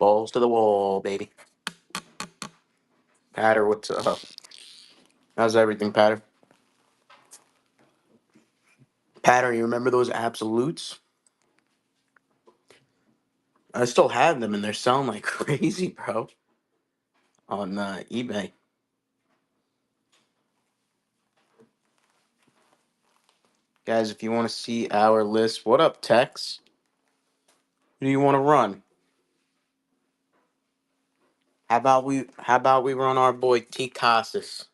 Balls to the wall, baby. Patter, what's up? How's everything, Patter? Patter, you remember those absolutes? I still have them, and they're selling like crazy, bro, on eBay. Guys, if you want to see our list, what up, Tex? Who do you want to run? How about we run our boy T Casas?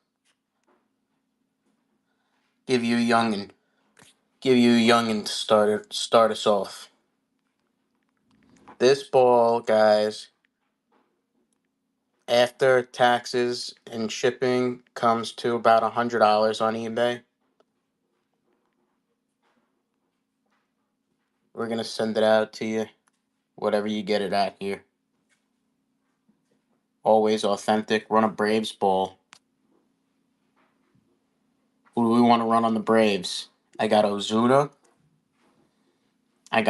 Give you a youngin. Give you a youngin to start us off. This ball, guys, after taxes and shipping, comes to about $100 on eBay. We're gonna send it out to you, whatever you get it at here. Always authentic. Run a Braves ball. Who do we want to run on the Braves? I got Ozuna. I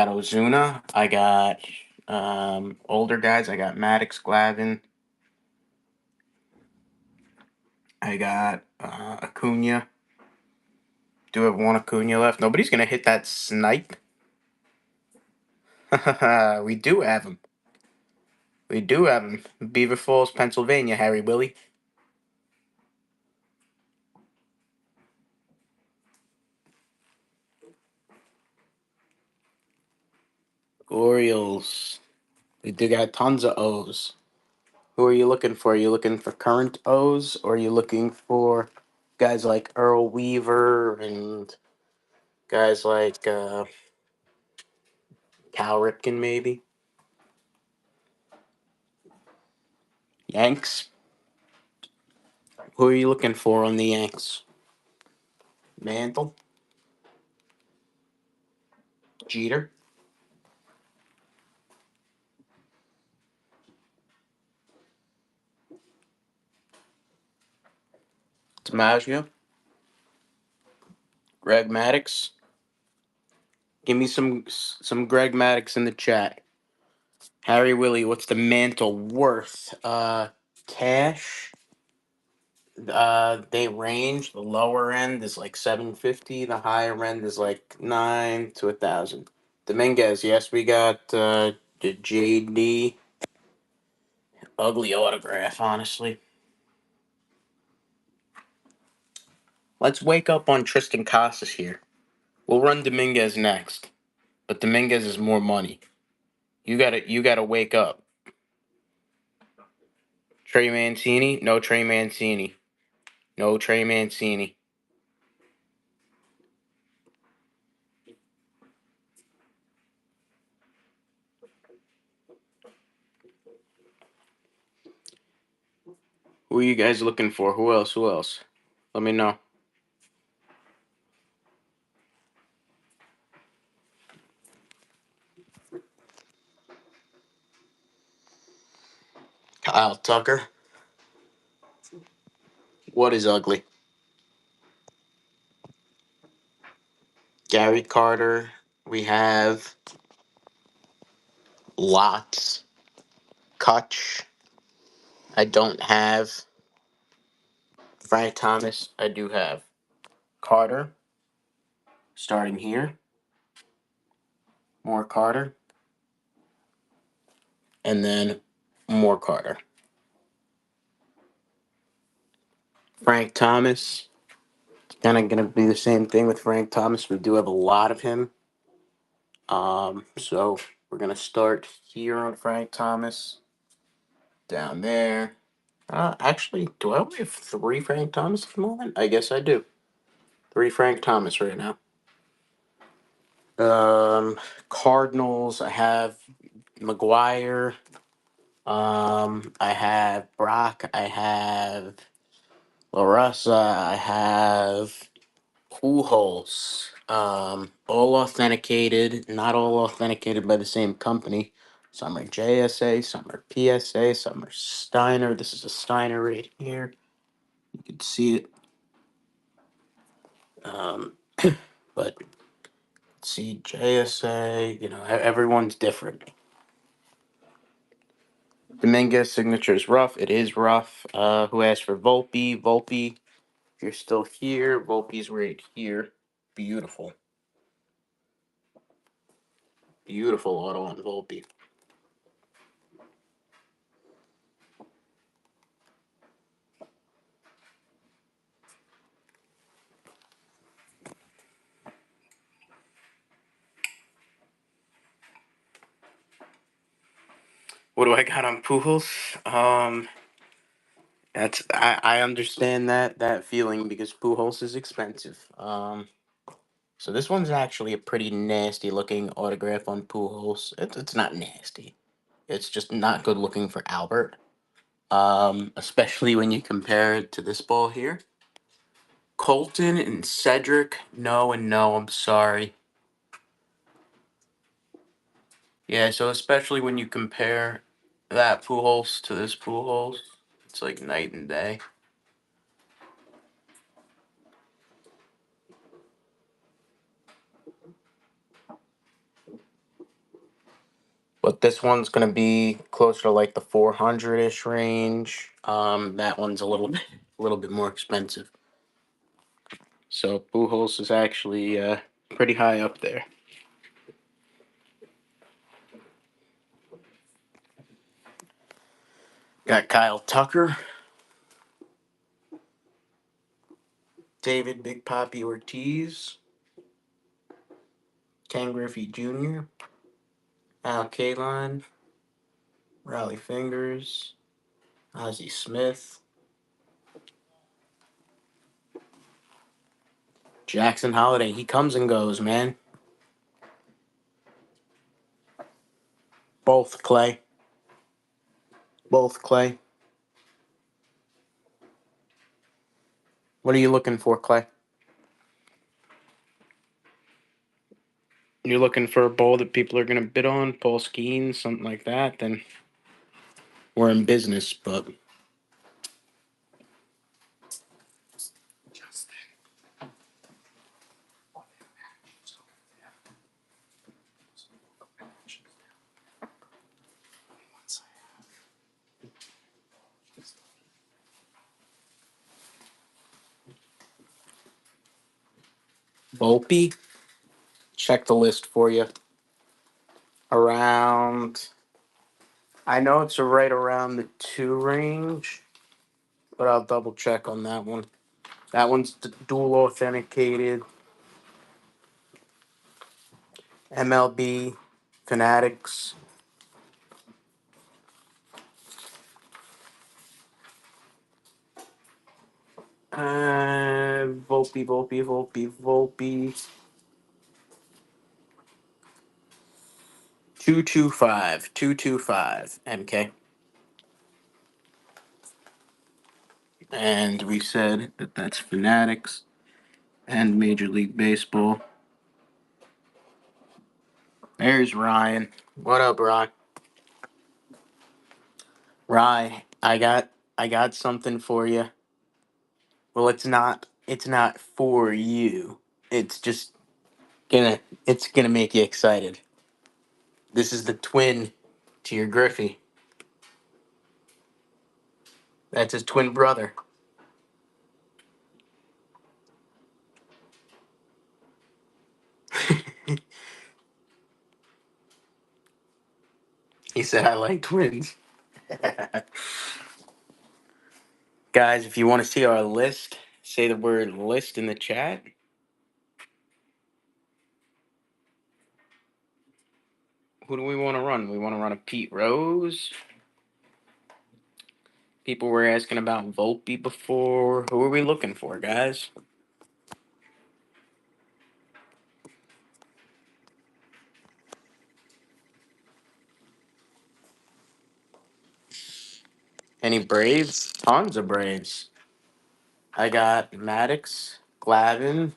got older guys. I got Maddox, Glavin. I got Acuna. Do have one Acuna left. Nobody's gonna hit that snipe. We do have him. We do have him. Beaver Falls, Pennsylvania. Harry Willie. Orioles. We do got tons of O's. Who are you looking for? Are you looking for current O's, or are you looking for guys like Earl Weaver and guys like Cal Ripken, maybe? Yanks? Who are you looking for on the Yanks? Mantle? Jeter? DiMaggio? Greg Maddux? Give me some Greg Maddux in the chat. Harry Willie, what's the mantle worth? Cash? They range. The lower end is like 750. The higher end is like 9 to 1,000. Dominguez, yes, we got the JD. Ugly autograph, honestly. Let's wake up on Tristan Casas here. We'll run Dominguez next, but Dominguez is more money. You gotta wake up. Trey Mancini, no Trey Mancini, no Trey Mancini. Who are you guys looking for? Who else? Who else? Let me know. Kyle Tucker. What is ugly? Gary Carter. We have lots. Kutch. I don't have. Frank Thomas. I do have. Carter. Starting here. More Carter. And then more Carter. Frank Thomas. Kind of going to be the same thing with Frank Thomas. We do have a lot of him. So we're going to start here on Frank Thomas. Down there. Actually, do I only have 3 Frank Thomas at the moment? I guess I do. 3 Frank Thomas right now. Cardinals, I have McGuire. I have Brock. I have LaRussa. I have Pujols. All authenticated. Not all authenticated by the same company. Some are JSA. Some are PSA. Some are Steiner. This is a Steiner right here. You can see it. Um, but see JSA. Everyone's different. Dominguez signature is rough. It is rough. Who asked for Volpe? Volpe, if you're still here, Volpe's right here. Beautiful. Beautiful auto on Volpe. What do I got on Pujols? I understand that feeling because Pujols is expensive. So this one's actually a pretty nasty looking autograph on Pujols. It's not nasty. It's just not good looking for Albert. Especially when you compare it to this ball here. Colton and Cedric, no and no. I'm sorry. Yeah, so especially when you compare that Pujols to this Pujols, it's like night and day. But this one's gonna be closer to like the 400-ish range. That one's a little bit more expensive. So Pujols is actually pretty high up there. Got Kyle Tucker, David Big Papi Ortiz, Ken Griffey Jr., Al Kaline, Raleigh Fingers, Ozzie Smith, Jackson Holiday. He comes and goes, man. Both Clay. Both Clay. What are you looking for, Clay? You're looking for a bowl that people are going to bid on, Paul Skeens, something like that, then we're in business. But Volpe, check the list for you. Around, I know it's right around the 2 range, but I'll double check on that one. That one's dual authenticated. MLB Fanatics. Volpe. 225 MK. And we said that that's Fanatics and Major League Baseball. There's Ryan. What up, Ryan? Ryan, I got something for you. Well, it's not for you. It's just it's gonna make you excited. This is the twin to your Griffey. That's his twin brother. He said I like twins. Guys, if you want to see our list, say the word list in the chat. Who do we want to run? We want to run a Pete Rose. People were asking about Volpe before. Who are we looking for, guys? Any Braves? Tons of Braves. I got Maddox, Glavin.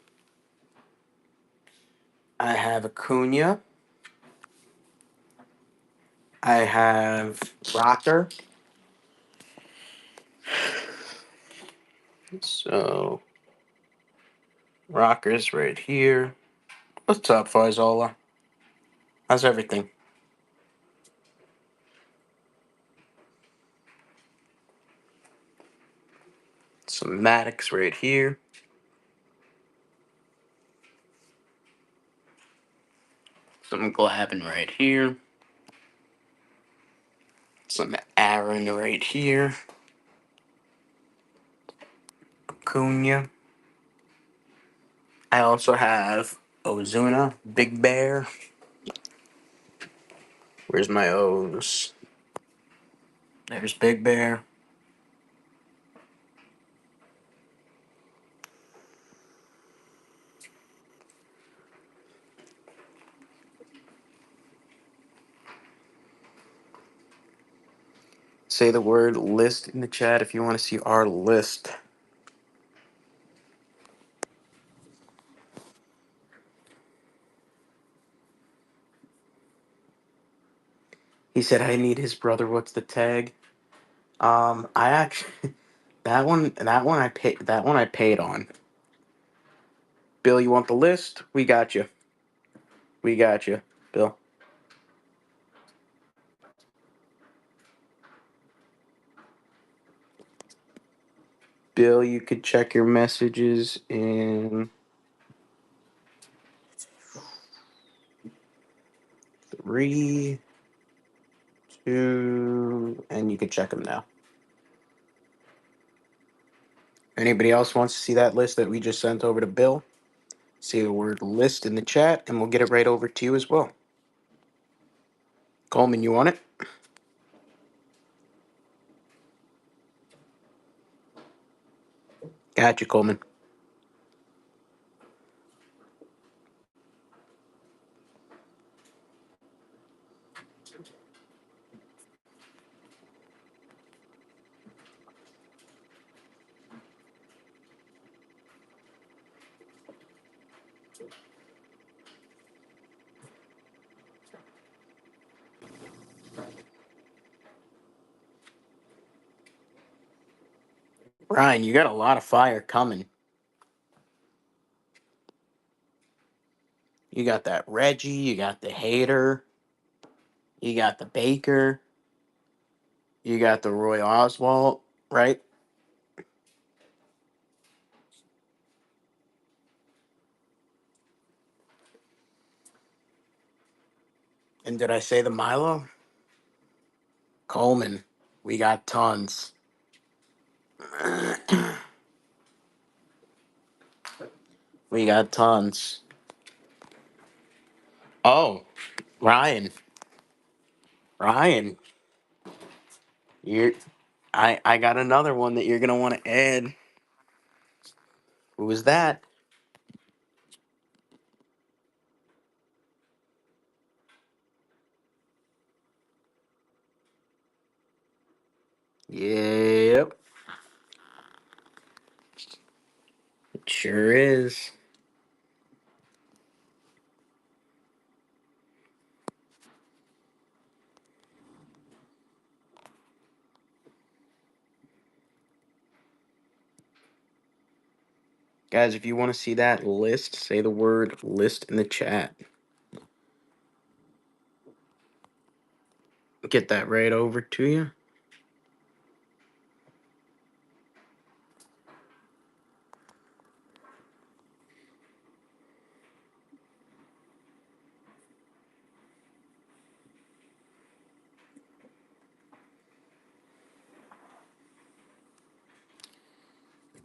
I have Acuna. I have Rocker. So Rocker's right here. What's up, Faizola? How's everything? Some Maddox right here. Some Glavin right here. Some Aaron right here. Cunha. I also have Ozuna, Big Bear. Where's my O's? There's Big Bear. Say the word list in the chat if you want to see our list. He said I need his brother. What's the tag? I actually that one I paid on. Bill, you want the list? We got you. We got you, Bill. Bill, you could check your messages in 3, 2, and you can check them now. Anybody else wants to see that list that we just sent over to Bill? Say the word list in the chat, and we'll get it right over to you as well. Coleman, you want it? Gotcha, Coleman. Ryan, you got a lot of fire coming. You got that Reggie, you got the Hater, you got the Baker, you got the Roy Oswalt, right? And did I say the Milo? Coleman, we got tons. We got tons. Oh, Ryan. Ryan, you're I got another one that you're gonna want to add. Who was that? Yep, it sure is. Guys, if you want to see that list, say the word list in the chat. Get that right over to you.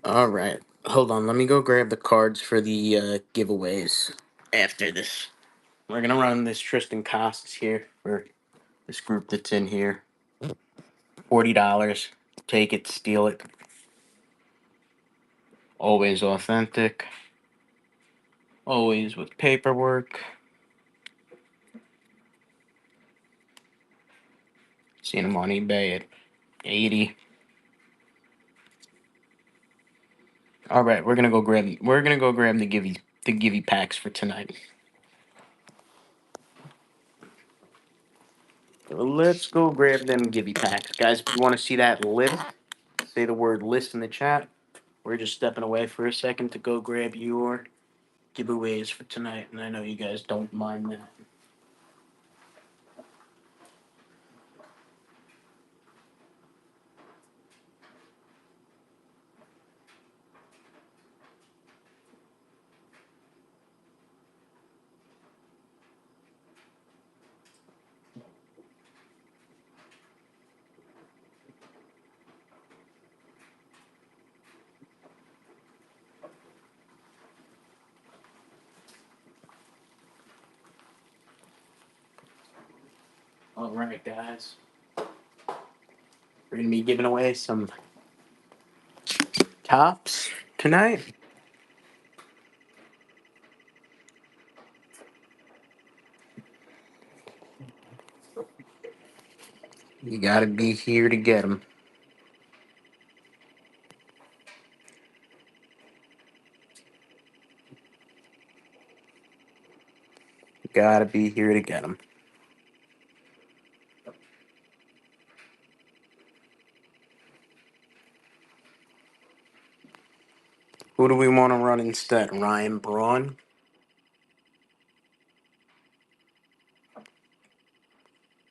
All right. Hold on. Let me go grab the cards for the giveaways after this. We're going to run this Tristan Costas here for this group that's in here. $40. Take it, steal it. Always authentic. Always with paperwork. Seen them on eBay at 80. All right, we're gonna go grab the givey packs for tonight. Let's go grab them givey packs, guys. If you want to see that list, say the word list in the chat. We're just stepping away for a second to go grab your giveaways for tonight, and I know you guys don't mind that. All right, guys. We're gonna be giving away some tops tonight. You gotta be here to get them. Gotta be here to get them. Who do we want to run instead? Ryan Braun,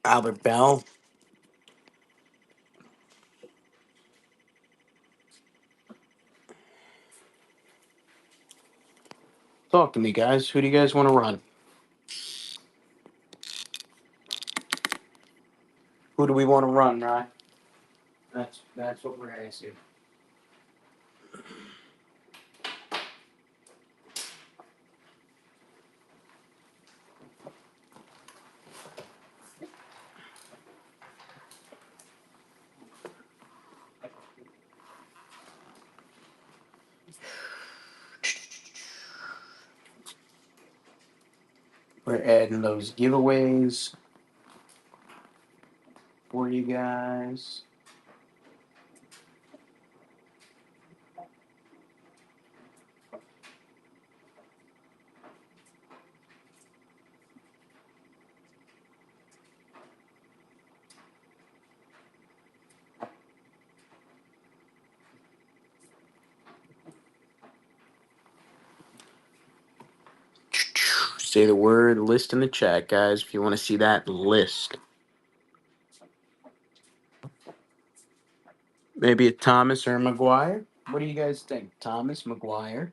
Albert Bell. Talk to me, guys. Who do you guys want to run? Who do we want to run, Ryan? That's what we're asking. We're adding those giveaways for you guys. Say the word list in the chat, guys, if you want to see that list. Maybe a Thomas or a McGuire. What do you guys think? Thomas, McGuire.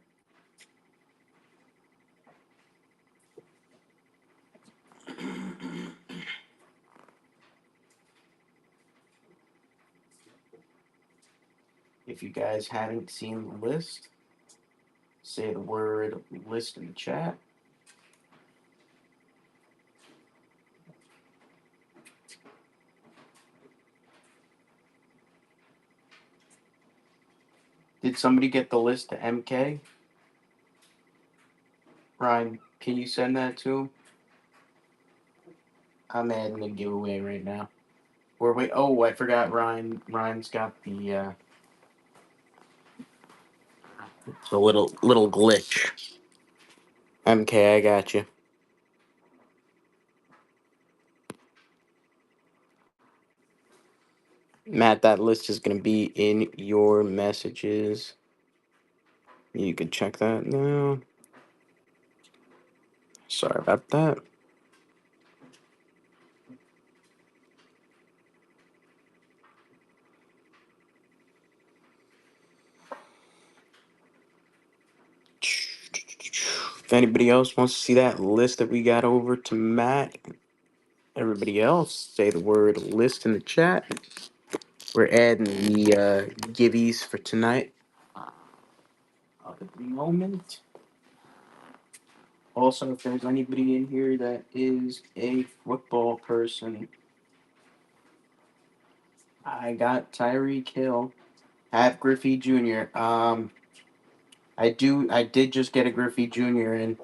If you guys haven't seen the list, say the word list in the chat. Did somebody get the list to MK? Ryan, can you send that to him? I'm adding the giveaway right now. Or wait, oh, I forgot Ryan. Ryan's got the little glitch. MK, I got you. Matt, that list is gonna be in your messages. You can check that now. Sorry about that. If anybody else wants to see that list that we got over to Matt, everybody else, say the word list in the chat. We're adding the givvies for tonight. At the moment. Also, if there's anybody in here that is a football person, I got Tyreek Hill. Have Griffey Jr. I did just get a Griffey Jr. and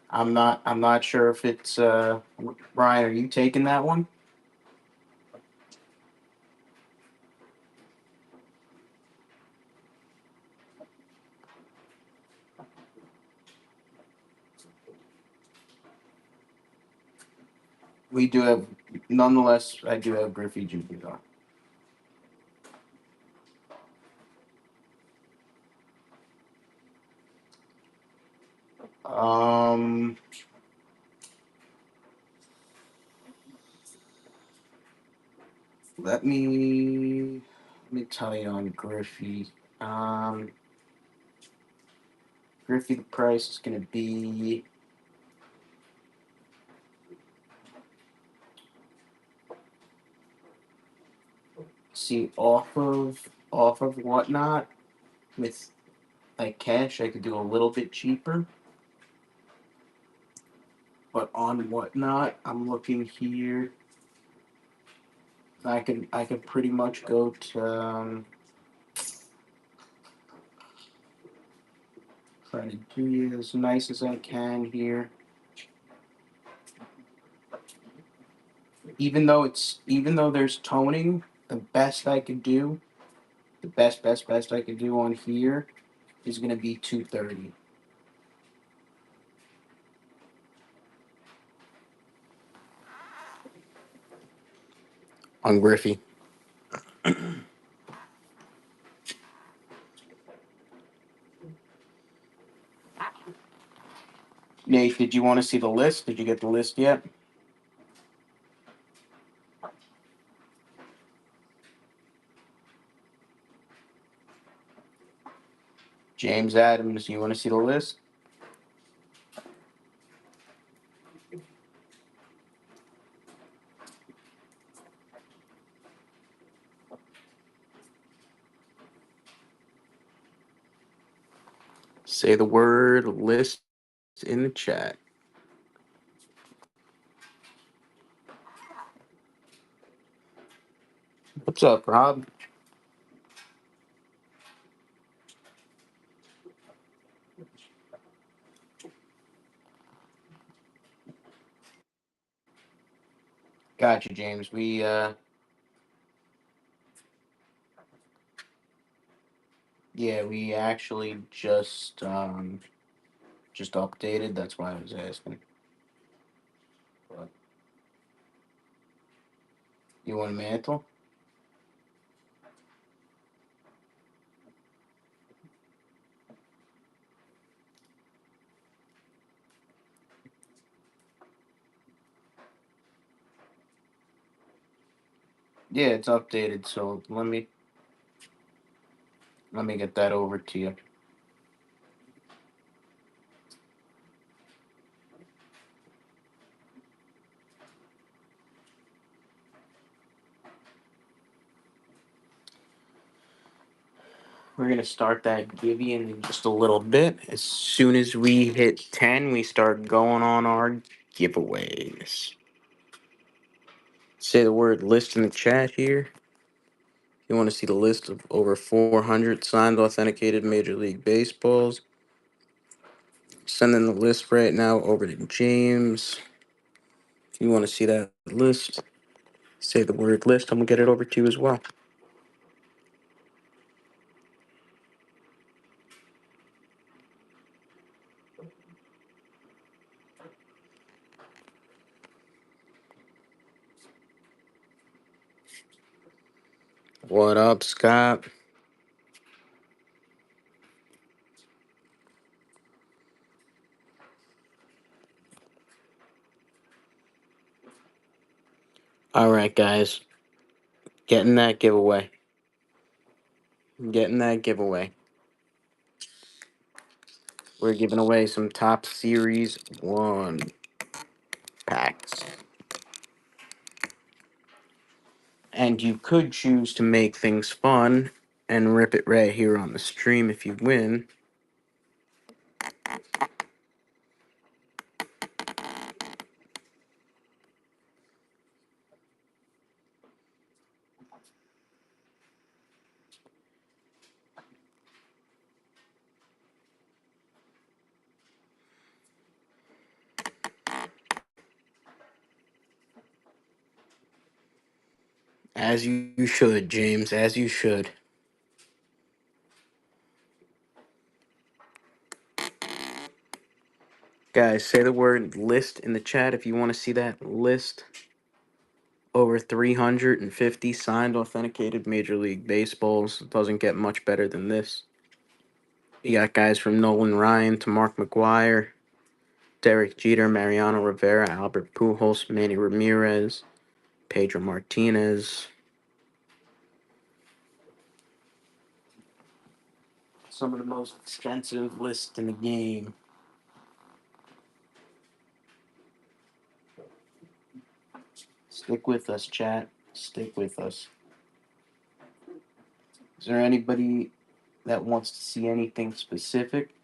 I'm not sure if it's Ryan, are you taking that one? We do have, nonetheless, I do have Griffey Jr. though. Um, let me tell you on Griffey. Um, Griffey, the price is gonna be see off of whatnot with like cash. I could do a little bit cheaper, but on whatnot, I'm looking here. I could pretty much go to try to do it as nice as I can here. Even though there's toning, the best I could do, the best I could do on here is gonna be 230. On Griffey. Nate, did you want to see the list? Did you get the list yet? James Adams, you want to see the list? Say the word list in the chat. What's up, Rob? Got you, James. We actually just updated. That's why I was asking. But you want a mantle? Yeah, it's updated. So let me get that over to you. We're gonna start that giving in just a little bit. As soon as we hit 10, we start going on our giveaways. Say the word list in the chat here. You want to see the list of over 400 signed authenticated Major League Baseballs. Sending the list right now over to James. If you want to see that list, say the word list. I'm going to get it over to you as well. What up, Scott? All right, guys. Getting that giveaway. Getting that giveaway. We're giving away some Top Series 1 packs. And you could choose to make things fun and rip it right here on the stream if you win. As you should, James, as you should. Guys, say the word list in the chat if you want to see that list. Over 350 signed authenticated Major League Baseballs. Doesn't get much better than this. You got guys from Nolan Ryan to Mark McGwire, Derek Jeter, Mariano Rivera, Albert Pujols, Manny Ramirez, Pedro Martinez. Some of the most extensive lists in the game. Stick with us, chat. Stick with us. Is there anybody that wants to see anything specific?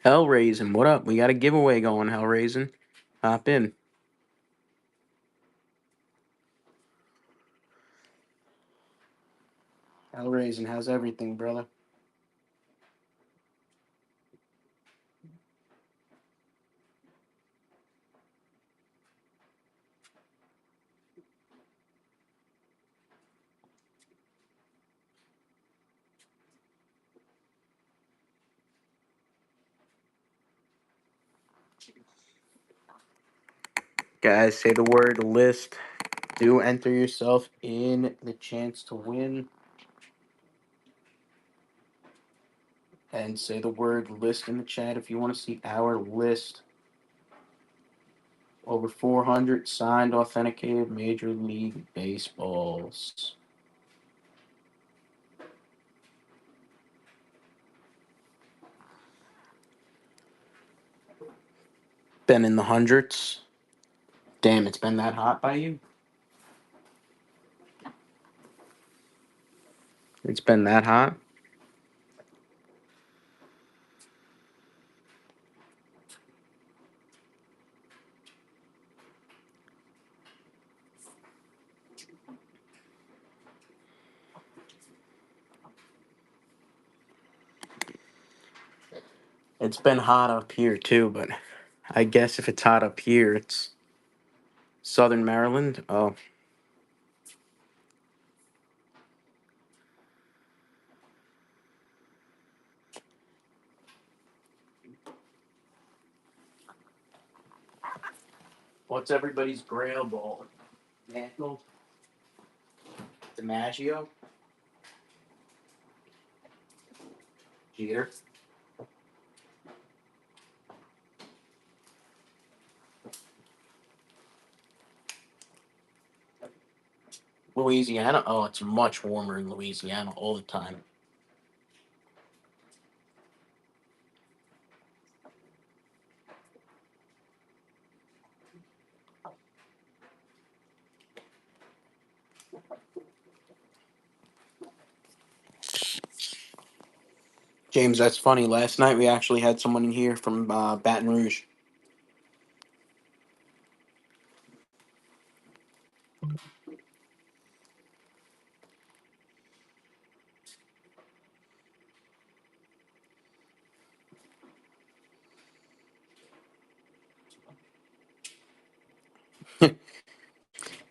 Hellraising, what up? We got a giveaway going, Hellraising. Hop in. Hellraising, how's everything, brother? Guys, say the word list. Do enter yourself in the chance to win. And say the word list in the chat if you want to see our list. Over 400 signed, authenticated Major League Baseballs. Been in the hundreds. Damn, it's been that hot by you? It's been that hot? It's been hot up here too, but I guess if it's hot up here, it's Southern Maryland. Oh, what's everybody's Grail ball? Mantle, DiMaggio, Jeter. Louisiana. Oh, it's much warmer in Louisiana all the time. James, that's funny. Last night we actually had someone in here from Baton Rouge.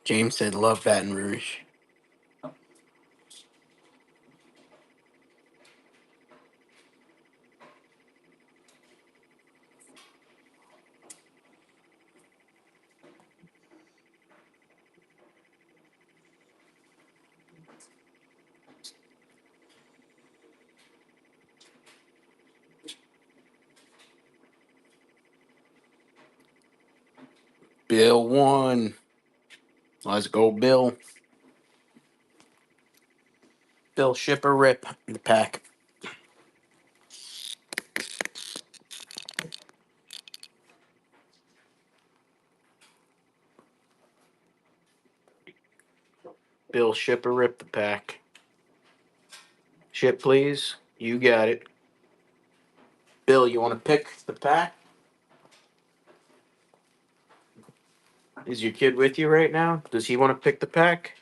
James said, "Love Baton Rouge." Bill won. Let's go, Bill. Bill Shipper Rip in the pack. Bill Shipper Rip the pack. Ship, please. You got it. Bill, you want to pick the pack? Is your kid with you right now? Does he want to pick the pack?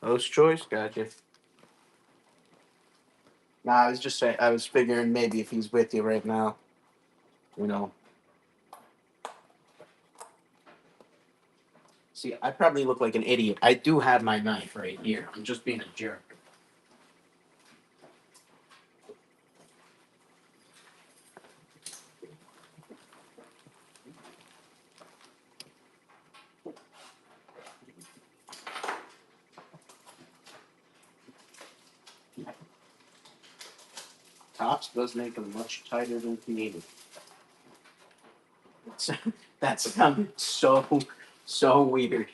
Host choice? Gotcha. Nah, I was just saying, I was figuring maybe if he's with you right now, you know. See, I probably look like an idiot. I do have my knife right here. I'm just being a jerk. Tops does make them much tighter than needed. That sounded so weird.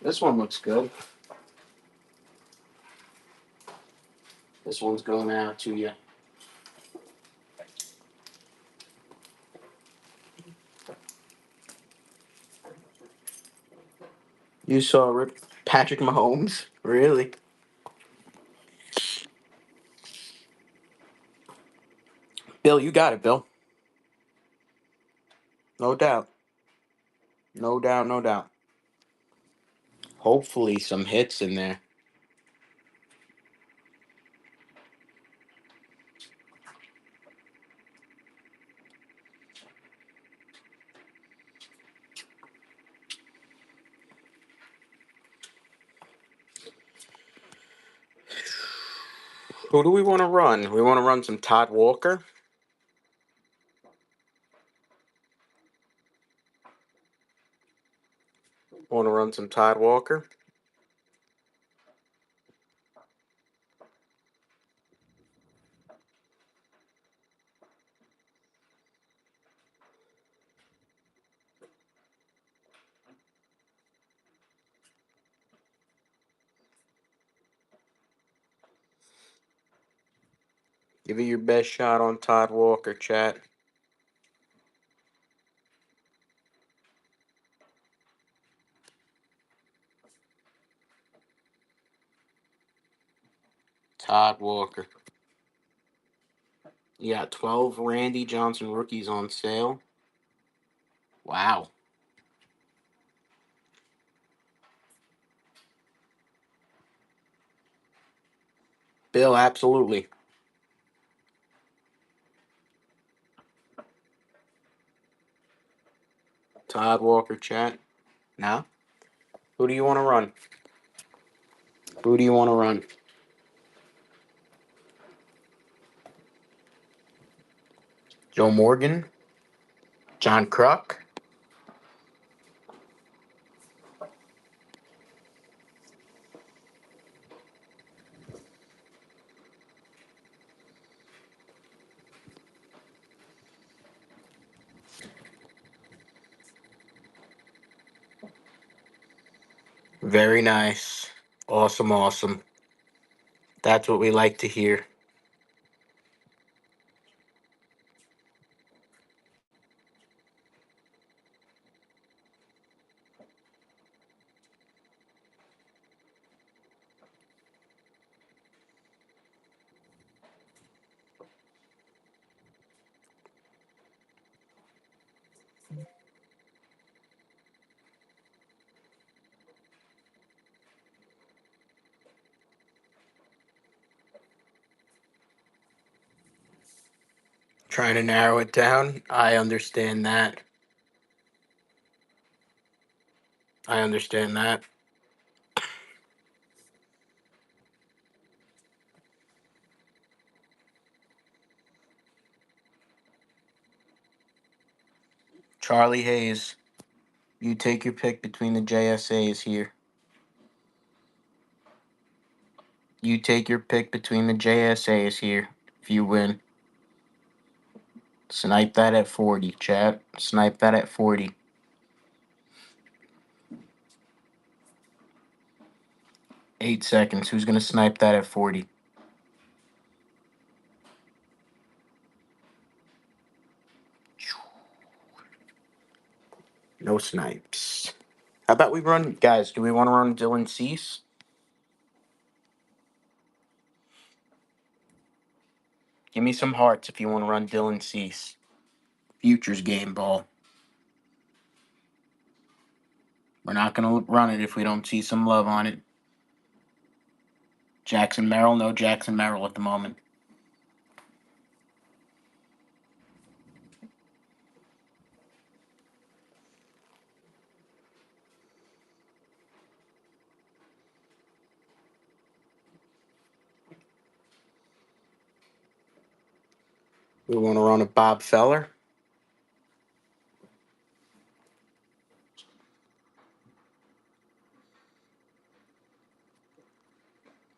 This one looks good. This one's going out to you. You saw Rip Patrick Mahomes? Really? Bill, you got it, Bill. No doubt. No doubt, no doubt. Hopefully some hits in there. Who do we want to run? We want to run some Todd Walker. Want to run some Todd Walker? Give it your best shot on Todd Walker, chat. Todd Walker. You got 12 Randy Johnson rookies on sale. Wow. Bill, absolutely. Todd Walker, chat. Now, who do you want to run? Who do you want to run? Joe Morgan? John Kruk? Very nice. Awesome, awesome. That's what we like to hear. Trying to narrow it down. I understand that. I understand that. Charlie Hayes, you take your pick between the JSAs here. You take your pick between the JSAs here. If you win, snipe that at 40, chat. Snipe that at 40. 8 seconds. Who's going to snipe that at 40? No snipes. How about we run, guys? Do we want to run Dylan Cease? Give me some hearts if you want to run Dylan Cease. Futures game ball. We're not going to run it if we don't see some love on it. Jackson Merrill, no Jackson Merrill at the moment. We want to run a Bob Feller.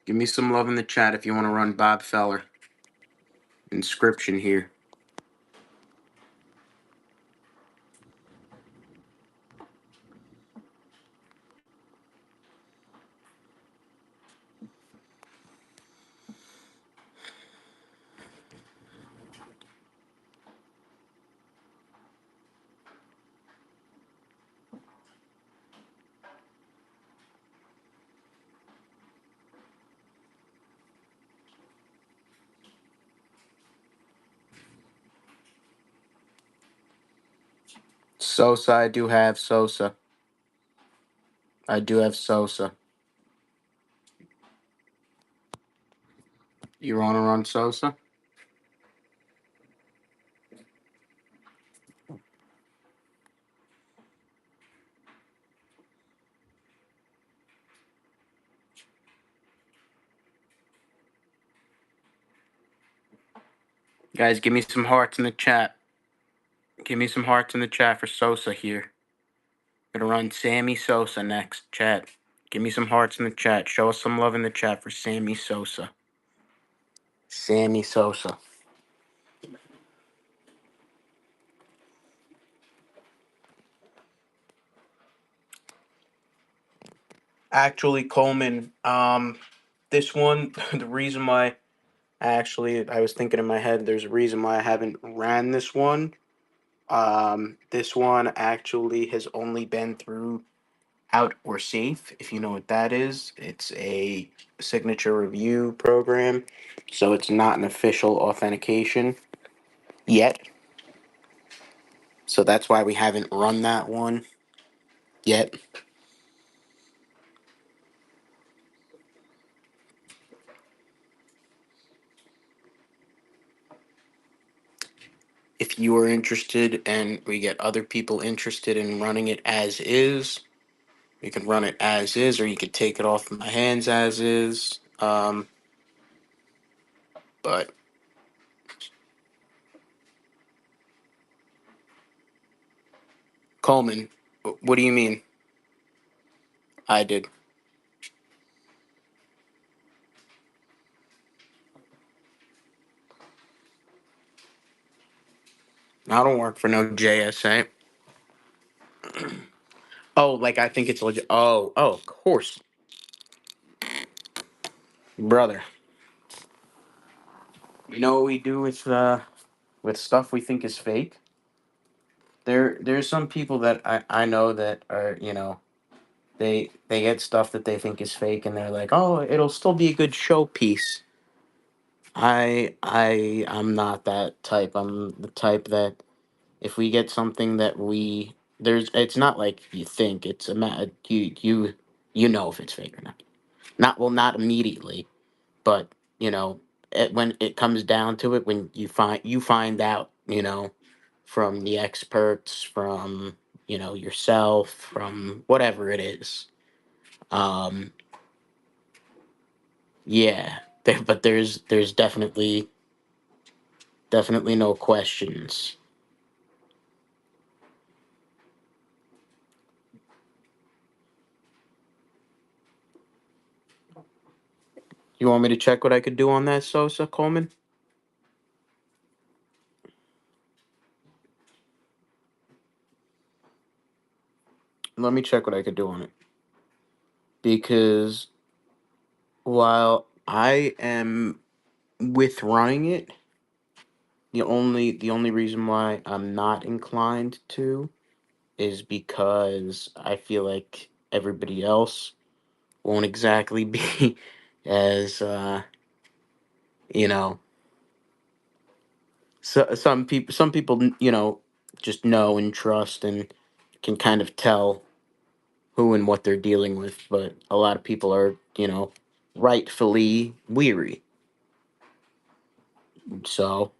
Give me some love in the chat if you want to run Bob Feller. Inscription here. Sosa, I do have Sosa. I do have Sosa. You want to run Sosa? Guys, give me some hearts in the chat. Give me some hearts in the chat for Sosa here. Gonna run Sammy Sosa next. Chat. Give me some hearts in the chat. Show us some love in the chat for Sammy Sosa. Sammy Sosa. Actually, Coleman, this one, the reason why I was thinking in my head, there's a reason why I haven't ran this one. This one actually has only been through Out or Safe, if you know what that is. It's a signature review program, so it's not an official authentication yet. So that's why we haven't run that one yet. If you are interested and we get other people interested in running it as is, you can run it as is, or you could take it off my hands as is. But Coleman, what do you mean? I did. I don't work for no JSA. Oh, like I think it's legit. Oh, of course, brother. You know what we do with stuff we think is fake? There's some people that I know that are, they get stuff that they think is fake and they're like, oh, it'll still be a good showpiece. I'm not that type. I'm the type that if we get something that we there's it's not like you think it's you know if it's fake or not. Not immediately, but when it comes down to it, when you find out, from the experts, from yourself, from whatever it is. Um, yeah, but there's definitely no questions. You want me to check what I could do on that, Sosa Coleman? Let me check what I could do on it, because while I am with running it, the only reason why I'm not inclined to is because I feel like everybody else won't exactly be as you know so some people just know and trust and can kind of tell who and what they're dealing with, but a lot of people are rightfully weary. So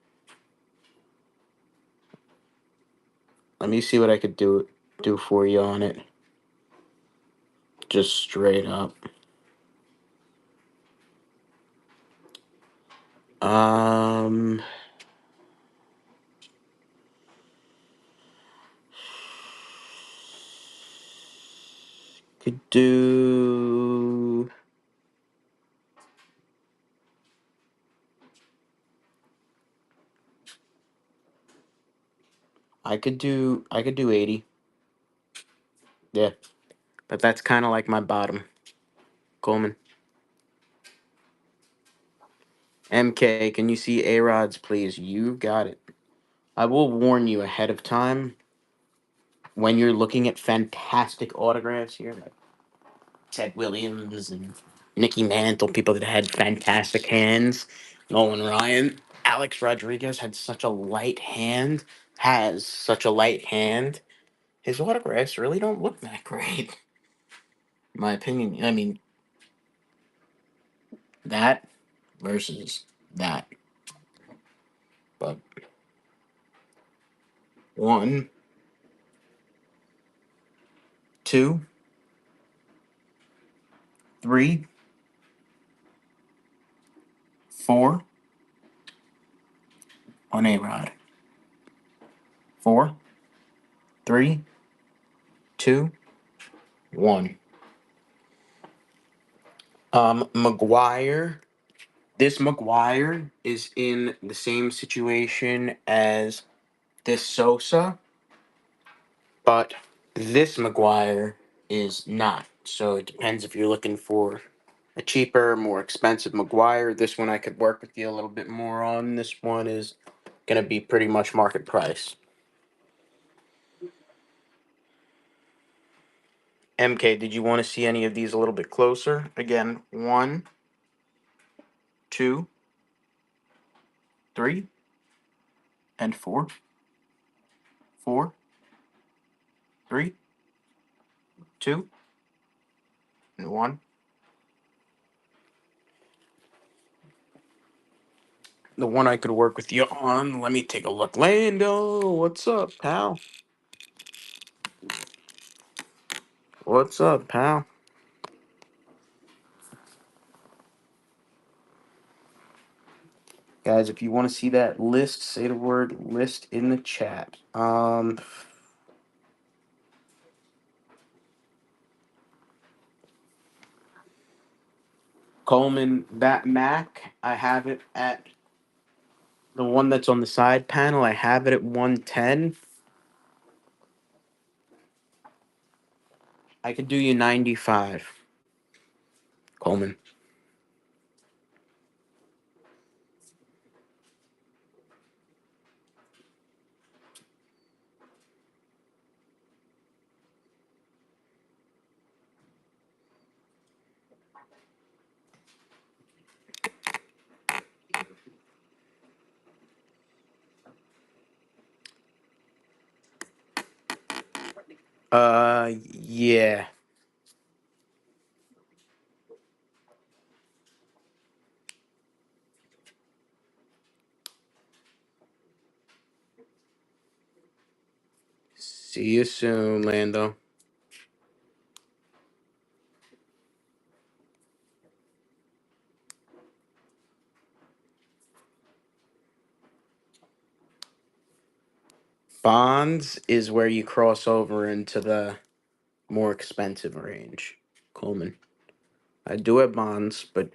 let me see what I could do for you on it, just straight up. um could do I could do 80. Yeah, but that's kind of like my bottom, Coleman. MK, can you see A-Rods, please? You got it. I will warn you ahead of time when you're looking at fantastic autographs here, like Ted Williams and Nicky Mantle, people that had fantastic hands. Nolan Ryan, Alex Rodriguez had such a light hand, has such a light hand. his autographs really don't look that great, in my opinion. I mean, that versus that. But one, two, three, four on A Rod. Four, three, two, one. McGuire. This McGuire is in the same situation as this Sosa, but this McGuire is not. So it depends if you're looking for a cheaper, more expensive McGuire. This one I could work with you a little bit more on. This one is going to be pretty much market price. MK, did you want to see any of these a little bit closer? Again, one, two, three, and four. Four, three, two, and one. The one I could work with you on. Let me take a look. Lando, what's up, pal? What's up, pal? Guys, if you want to see that list, say the word list in the chat. Coleman, that Mac, I have it at the one that's on the side panel. I have it at 110. I could do you 95, Coleman. Yeah. See you soon, Lando. Bonds is where you cross over into the more expensive range, Coleman. I do have Bonds, but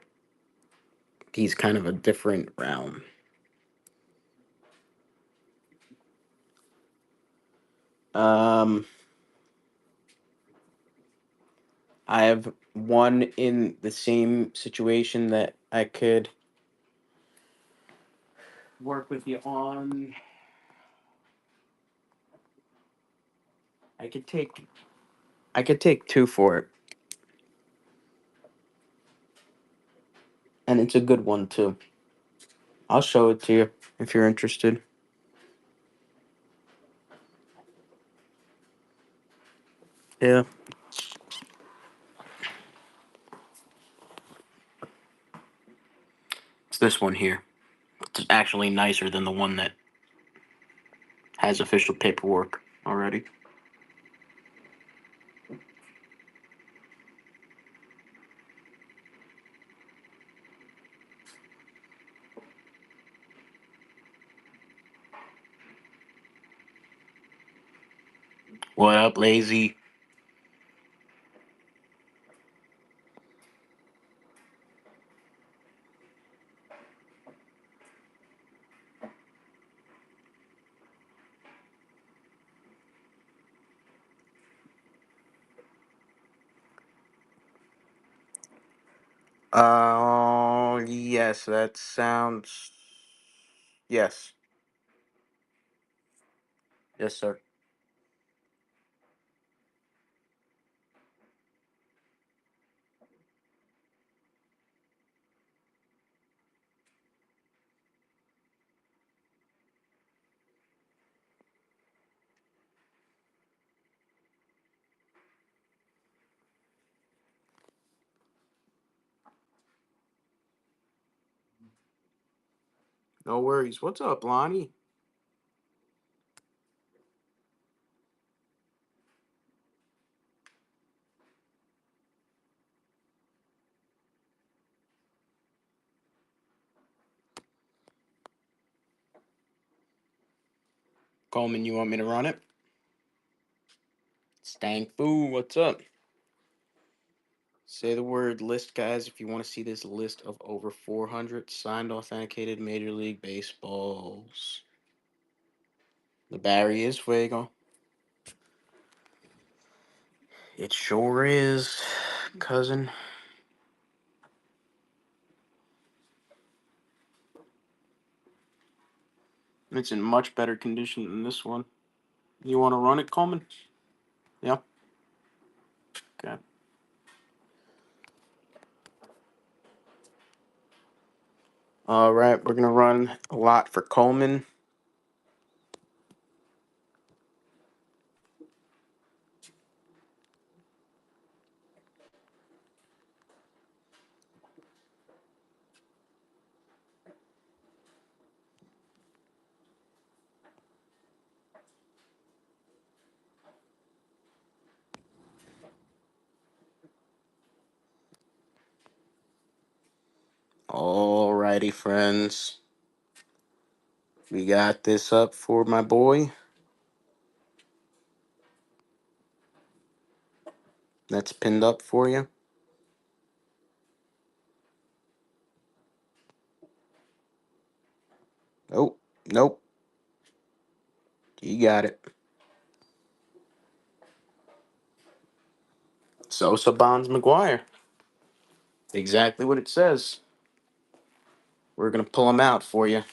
he's kind of a different realm. Um, I have one in the same situation that I could work with you on. I could take two for it. And it's a good one too. I'll show it to you if you're interested. Yeah. It's this one here. It's actually nicer than the one that has official paperwork already. What up, lazy? Yes, that sounds. Yes. Yes, sir. No worries. What's up, Lonnie? Coleman, you want me to run it? Stank Foo, what's up? Say the word list, guys, if you want to see this list of over 400 signed, authenticated Major League Baseballs. The Barry is fuego. It sure is, cousin. It's in much better condition than this one. You want to run it, Coleman? Yeah. Okay. All right, we're gonna run a lot for Coleman. All righty, friends. We got this up for my boy. That's pinned up for you. Oh, nope. You got it. Sosa Bonds McGuire. Exactly what it says. We're gonna pull them out for you.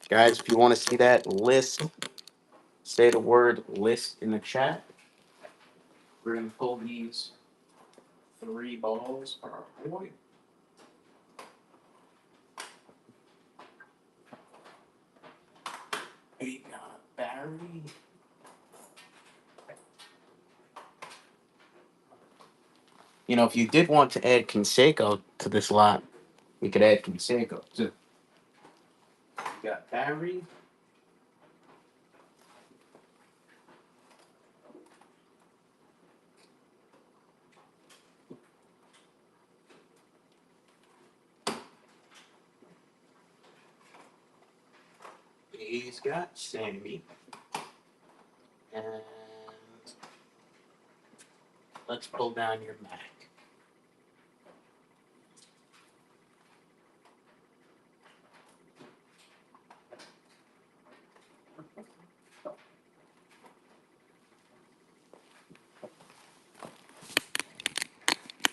Guys, if you want to see that list, say the word list in the chat. We're gonna pull these three balls for our boy. We got Barry. You know, if you did want to add Canseco to this lot, we could add Canseco too. We got Barry. He's got Sammy. And let's pull down your Mac.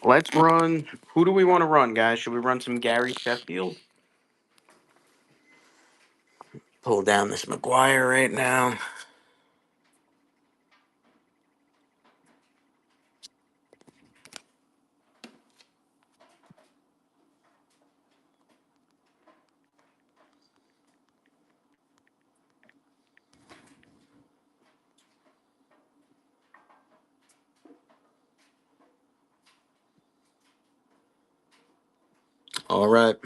Let's run. Who do we want to run, guys? Should we run some Gary Sheffield? Pull down this McGuire right now. All right.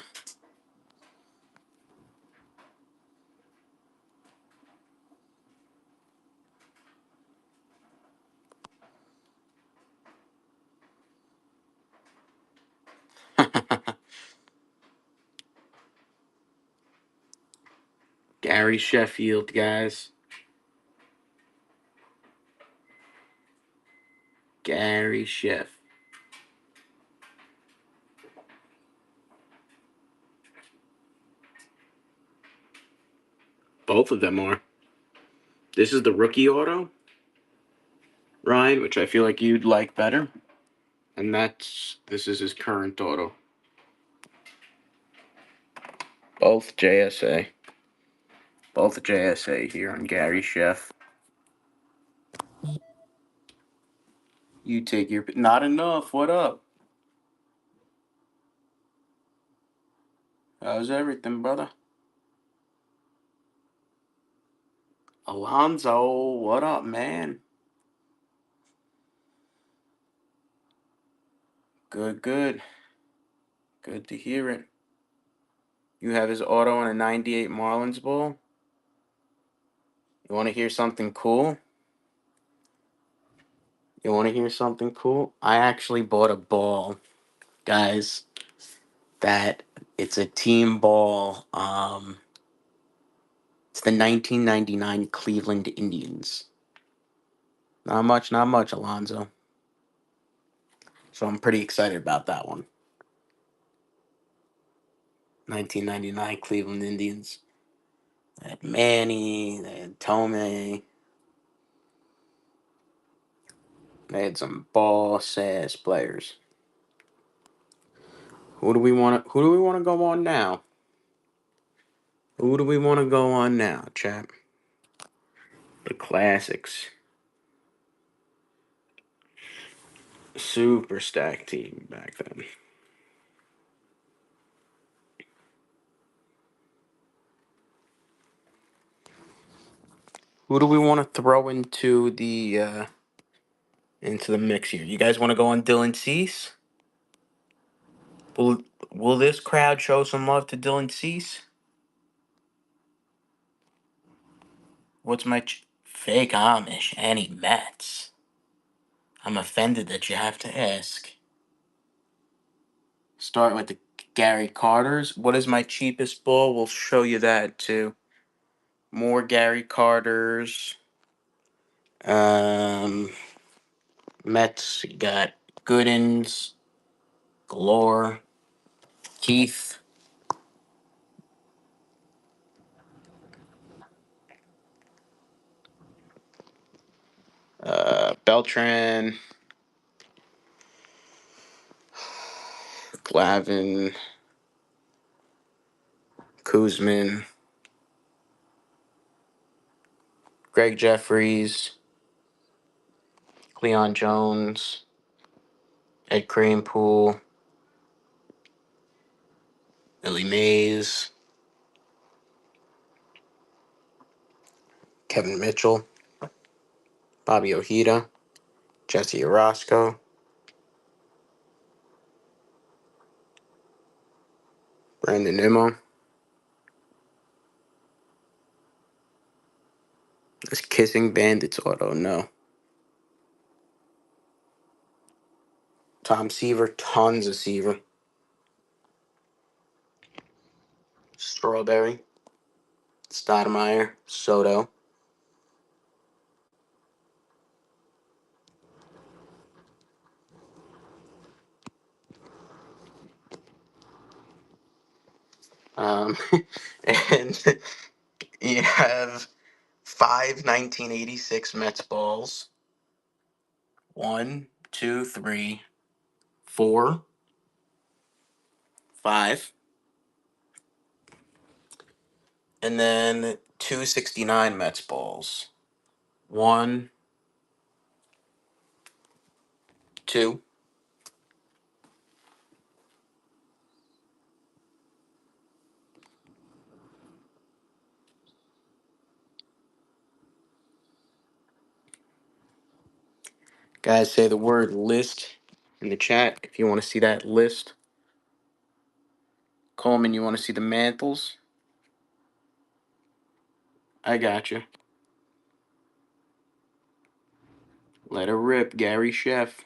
Gary Sheffield, guys. Gary Sheff. Both of them are. This is the rookie auto, Ryan, which I feel like you'd like better. And this is his current auto. Both JSA. Both JSA here on Gary Sheff. You take your. Not enough. What up? How's everything, brother? Alonzo, what up, man? Good, good. Good to hear it. You have his auto on a 98 Marlins ball. You want to hear something cool? You want to hear something cool? I actually bought a ball, guys, that it's a team ball. It's the 1999 Cleveland Indians. Not much, Alonzo. So I'm pretty excited about that one. 1999 Cleveland Indians. They had Manny, they had Tomei, they had some boss ass players. Who do we want to go on now? Who do we want to go on now, chap? The classics. Super stacked team back then. Who do we want to throw into the mix here? You guys want to go on Dylan Cease? Will will this crowd show some love to Dylan Cease? What's my fake Amish? Any Mets? I'm offended that you have to ask. Start with the Gary Carters. What is my cheapest ball? We'll show you that too. More Gary Carters. Um, Mets got Goodins, Galore, Keith, Beltran, Glavin, Kuzman, Greg Jeffries, Cleon Jones, Ed Kranepool, Billy Mays, Kevin Mitchell, Bobby Ojeda, Jesse Orosco, Brandon Nimmo. This Kissing Bandits auto, no. Tom Seaver, tons of Seaver. Strawberry, Stoudemire, Soto. Um, and you have five 1986 Mets balls. One, two, three, four, five. And then 269 Mets balls. One, two. Guys, say the word list in the chat if you want to see that list. Coleman, you want to see the mantles? I got you. Let it rip, Gary Chef.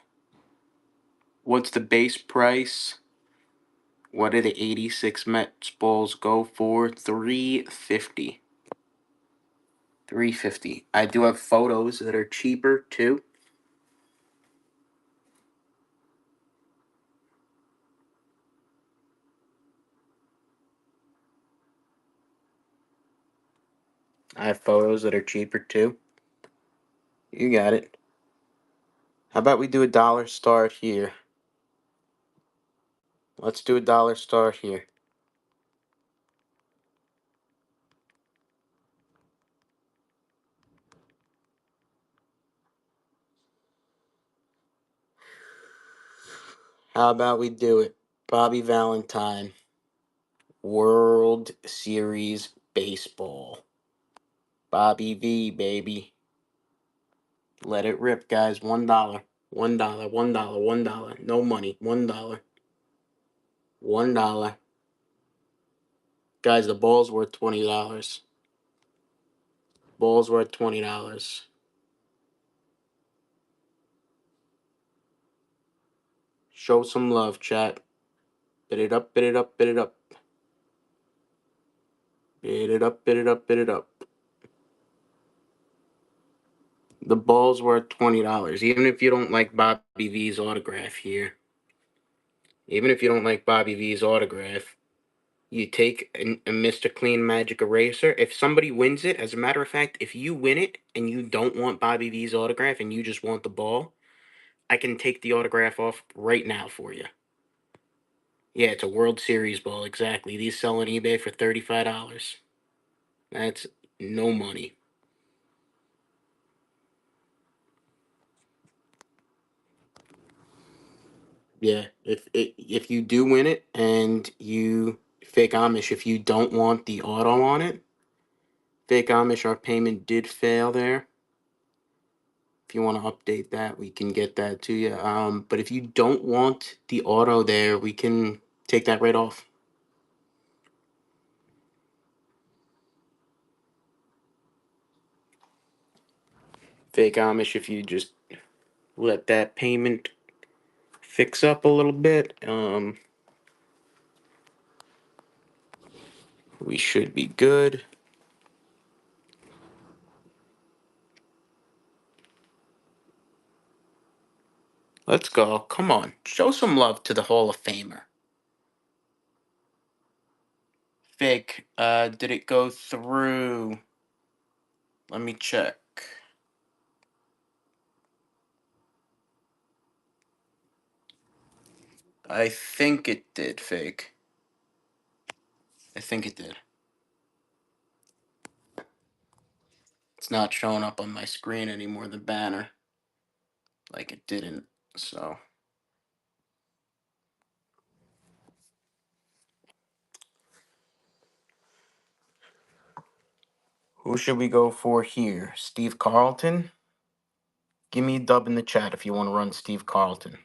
What's the base price? What did the 86 Mets balls go for? 350. 350. I do have photos that are cheaper too. I have photos that are cheaper too. You got it. How about we do a dollar start here? Let's do a dollar start here. How about we do it? Bobby Valentine, World Series Baseball. Bobby V, baby. Let it rip, guys. $1. $1. $1. $1. No money. $1. $1. Guys, the ball's worth $20. Ball's worth $20. Show some love, chat. Bid it up, bid it up, bid it up. Bid it up, bid it up, bid it up. The ball's worth $20. Even if you don't like Bobby V's autograph here. Even if you don't like Bobby V's autograph, you take a Mr. Clean Magic Eraser. If somebody wins it, as a matter of fact, if you win it and you don't want Bobby V's autograph and you just want the ball, I can take the autograph off right now for you. Yeah, it's a World Series ball, exactly. These sell on eBay for $35. That's no money. Yeah, if you do win it and you fake Amish, if you don't want the auto on it, fake Amish, our payment did fail there. If you want to update that, we can get that to you. But if you don't want the auto there, we can take that right off. Fake Amish, if you just let that payment fix up a little bit, we should be good. Let's go. Come on. Show some love to the Hall of Famer. Fake, did it go through? Let me check. I think it did, Fake. I think it did. It's not showing up on my screen anymore, the banner. Like it didn't, so. Who should we go for here? Steve Carlton? Give me a dub in the chat if you want to run Steve Carlton.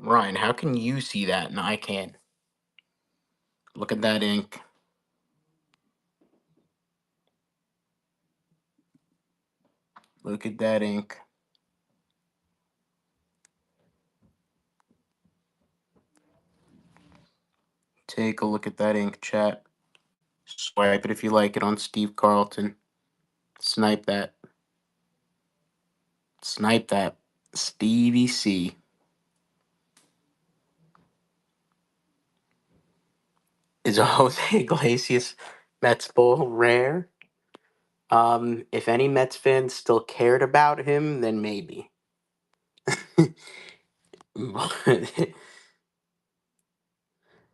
Ryan, how can you see that and I can't? Look at that ink. Look at that ink. Take a look at that ink, chat. Swipe it if you like it on Steve Carlton. Snipe that. Snipe that. Stevie C. Is a Jose Iglesias Mets ball rare? If any Mets fans still cared about him, then maybe.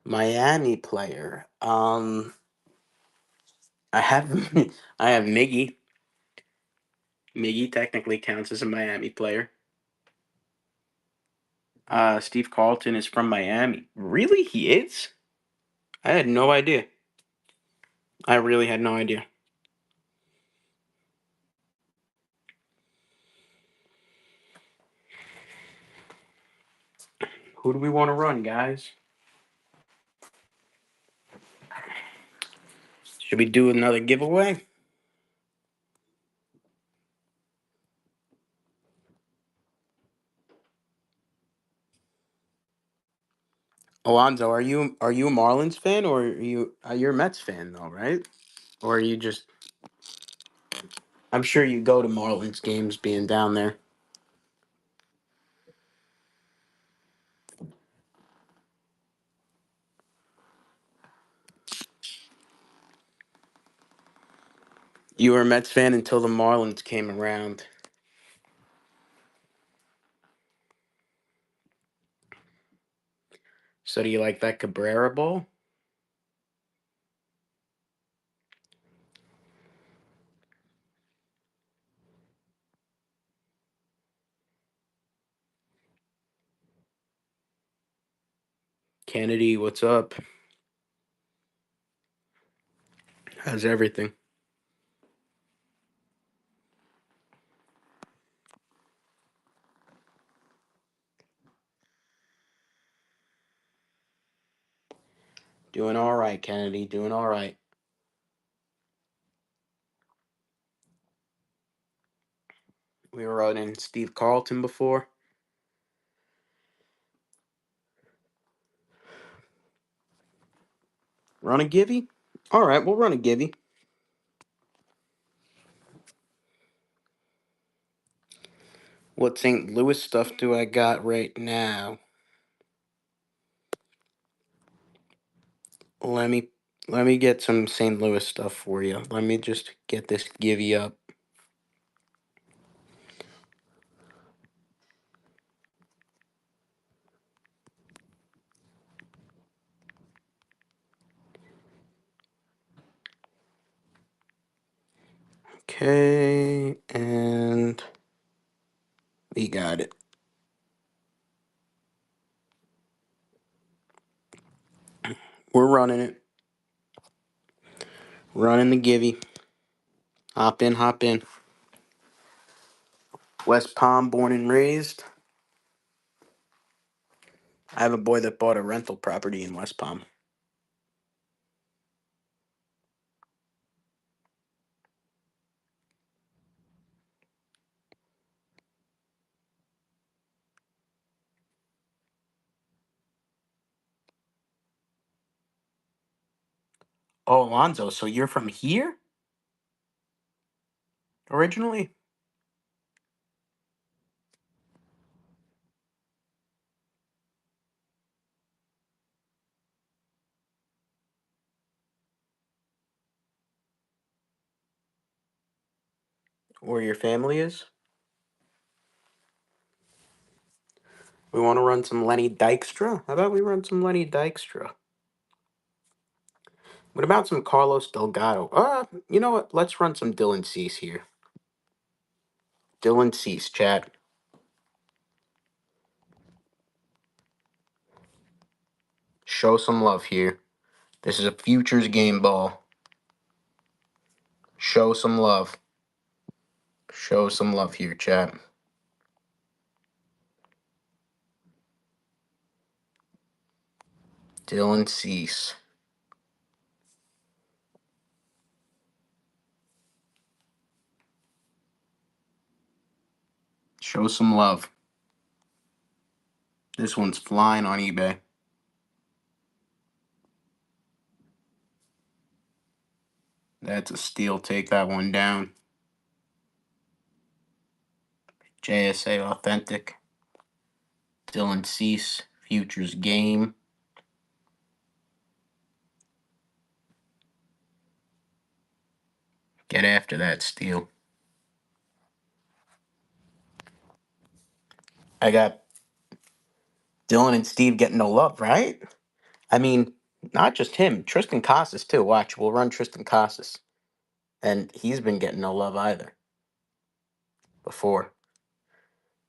Miami player. I have I have Miggy. Miggy technically counts as a Miami player. Steve Carlton is from Miami. Really? He is? I had no idea. I really had no idea. Who do we want to run, guys? Should we do another giveaway? Alonzo, are you a Marlins fan or you're a Mets fan though, right? Or are you just? I'm sure you go to Marlins games being down there. You were a Mets fan until the Marlins came around. So do you like that Cabrera ball? Kennedy, what's up? How's everything? Doing all right, Kennedy. Doing all right. We were running Steve Carlton before. Run a givey? All right, we'll run a givey. What St. Louis stuff do I got right now? Let me let me get some St. Louis stuff for you. Let me just get this givey up. Okay, and we got it. We're running it. Running the givey. Hop in, hop in. West Palm, born and raised. I have a boy that bought a rental property in West Palm. Oh, Alonzo, so you're from here originally? Where your family is? We want to run some Lenny Dykstra? How about we run some Lenny Dykstra? What about some Carlos Delgado? You know what? Let's run some Dylan Cease here. Dylan Cease, chat. Show some love here. This is a futures game ball. Show some love. Show some love here, chat. Dylan Cease. Show some love. This one's flying on eBay. That's a steal. Take that one down. JSA Authentic. Dylan Cease. Futures game. Get after that steal. I got Dylan and Steve getting no love, right? I mean, not just him. Tristan Casas, too. Watch, we'll run Tristan Casas. And he's been getting no love either before.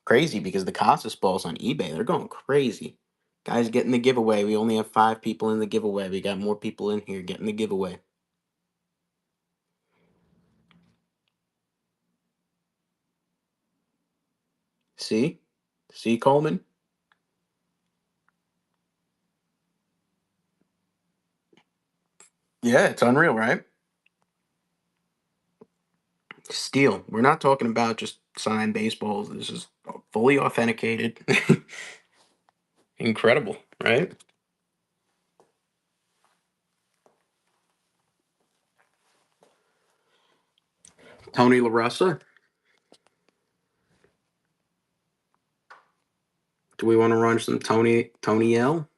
Crazy because the Casas balls on eBay, they're going crazy. Guys getting the giveaway. We only have 5 people in the giveaway. We got more people in here getting the giveaway. See? See, Coleman? Yeah, it's unreal, right? Steal. We're not talking about just signed baseballs. This is fully authenticated. Incredible, right? Tony La Russa. Do we want to run some Tony L?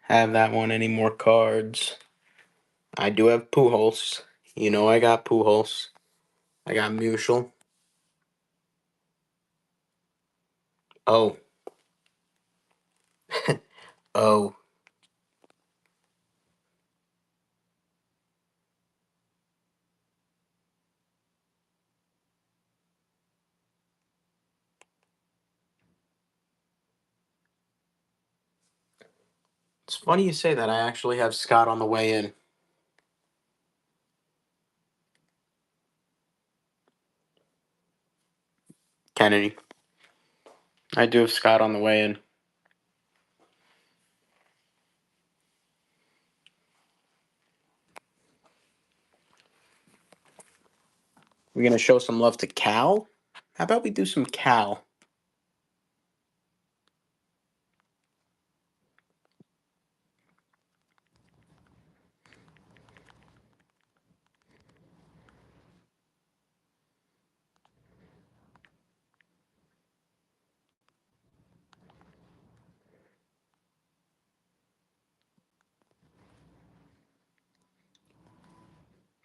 Have that one. Any more cards? I do have Pujols. You know I got Pujols. I got Musial. Oh. Oh. It's funny you say that. I actually have Scott on the way in. Kennedy. I do have Scott on the way in. We're going to show some love to Cal. How about we do some Cal?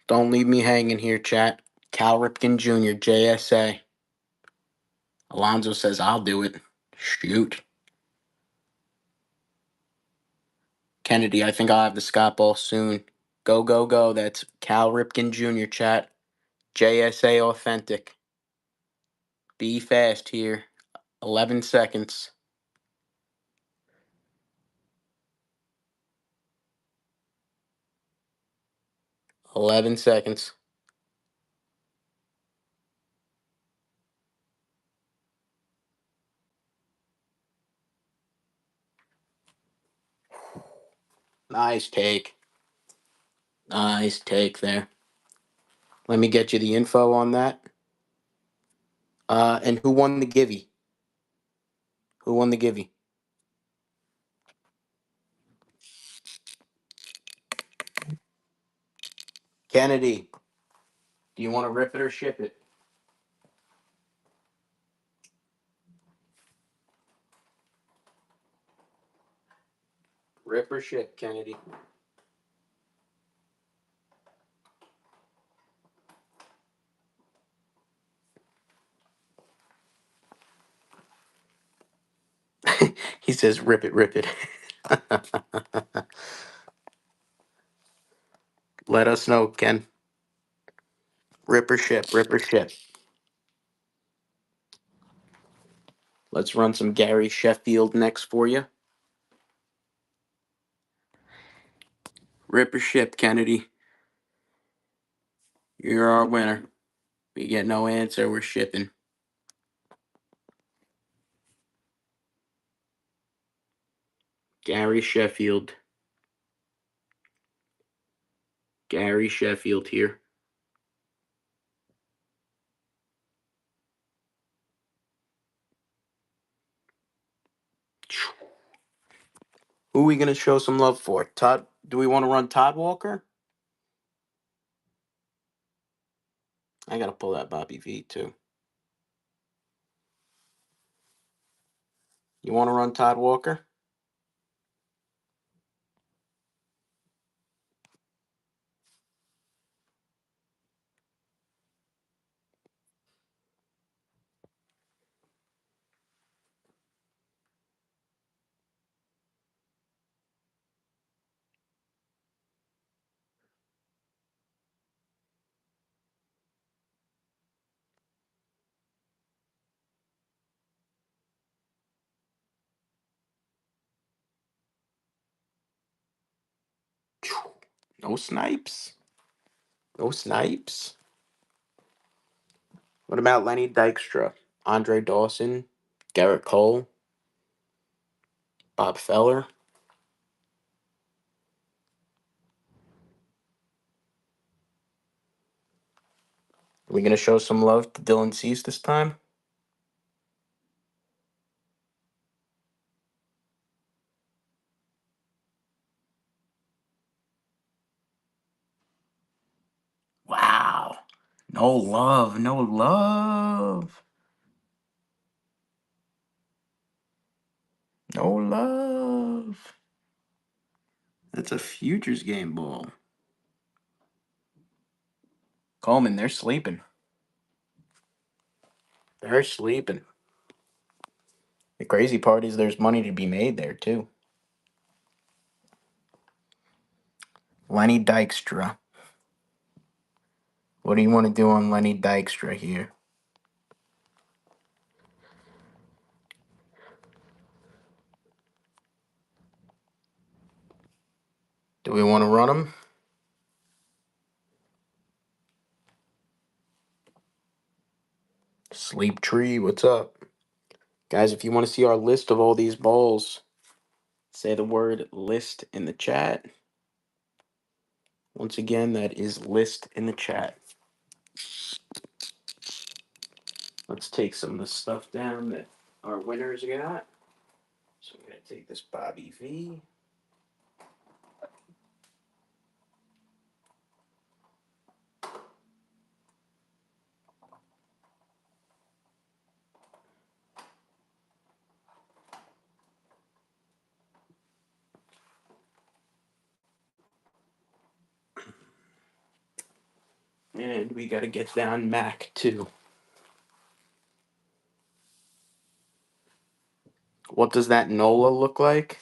Don't leave me hanging here, chat. Cal Ripken Jr., JSA. Alonzo says, I'll do it. Shoot. Kennedy, I think I'll have the Scott ball soon. Go, go, go. That's Cal Ripken Jr., chat. JSA Authentic. Be fast here. 11 seconds. 11 seconds. Nice take. Nice take there. Let me get you the info on that. And who won the Givey? Who won the Givey? Kennedy. Do you want to rip it or ship it? Rip or ship, Kennedy. He says, rip it, rip it. Let us know, Ken. Rip or ship, rip or ship. Let's run some Gary Sheffield next for you. Rip or ship, Kennedy. You're our winner. We get no answer, we're shipping. Gary Sheffield. Gary Sheffield here. Who are we going to show some love for? Todd? Do we want to run Todd Walker? I got to pull that Bobby V too. You want to run Todd Walker? No snipes. No snipes. What about Lenny Dykstra? Andre Dawson? Garrett Cole? Bob Feller? Are we going to show some love to Dylan Cease this time? Wow. No love. No love. No love. That's a futures game ball. Coleman, they're sleeping. They're sleeping. The crazy part is there's money to be made there, too. Lenny Dykstra. What do you want to do on Lenny Dykstra here? Do we want to run them? Sleep Tree, what's up? Guys, if you want to see our list of all these balls, say the word list in the chat. Once again, that is list in the chat. Let's take some of the stuff down that our winners got. So I'm going to take this Bobby V. And we got to get down Mac too. What does that NOLA look like?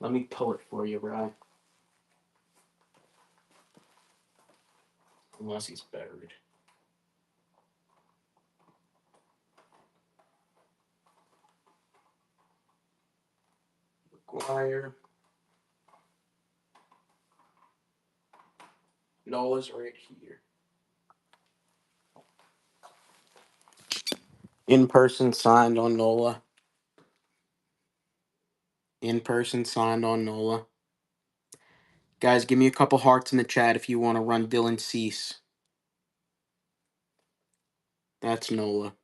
Let me pull it for you, Ryan. Unless he's buried. McGuire. NOLA's right here. In person signed on NOLA. In person signed on NOLA. Guys, give me a couple hearts in the chat if you want to run Dylan Cease. That's NOLA.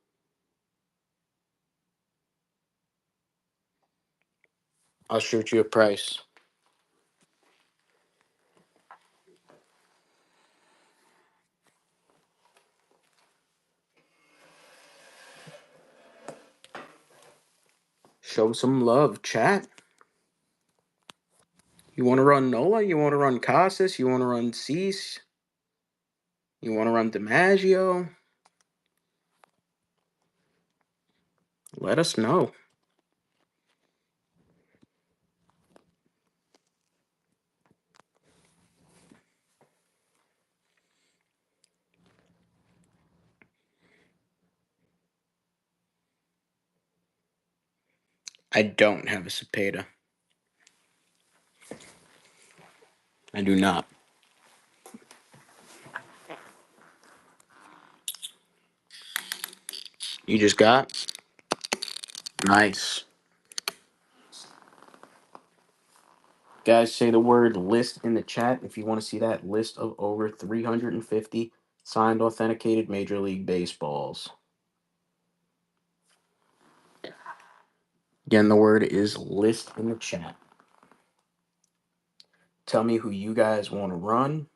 I'll shoot you a price. Show some love, chat. You want to run NOLA? You want to run Casas? You want to run Cease? You want to run DiMaggio? Let us know. I don't have a Cepeda. I do not. You just got? Nice. Guys, say the word list in the chat if you want to see that list of over 350 signed authenticated Major League Baseballs. Again, the word is list in the chat. Tell me who you guys want to run.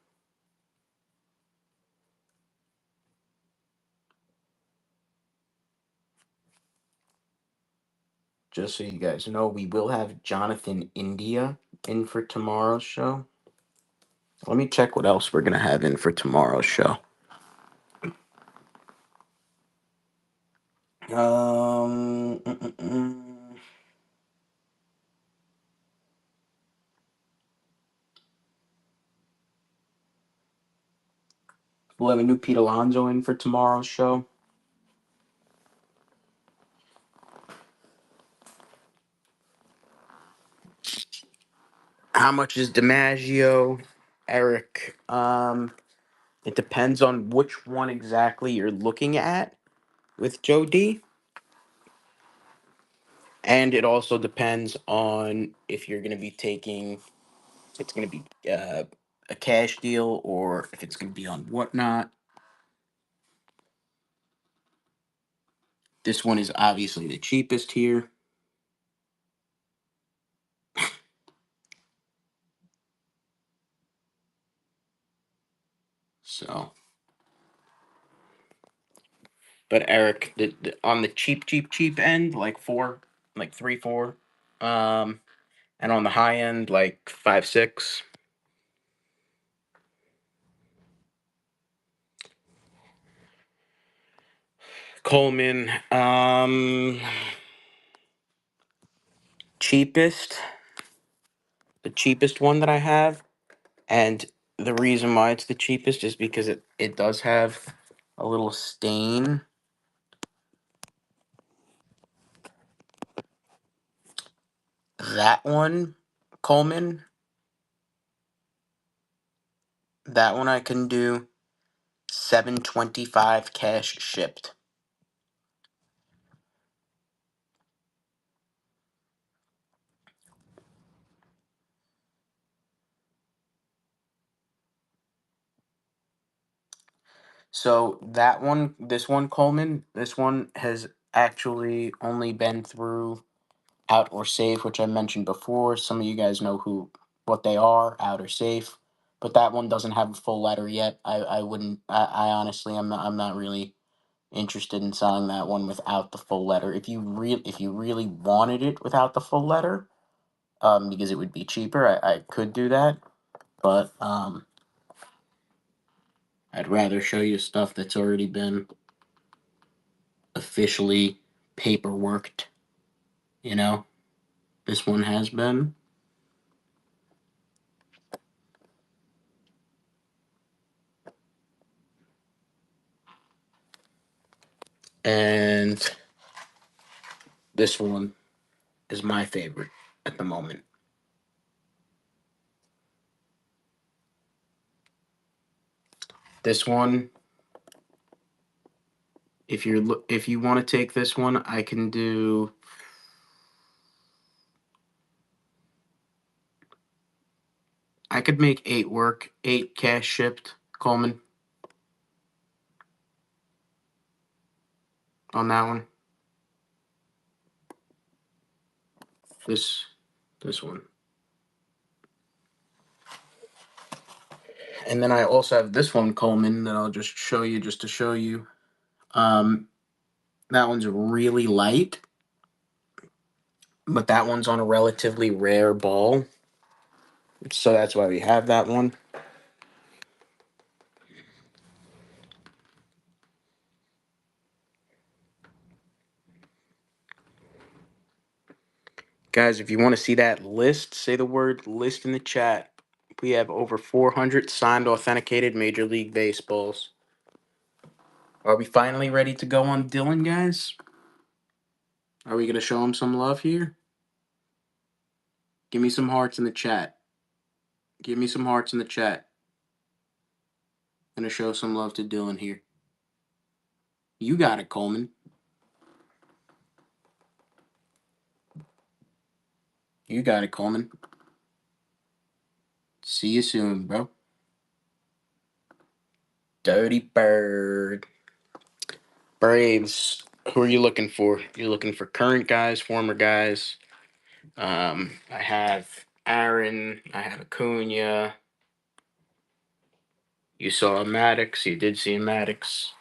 Just so you guys know, we will have Jonathan India in for tomorrow's show. Let me check what else we're going to have in for tomorrow's show. Um, mm, mm, mm. We'll have a new Pete Alonso in for tomorrow's show. How much is DiMaggio, Eric? It depends on which one exactly you're looking at with Joe D. And it also depends on if you're going to be taking, if it's going to be a cash deal or if it's going to be on whatnot. This one is obviously the cheapest here. So, but Eric, on the cheap end, like 3, 4, and on the high end, like 5, 6. Coleman, cheapest, the cheapest one that I have, and the reason why it's the cheapest is because it does have a little stain. That one, Coleman, that one I can do 725 cash shipped. So that one, this one, Coleman, this one has actually only been through Out or Safe, which I mentioned before. Some of you guys know what they are, Out or Safe, but that one doesn't have a full letter yet. I wouldn't. I honestly, I'm not really interested in selling that one without the full letter. If you really wanted it without the full letter, because it would be cheaper, I could do that, but I'd rather show you stuff that's already been officially paperworked. You know, this one has been. And this one is my favorite at the moment. This one, if you want to take this one, I can do. I could make 8 work, 8 cash shipped, Coleman, on that one. This this one. And then I also have this one, Coleman, that I'll just show you just to show you. Um, that one's really light, but that one's on a relatively rare ball. So that's why we have that one. Guys, if you want to see that list, say the word list in the chat. We have over 400 signed, authenticated Major League Baseballs. Are we finally ready to go on Dylan, guys? Are we going to show him some love here? Give me some hearts in the chat. Give me some hearts in the chat. I'm going to show some love to Dylan here. You got it, Coleman. You got it, Coleman. See you soon, bro. Dirty Bird. Braves. Who are you looking for? You're looking for current guys, former guys. I have Aaron. I have Acuna. You saw Maddox. You did see Maddox.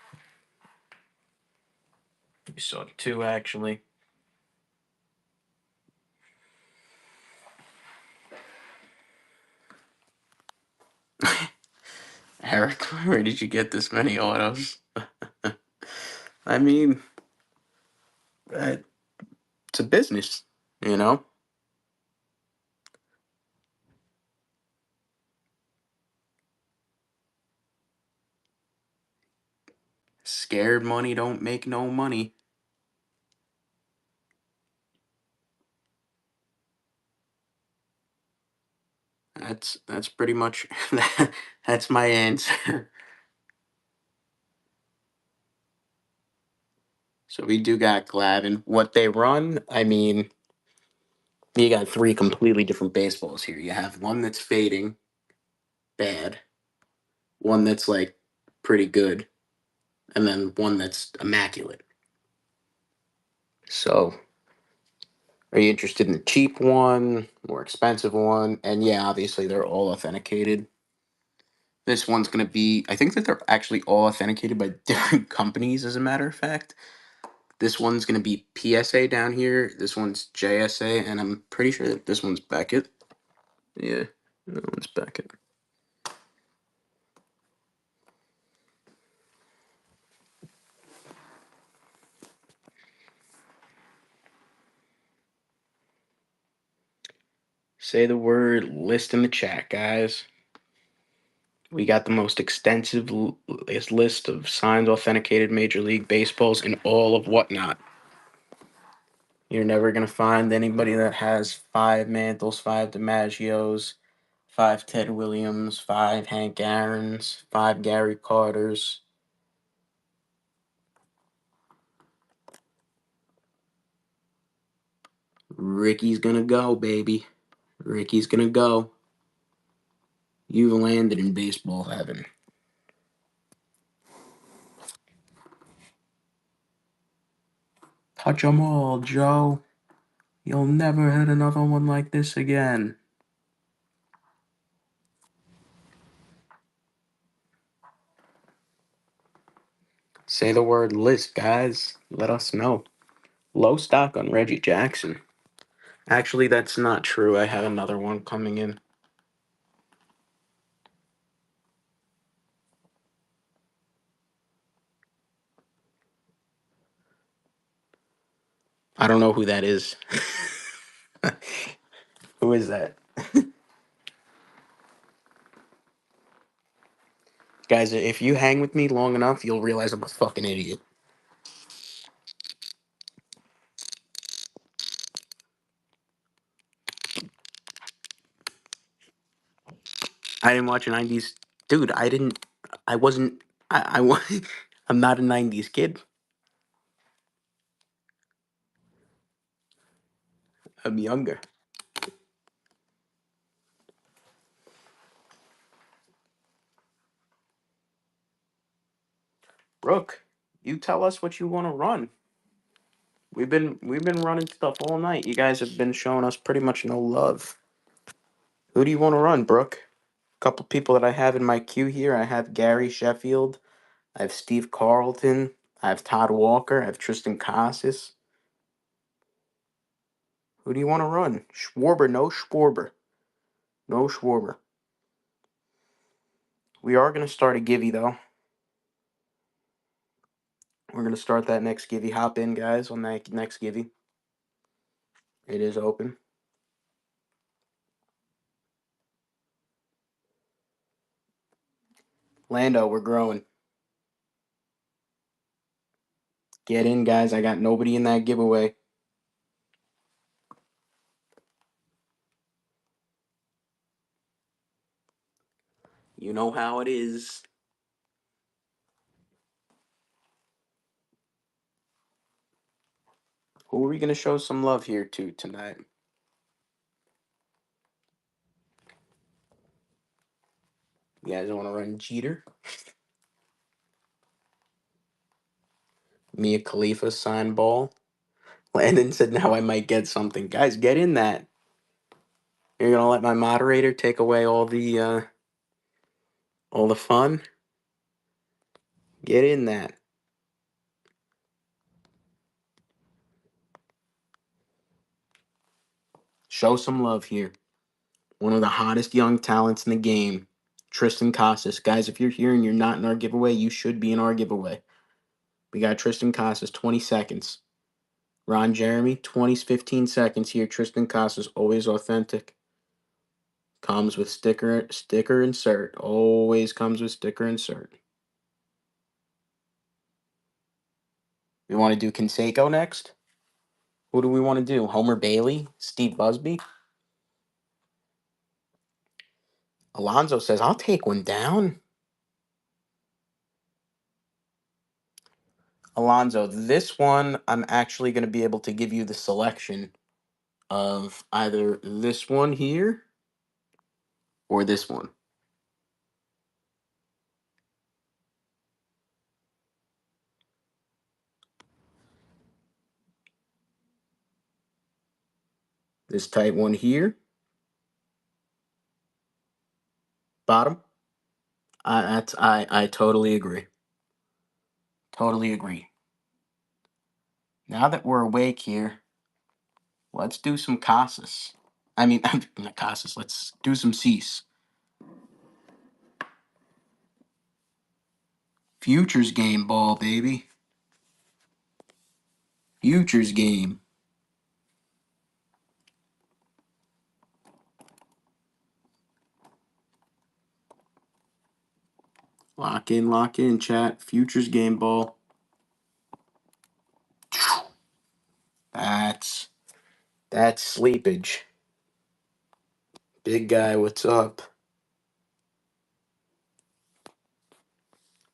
You saw 2, actually. Eric, where did you get this many autos? I mean, it's a business, you know? Scared money don't make no money. That's pretty much that's my answer. So we do got Glavin. What they run, I mean, you got 3 completely different baseballs here. You have one that's fading, bad, one that's like pretty good, and then one that's immaculate. So, are you interested in the cheap one, more expensive one? And yeah, obviously they're all authenticated. This one's going to be, I think that they're actually all authenticated by different companies, as a matter of fact. This one's going to be PSA down here. This one's JSA, and I'm pretty sure that this one's Beckett. Yeah, that one's Beckett. Say the word list in the chat, guys. We got the most extensive list of signed, authenticated Major League Baseballs in all of whatnot. You're never going to find anybody that has 5 Mantles, 5 DiMaggios, 5 Ted Williams, 5 Hank Aaron's, 5 Gary Carter's. Ricky's going to go, baby. Ricky's going to go. You've landed in baseball heaven. Touch 'em all, Joe. You'll never hit another one like this again. Say the word list, guys. Let us know. Low stock on Reggie Jackson. Actually, that's not true. I have another one coming in. I don't know who that is. Who is that? Guys, if you hang with me long enough, you'll realize I'm a fucking idiot. I didn't watch a 90s. Dude, I didn't. I wasn't. I'm not a 90s kid. I'm younger. Brooke, you tell us what you want to run. We've been running stuff all night. You guys have been showing us pretty much no love. Who do you want to run, Brooke? A couple people that I have in my queue here. I have Gary Sheffield. I have Steve Carlton. I have Todd Walker. I have Tristan Casas. Who do you want to run? Schwarber, no Schwarber. No Schwarber. We are going to start a Givey, though. We're going to start that next Givey. Hop in, guys, on that next Givey. It is open. Lando, we're growing. Get in, guys. I got nobody in that giveaway. You know how it is. Who are we going to show some love here to tonight? You guys want to run Jeter? Mia Khalifa sign ball. Landon said, now I might get something. Guys, get in that. You're going to let my moderator take away all the fun? Get in that. Show some love here. One of the hottest young talents in the game, Tristan Casas. Guys, if you're here and you're not in our giveaway, you should be in our giveaway. We got Tristan Casas, 20 seconds. Ron Jeremy, 15 seconds here. Tristan Casas, always authentic. Comes with sticker insert. Always comes with sticker insert. We want to do Canseco next? Who do we want to do? Homer Bailey? Steve Busby? Alonzo says, I'll take one down. Alonzo, this one, I'm actually going to be able to give you the selection of either this one here or this one. This type one here. Bottom. I totally agree. Totally agree. Now that we're awake here, let's do some Casas. I mean, not Casas. Let's do some Cease. Futures game ball, baby. Futures game. Lock in, chat. Futures game ball. That's That's sleepage. Big guy, what's up?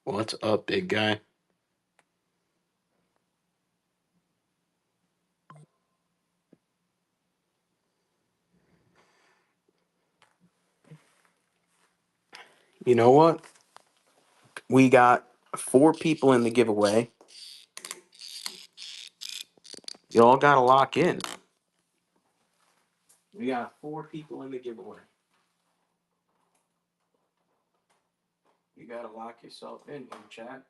What's up, big guy? You know what? We got 4 people in the giveaway. You all gotta lock in. We got 4 people in the giveaway. You gotta lock yourself in here, chat.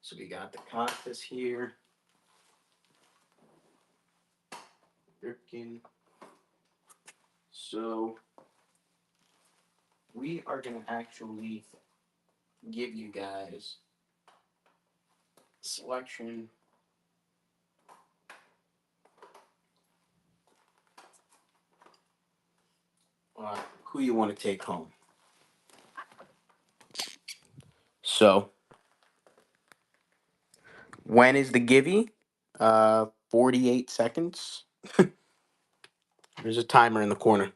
So we got the contest here. Freaking. So we are gonna actually give you guys selection. Who you want to take home. So when is the givey? 48 seconds. There's a timer in the corner.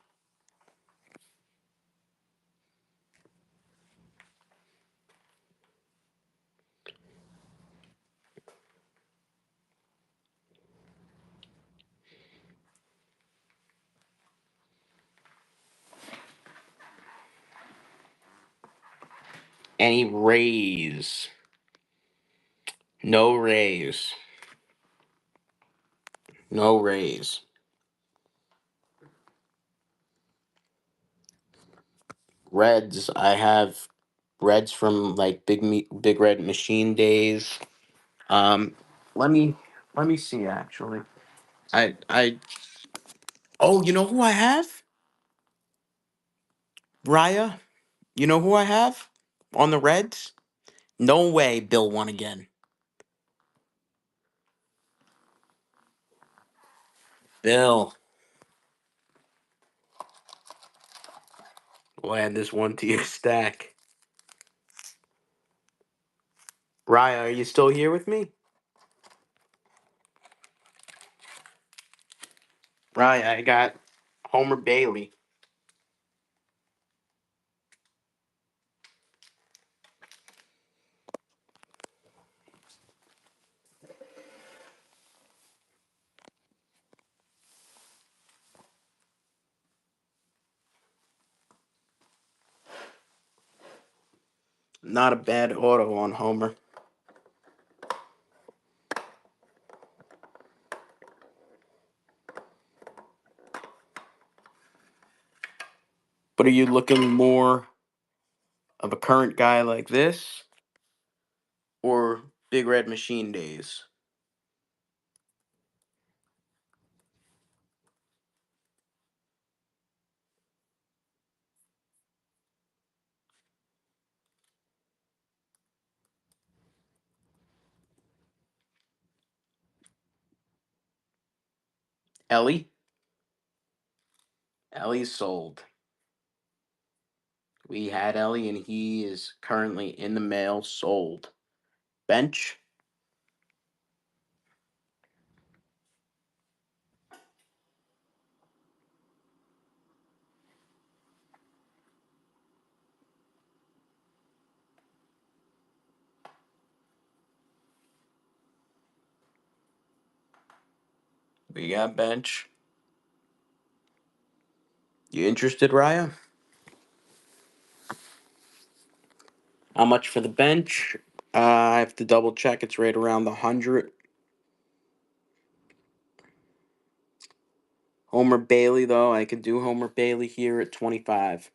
Any raise? No raise. No raise. Reds. I have reds from like Big Red Machine days. Um, let me see actually. I oh, you know who I have? Raya. You know who I have on the Reds? No way, Bill won again. Bill, we'll add this one to your stack. Raya, are you still here with me? Raya, I got Homer Bailey. Not a bad auto on Homer. But are you looking more of a current guy like this or Big Red Machine days? Ellie? Ellie's sold. We had Ellie and he is currently in the mail sold. Bench? We got bench. You interested, Raya? How much for the bench? I have to double check. It's right around the 100. Homer Bailey, though, I could do Homer Bailey here at 25.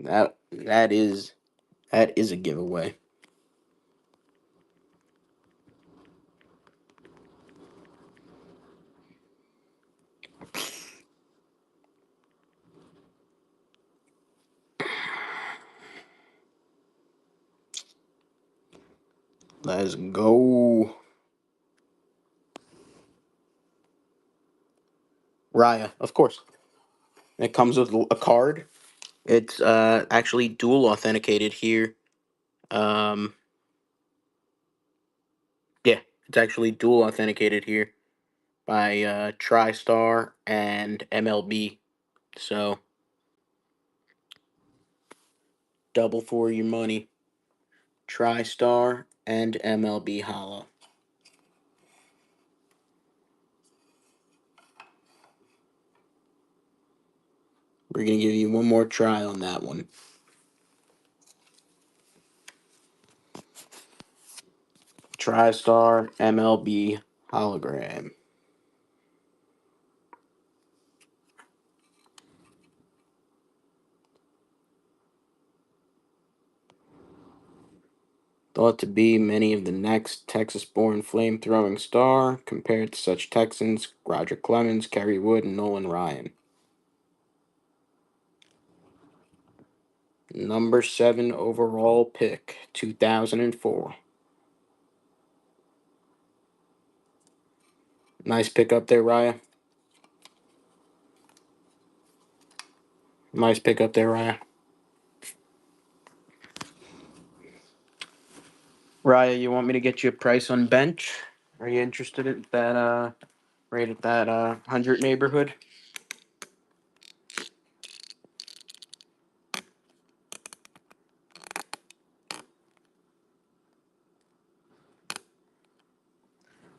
That is a giveaway. Let's go. Raya, of course. It comes with a card. It's actually dual authenticated here. Um, yeah, it's actually dual authenticated here by TriStar and MLB. So double for your money. TriStar and MLB Hollow. We're gonna give you one more try on that one. TriStar MLB hologram. Thought to be many of the next Texas-born flame-throwing star, compared to such Texans Roger Clemens, Kerry Wood, and Nolan Ryan. Number 7 overall pick, 2004. Nice pick up there, Raya. Nice pick up there, Raya. Raya, you want me to get you a price on bench? Are you interested in that, right at that 100 neighborhood?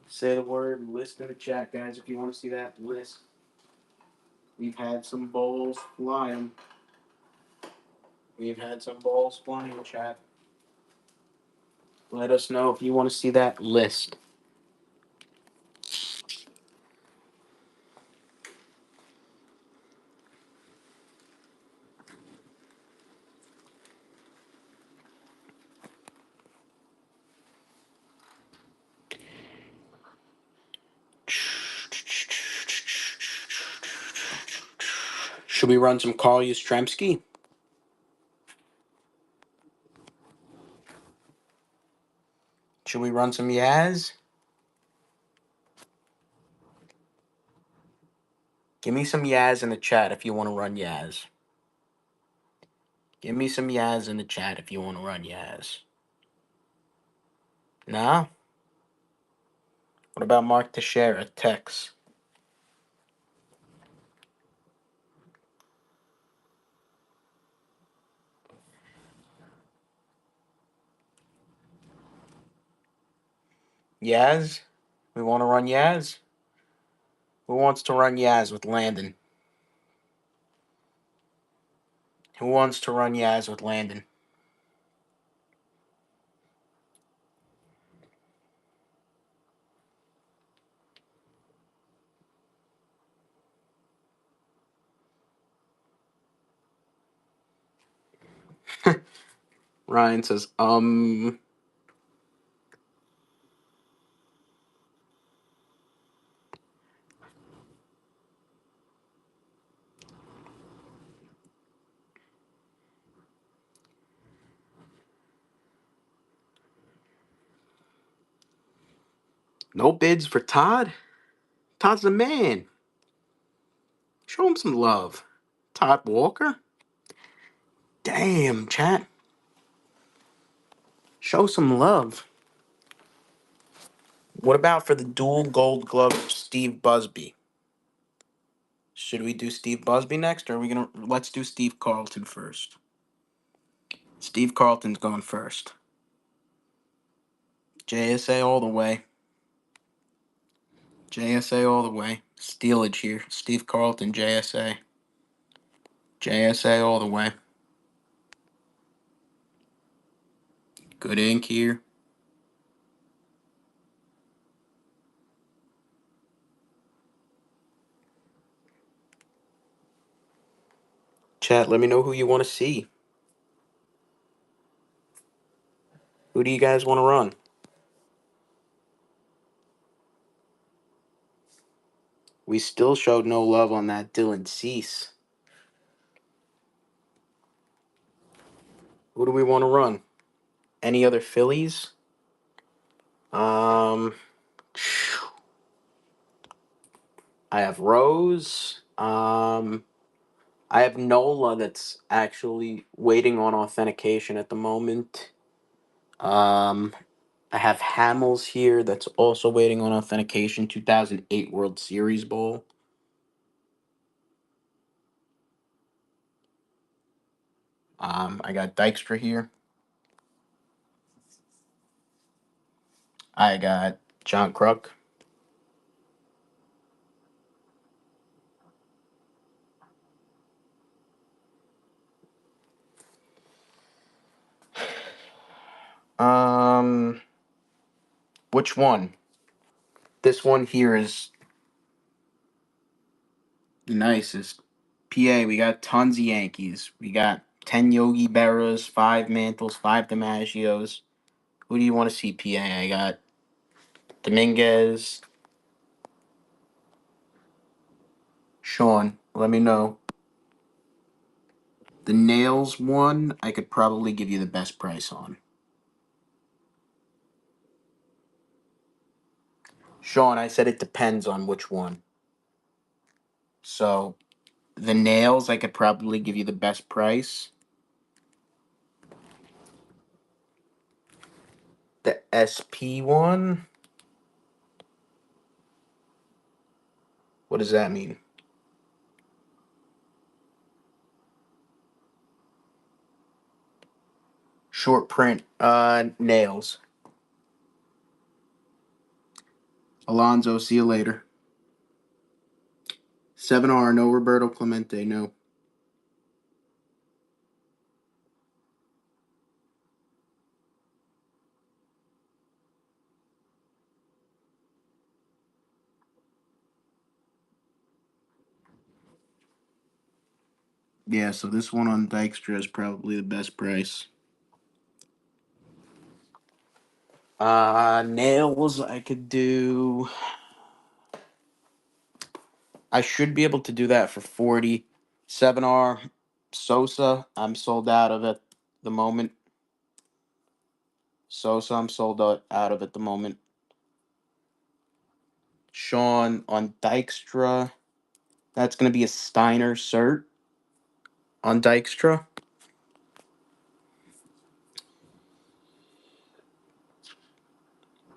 Say the word list in the chat, guys, if you want to see that list. We've had some balls flying. We've had some balls flying, chat. Let us know if you want to see that list. Should we run some Carl Yastrzemski? Should we run some Yaz? Give me some Yaz in the chat if you want to run Yaz. Give me some Yaz in the chat if you want to run Yaz. Nah? What about Mark Teixeira, Tex? Yaz? We want to run Yaz? Who wants to run Yaz with Landon? Who wants to run Yaz with Landon? Ryan says, no bids for Todd? Todd's the man. Show him some love. Todd Walker? Damn, chat. Show some love. What about for the dual gold glove Steve Busby? Should we do Steve Busby next, or are we gonna let's do Steve Carlton first? Steve Carlton's going first. JSA all the way. JSA all the way. Stealage here. Steve Carlton, JSA. JSA all the way. Good ink here. Chat, let me know who you want to see. Who do you guys want to run? We still showed no love on that Dylan Cease. Who do we want to run? Any other Phillies? Um, I have Rose. I have Nola that's actually waiting on authentication at the moment. Um, I have Hamels here that's also waiting on authentication. 2008 World Series Bowl. I got Dykstra here. I got John Kruk. Um, which one? This one here is the nicest. PA, we got tons of Yankees. We got 10 Yogi Berras, 5 Mantles, 5 DiMaggios. Who do you want to see, PA? I got Dominguez. Sean, let me know. The Nails one, I could probably give you the best price on. Sean, I said it depends on which one. So, the Nails, I could probably give you the best price. The SP one, what does that mean? Short print, Nails. Alonzo, see you later. 7R, no Roberto Clemente, no. Yeah, so this one on Dykstra is probably the best price. Nails, I could do. I should be able to do that for 40. 7R, Sosa, I'm sold out of at the moment. Sosa, I'm sold out of at the moment. Sean on Dykstra, that's going to be a Steiner cert on Dykstra.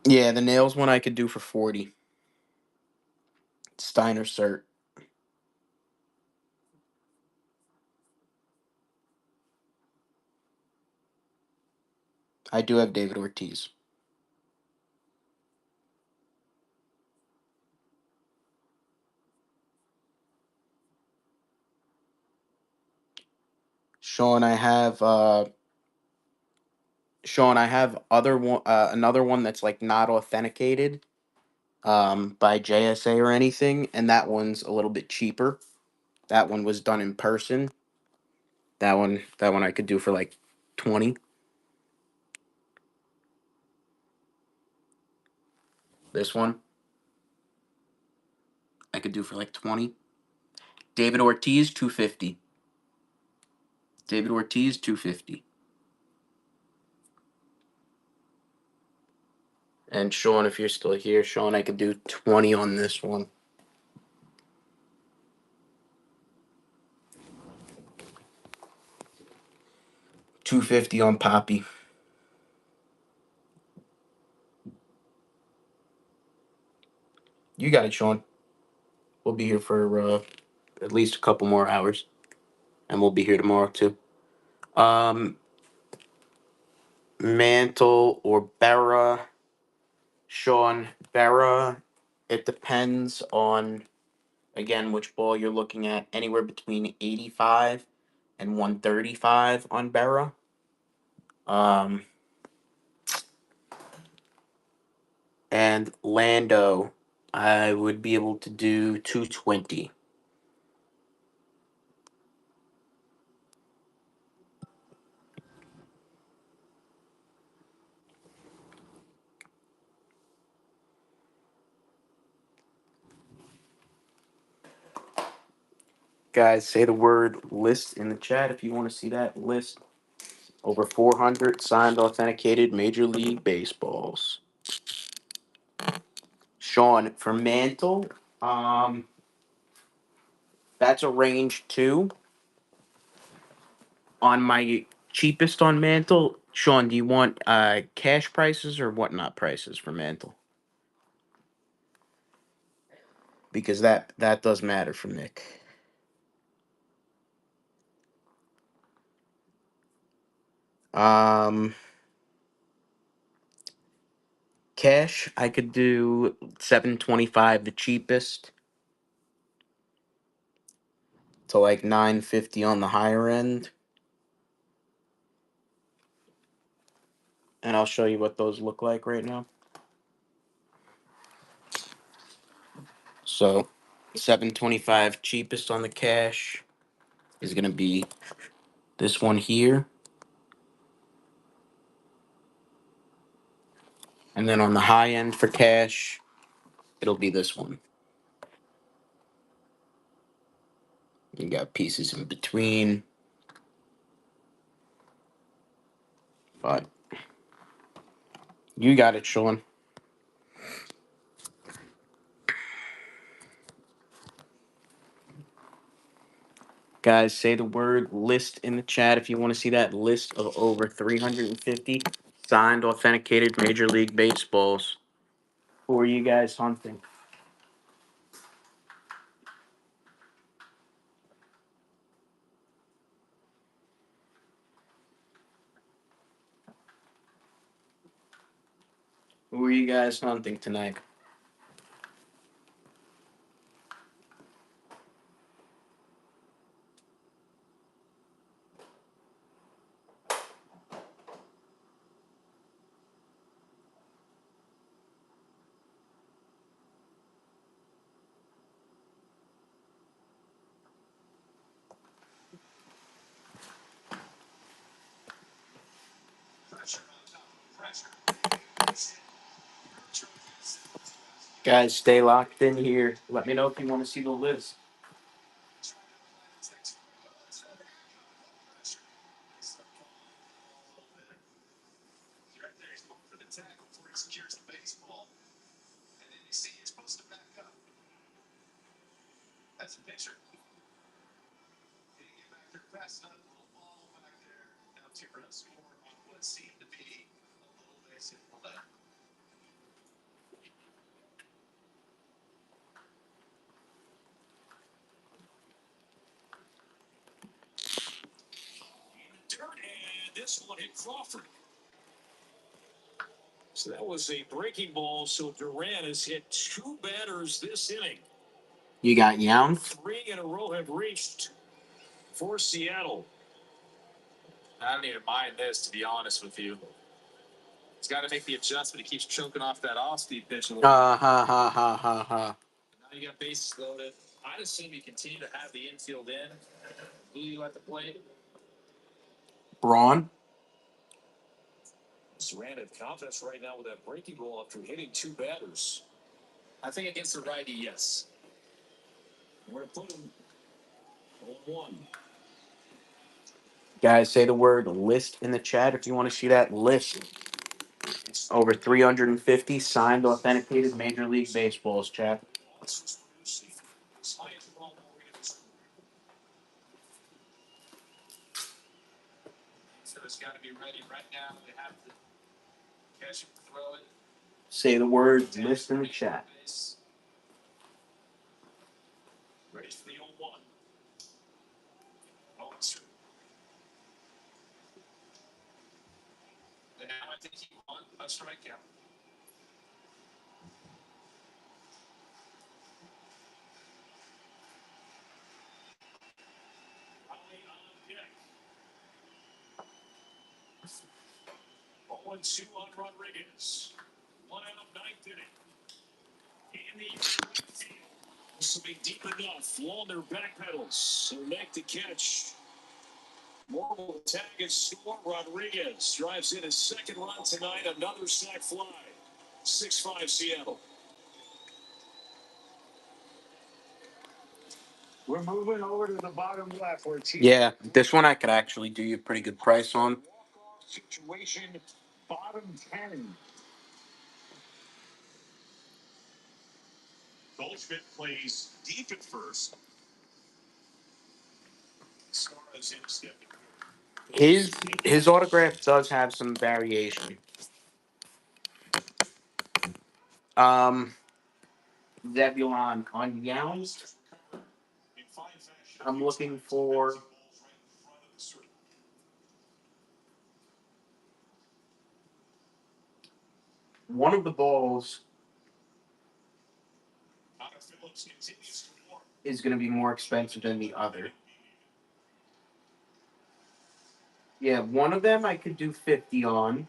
Yeah, the Nails one I could do for 40. Steiner cert. I do have David Ortiz. Sean, I have other one another one that's like not authenticated by JSA or anything, and that one's a little bit cheaper. That one was done in person. That one I could do for like 20. This one I could do for like 20. David Ortiz 250. David Ortiz 250. And Sean, if you're still here, Sean, I could do 20 on this one. 250 on Poppy. You got it, Sean. We'll be here for at least a couple more hours, and we'll be here tomorrow too. Um, Mantle or Berra, Sean Berra. It depends on again which ball you're looking at. Anywhere between 85 and 135 on Berra. Um, and Lando, I would be able to do 220. Guys, say the word list in the chat if you want to see that list. Over 400 signed, authenticated Major League Baseballs. Sean, for Mantle, um, That's a range 2 on my cheapest on Mantle. Sean, do you want cash prices or whatnot prices for Mantle? Because that does matter for Nick. Um, Cash, I could do 725, the cheapest, to like 950 on the higher end. And I'll show you what those look like right now. So 725 cheapest on the cash is gonna be this one here. And then on the high end for cash, it'll be this one. You got pieces in between. But you got it, Sean. Guys, say the word list in the chat if you want to see that list of over 350 signed, authenticated Major League Baseballs. Who are you guys hunting? Who are you guys hunting tonight? Guys, stay locked in here. Let me know if you want to see the list. So that was a breaking ball. So Duran has hit 2 batters this inning. You got Young. 3 in a row have reached for Seattle. I don't even mind this, to be honest with you. He's got to make the adjustment. He keeps choking off that off-speed pitch a little. Ha ha ha ha ha ha. Now you got bases loaded. I'd assume you continue to have the infield in. Who do you at the plate? Braun. Duran had confidence right now with that breaking ball after hitting 2 batters. I think against the righty, yes. We're going to put him on 1. Guys, say the word list in the chat if you want to see that list. Over 350 signed, authenticated Major League Baseballs, chat. So it's got to be ready right now. They have to catch it, throw it. Say the word list in the chat. Ready for the 0-1. 0-2. And now I think he won a strikeout. Riley on deck. 0-2 on Rodriguez. 1 out of 9th inning. In the right field. This will be deep enough. Wallner backpedals. So make the catch. Moore will tag and score. Rodriguez drives in his 2nd run tonight. Another sac fly. 6-5 Seattle. We're moving over to the bottom left where Yeah, this one I could actually do you a pretty good price on. Situation bottom 10. Goldschmidt plays deep at first. His autograph does have some variation. Um, Zebulon on Yount. I'm looking for one of the balls is going to be more expensive than the other. Yeah, one of them I could do 50 on.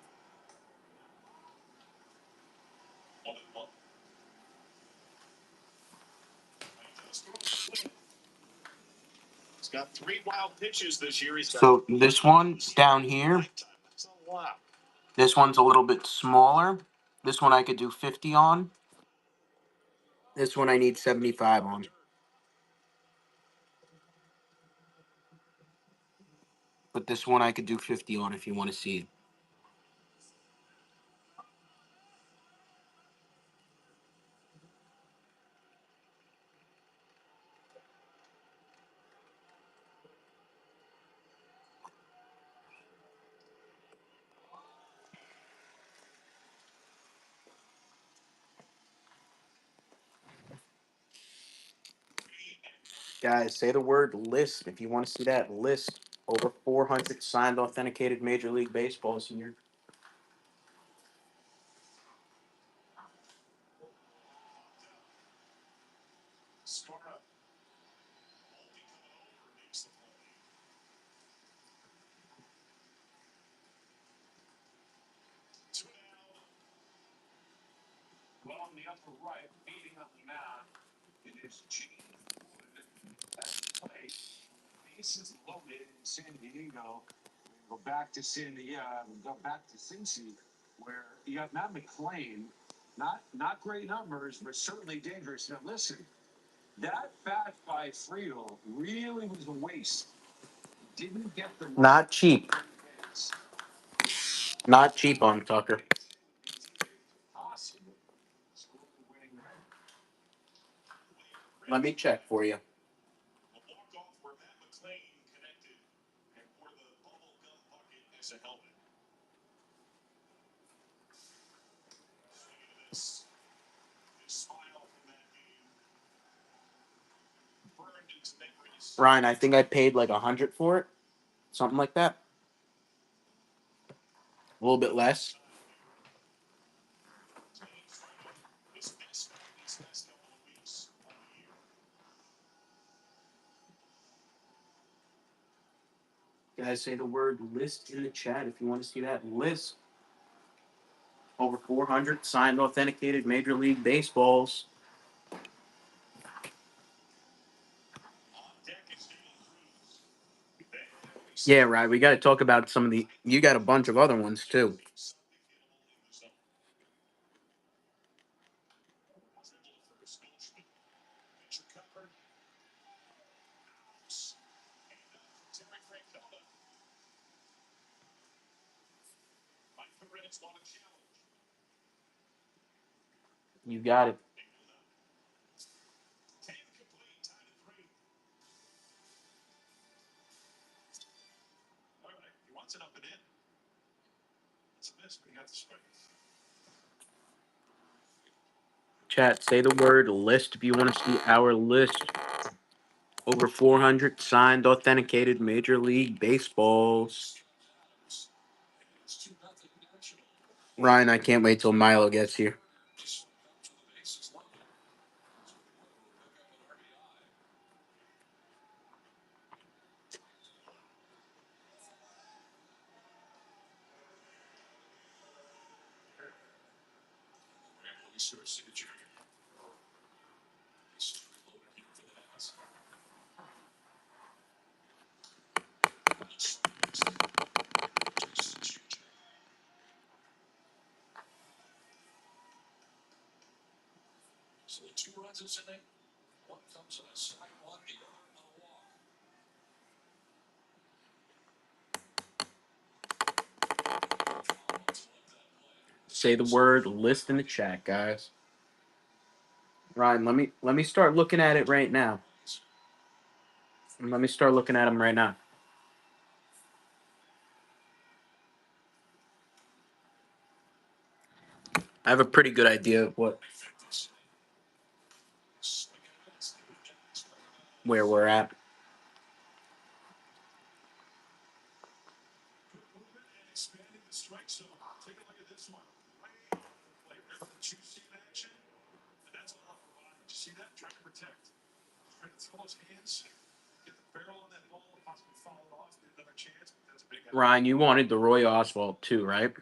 So this one down here, this one's a little bit smaller. This one I could do 50 on. This one I need 75 on. But this one I could do 50 on if you want to see it. Guys, say the word list if you want to see that list. Over 400 signed, authenticated Major League Baseballs here. Not cheap. Not cheap on Tucker. Let me check for you. Ryan, I think I paid like 100 for it. Something like that. A little bit less. Guys, say the word list in the chat if you want to see that list. Over 400 signed, authenticated Major League Baseballs. Yeah, right. We got to talk about some of the. You got a bunch of other ones too. You got it. Chat, say the word list if you want to see our list. Over 400 signed, authenticated Major League Baseballs. Ryan, I can't wait till Milo gets here. Say the word list in the chat, guys. Ryan, let me start looking at it right now. Let me start looking at them right now. I have a pretty good idea of where we're at. Ryan, you wanted the Roy Oswald too, right?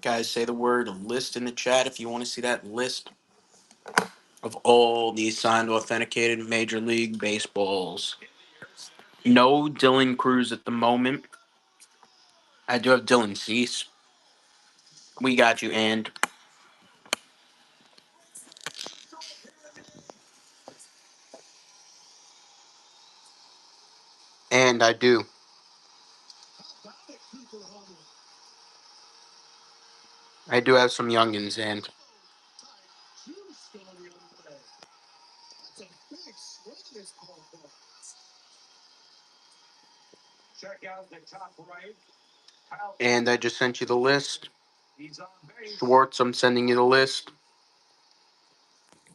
Guys, say the word list in the chat if you want to see that list of all these signed authenticated Major League Baseballs. No Dylan Cruz at the moment. I do have Dylan Cease. We got you, and I do. I do have some youngins, and I just sent you the list. Schwartz, I'm sending you the list.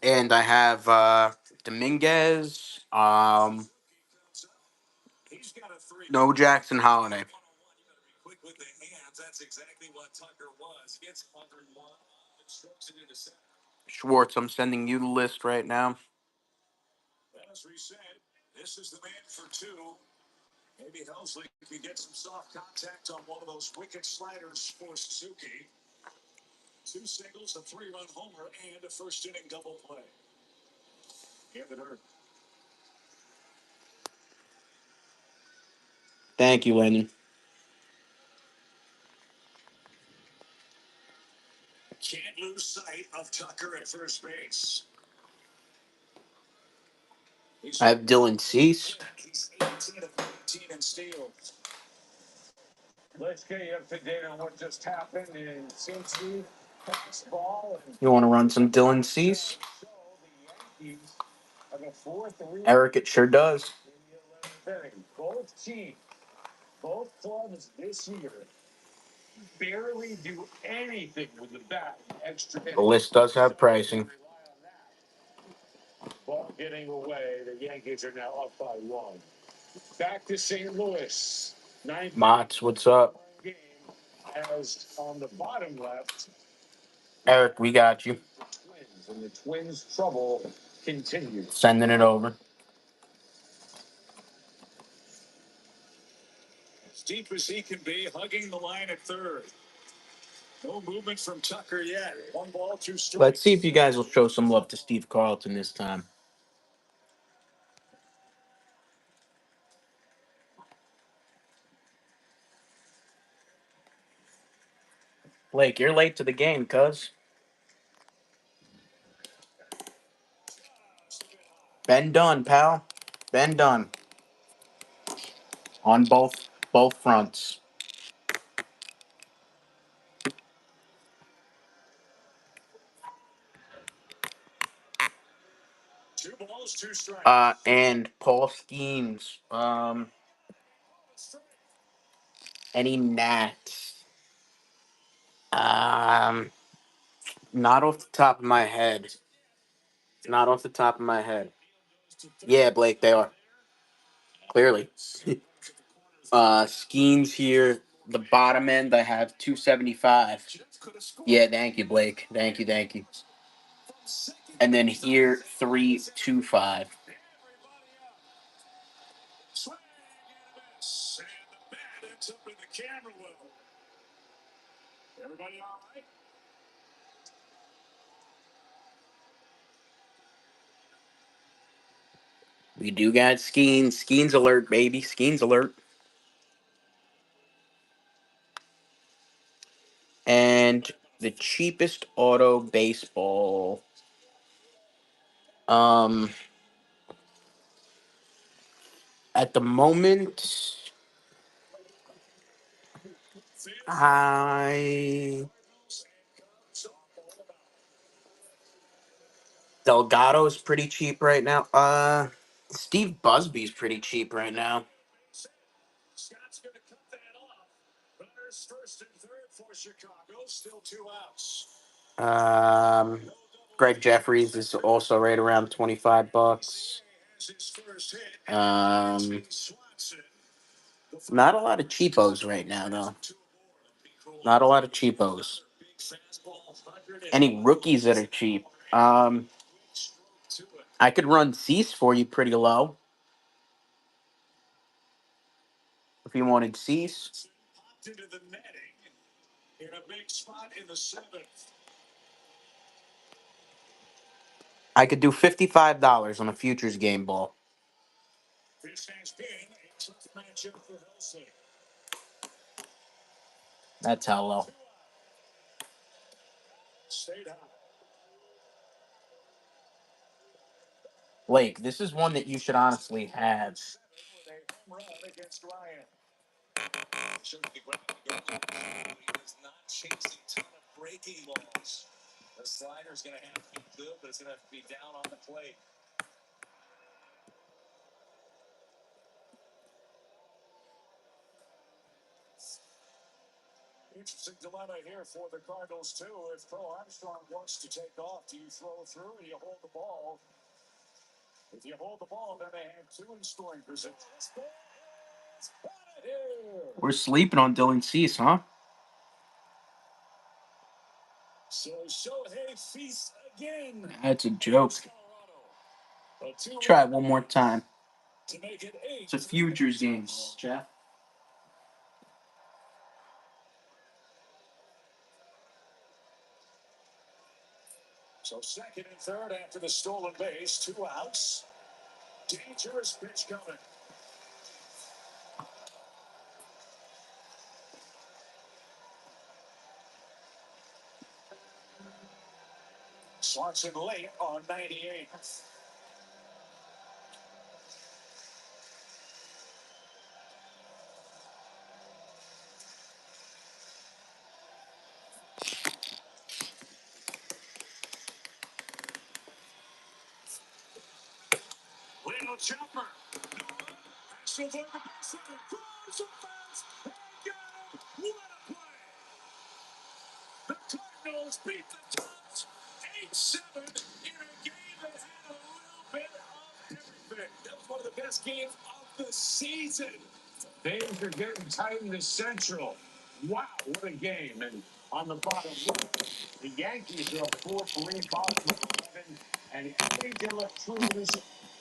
And I have Dominguez. No Jackson Holiday. Schwartz, I'm sending you the list right now. Thank you, Landon. I have Dylan Cease. You want to run some Dylan Cease? Eric, it sure does. The list does have pricing. Mott's, what's up? Eric, we got you. Sending it over. Let's see if you guys will show some love to Steve Carlton this time. Blake, you're late to the game, cuz. Been done, pal. Been done. On both fronts. And Paul Skeens. Any Nats? Um, Not off the top of my head. Not off the top of my head. Yeah, Blake, they are. Clearly. Skeens here. The bottom end, I have 275. Yeah, thank you, Blake. Thank you. And then here, 325. camera will. Everybody all right? We do got Skeens. Skeens alert, baby. Skeens alert. And the cheapest auto baseball. Um, at the moment, I Delgado's pretty cheap right now. Steve Busby's pretty cheap right now. Scott's going to cut that off. Runners first and third for Chicago. Still 2 outs. Um, Greg Jeffries is also right around $25. Um, not a lot of cheapos right now, though. Not a lot of cheapos. Any rookies that are cheap? I could run Cease for you pretty low if you wanted Cease. Into the netting in a big spot in the seventh. I could do $55 on a futures game ball. This has been a tough matchup for Helsing. That's how low. Stayed high. Blake, this is one that you should honestly have. With a home run against Ryan. Certainly well to go. He does not chase a ton of breaking balls. The slider's going to have to be good, but it's going to have to be down on the plate. Interesting dilemma here for the Cardinals, too. If Pro Armstrong wants to take off, do you throw through or do you hold the ball? If you hold the ball, then they have two in scoring position. We're sleeping on Dylan Cease, huh? So Shohei feasts again. That's a joke. Try it one more time. To make it 8. It's a futures game, Jeff. So second and third after the stolen base, 2 outs. Dangerous pitch coming. Swanson late on 98. Little jumper. Pass over the baseline. Throws a fast. And got him. What a play. The Cardinals beat the Cubs 8-7 in a game that had a little bit of everything. That was one of the best games of the season. Things are getting tight in the Central. Wow, what a game. And on the bottom left, the Yankees are up 4-3, Boston 11, and Ellie De La Cruz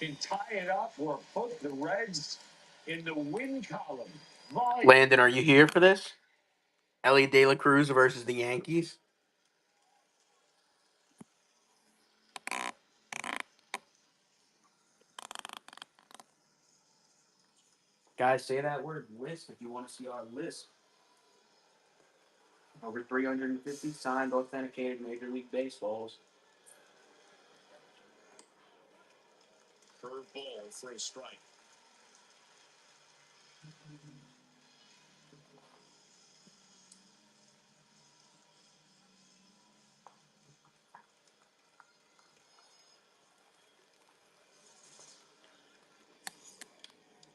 can tie it up or put the Reds in the win column. Landon, are you here for this? Ellie De La Cruz versus the Yankees. Guys, say that word list if you want to see our list. Over 350 signed, authenticated Major League Baseballs. Curveball for a strike.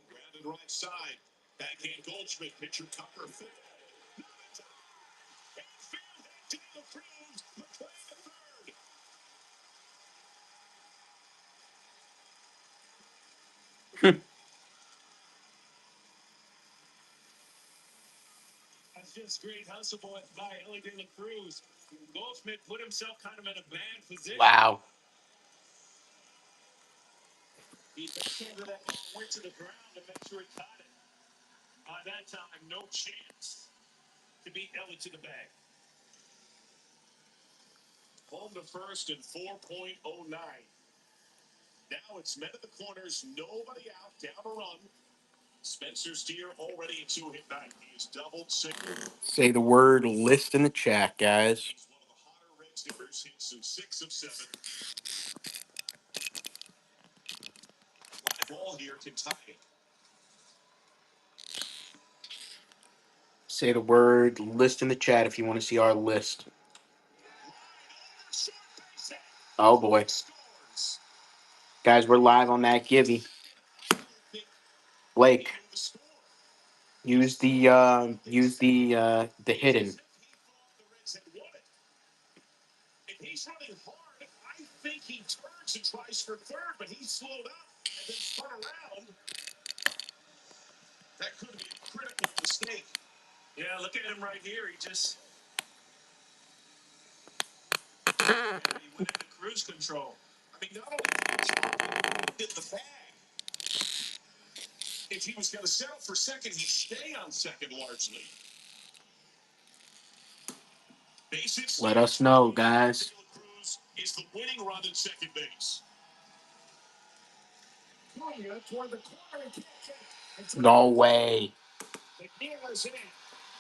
Grounded right side. Backhand Goldschmidt. Pitcher Tucker. That's just great hustle by Ellie De La Cruz. Goldschmidt put himself kind of in a bad position. Wow. He backhanded that ball, went to the ground to make sure he caught it. By that time, no chance to beat Elliott to the bag. Home to first in 4.09. Now it's men in the corners, nobody out, down a run. Spencer Steer already a two-hit night. He is doubled single. Say the word list in the chat, guys. He's one of the hotter red stickers. Hits in 6 of 7. Live ball here can tie it. Say the word list in the chat if you want to see our list. Oh boy. Guys, we're live on that Givy. Blake, use the hidden. If he's running hard, I think he turns and tries for third, but he slowed up and then spun around. That could be a critical mistake. Yeah, look at him right here. He just he went into cruise control. I mean, not only did the bag, if he was going to settle for second, he'd stay on second largely. Let us know, guys. Cruz is the winning run in second base. Toward the corner. No way. McNeil is in.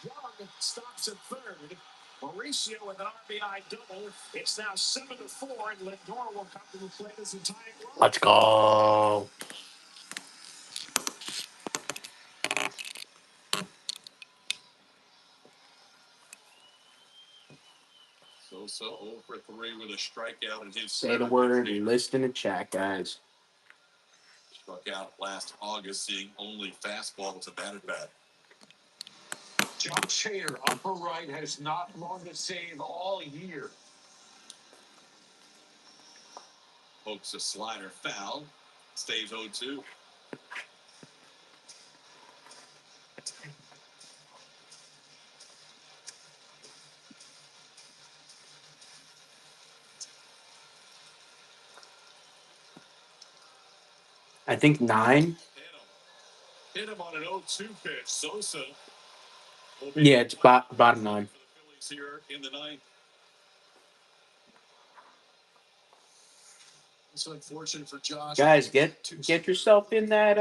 Young stops at third. Mauricio with an RBI double. It's now 7-4, and Lindor will come to the plate as the tying run. Let's go. Sosa 0 for 3 with a strikeout in his Say the word list in the chat, guys. Struck out last August, seeing only fastballs at bat. Josh Hader, upper right, has not run to save all year. Pokes a slider foul. Stays 0-2. I think 9. Hit him on an 0-2 pitch. Sosa. Yeah, it's bottom 9. For the Phillies here in the ninth. It's unfortunate for Josh. Guys, get yourself in that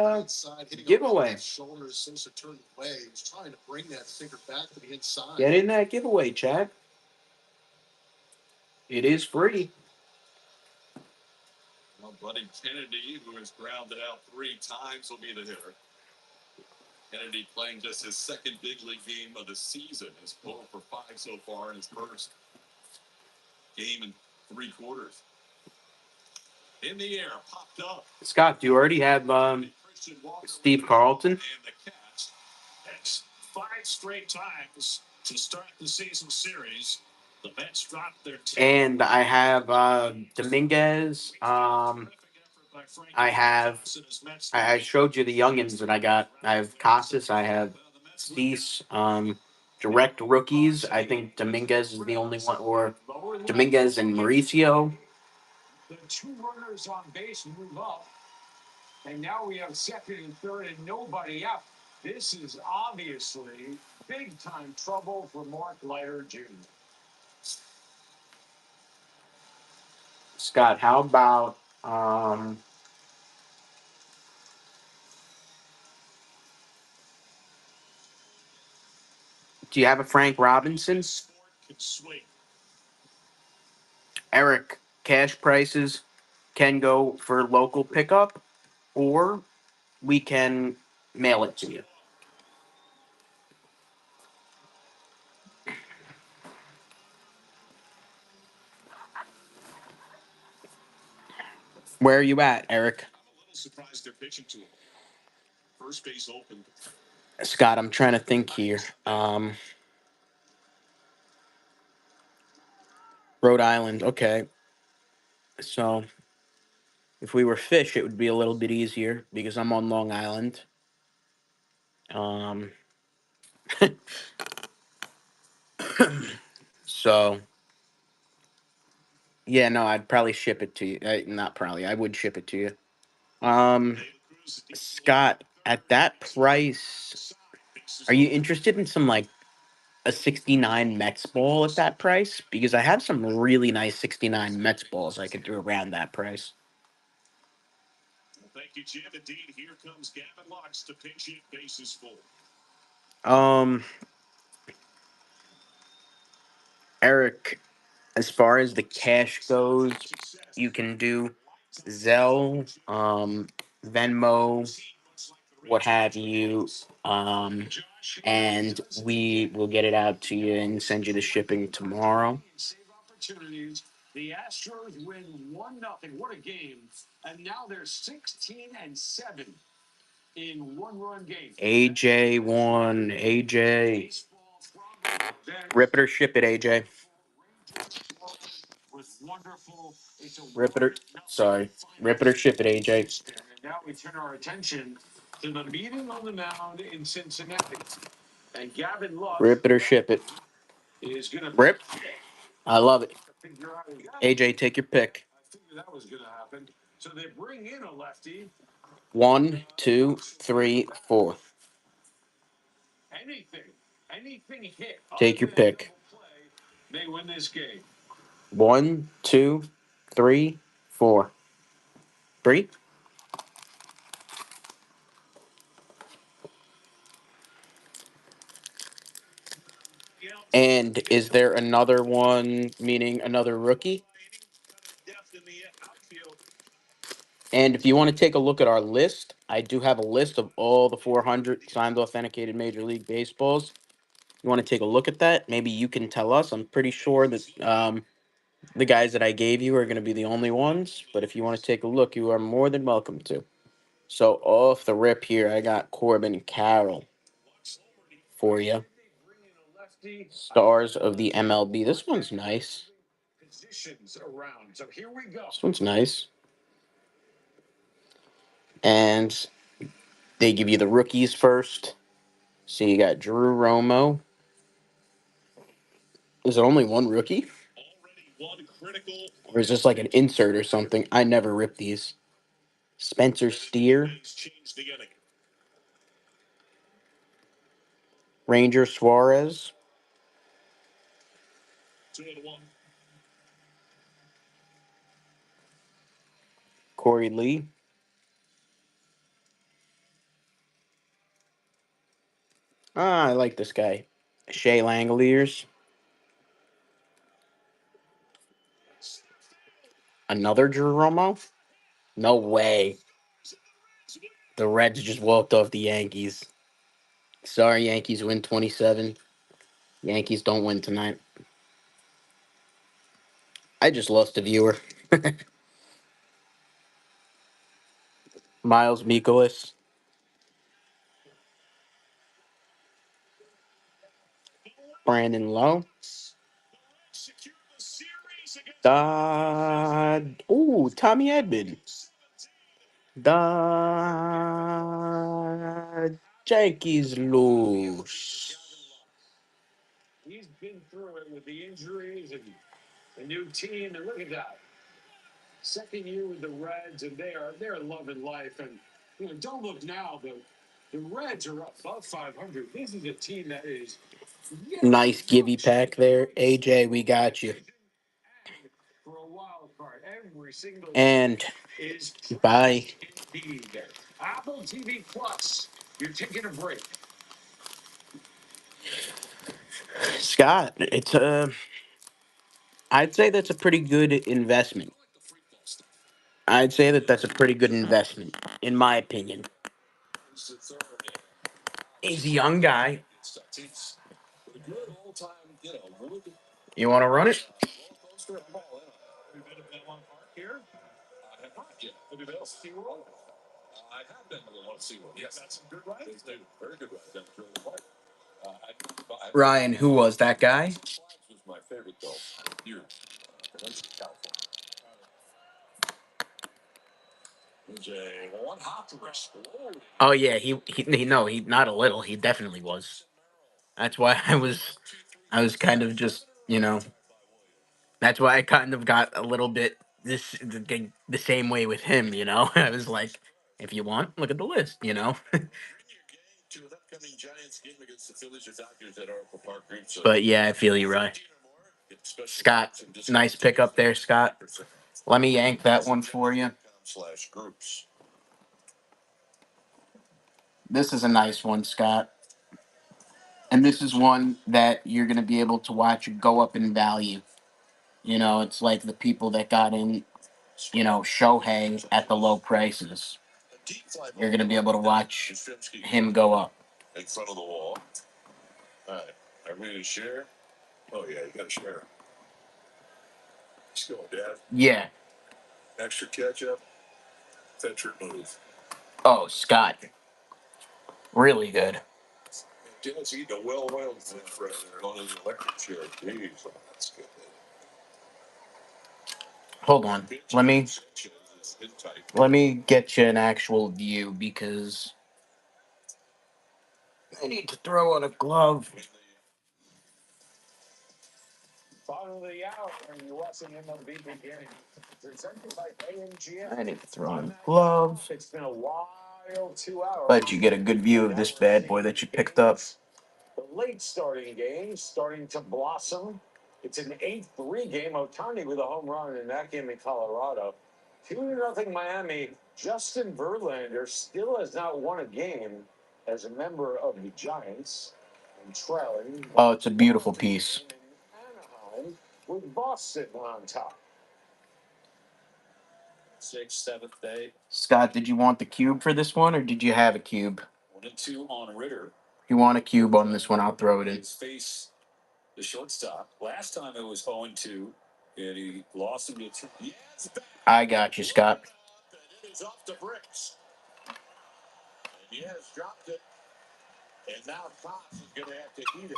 giveaway. Shoulders, Sosa turned away. He was trying to bring that sinker back to the inside. Get in that giveaway, chat. It is free. Well, Buddy Kennedy, who has grounded out 3 times, will be the hitter. Kennedy playing just his second big league game of the season. Is 0 for 5 so far in his first game in 3 quarters. In the air, popped up. Scott, do you already have Steve Carlton? And the catch. That's 5 straight times to start the season series. The Mets dropped their team. And I have Dominguez. I showed you the youngins that I got. I have Casas. I have Cease. Direct rookies. I think Dominguez is the only one, or Dominguez and Mauricio. The 2 runners on base move up. And now we have second and third and nobody out. This is obviously big time trouble for Mark Leiter Jr. Scott, how about do you have a Frank Robinson? Eric, cash prices can go for local pickup, or we can mail it to you. Where are you at, Eric? I'm a little surprised they're pitching to him. First base open. Scott, I'm trying to think here. Rhode Island, okay. So if we were Fish, it would be a little bit easier because I'm on Long Island. Um, so yeah, no, I'd probably ship it to you. Not probably, I would ship it to you. Scott, at that price, Are you interested in some like a 69 Mets ball at that price? Because I have some really nice 69 Mets balls I could do around that price. Thank you, Jim. Indeed, here comes Gavin Lux to pinch hit, bases full. Um, Eric, as far as the cash goes, you can do Zelle, Venmo, what have you, um, and we will get it out to you and send you the shipping tomorrow. Save opportunities. The Astros win 1-0. What a game. And now they're 16-7 in one-run games. AJ won. AJ, rip it or ship it, AJ. Was wonderful. It's a Rip it or sorry, rip it or ship it, AJ. and now we turn our attention to the meeting on the mound in Cincinnati. And Gavin Lux Rip it or ship it. is going to Rip. I love it. figure out AJ, take your pick. I figured that was going to happen. So they bring in a lefty. 1, 2, 3, 4. Anything hit. Take your pick. Play, they win this game. 1, 2, 3, 4. 3. And is there another one, meaning another rookie? And if you want to take a look at our list, I do have a list of all the 400 signed authenticated Major League Baseballs. You want to take a look at that? Maybe you can tell us. I'm pretty sure that the guys that I gave you are going to be the only ones. But if you want to take a look, you are more than welcome to. So off the rip here, I got Corbin Carroll for you. Stars of the MLB. This one's nice. Positions around. So here we go. This one's nice. And they give you the rookies first. So you got Drew Romo. Is there only one rookie? Or is this like an insert or something? I never rip these. Spencer Steer. Ranger Suarez. Corey Lee. Ah, I like this guy. Shea Langoliers. Another Drew Romo? No way. The Reds just walked off the Yankees. Sorry, Yankees win 27. Yankees don't win tonight. I just lost a viewer. Miles Mikolas. Brandon Lowe. Tommy Edman. The Yankees lose. He's been through it with the injuries and the new team. And look at that. Second year with the Reds, and they're loving life. And don't look now, but the Reds are up above 500. This is a team that is Nice givey pack there. AJ, we got you. for a wild card. Every single And is bye. indeed. Apple TV Plus. You're taking a break. Scott, I'd say that's a pretty good investment. I'd say that that's a pretty good investment, in my opinion. He's a young guy. You want to run it? Ryan, who was that guy? Oh yeah, he no, he not a little. He definitely was. That's why I was kind of just that's why I kind of got a little bit the same way with him. I was like, if you want, look at the list. But yeah, I feel you, right. Scott, nice pickup there, Scott. Let me yank that one for you. This is a nice one, Scott. And this is one that you're going to be able to watch go up in value. You know, it's like the people that got in, Shohei at the low prices. You're going to be able to watch him go up. In front of the wall. All right. Everybody to share? Oh, yeah, you got to share. Let's go, Dad. Yeah. Extra ketchup. That's your move. Oh, Scott. Really good. Dad's eating a well-oiled fish right there on his electric chair. Jeez, that's good. Hold on. Let me get you an actual view because I need to throw on a glove. Bottom of the hour, and you're watching MLB begin. Presented by AMGM. I need to throw on a glove. It's been a wild 2 hours. But you get a good view of this bad boy that you picked up. The late starting game starting to blossom. It's an 8-3 game. Otani with a home run in that game in Colorado. 2-0 Miami. Justin Verlander still has not won a game as a member of the Giants. And trailing. Oh, it's a beautiful piece. Anaheim with Boston on top. Sixth, seventh day. Scott, did you want the cube for this one, or did you have a cube? 1-2 on Ritter. If you want a cube on this one, I'll throw it in. Face the shortstop. Last time it was 0-2, and he lost him to 2. Yes, I got you, Scott. And it is off the bricks. And he has dropped it. And now Fox is going to have to eat it.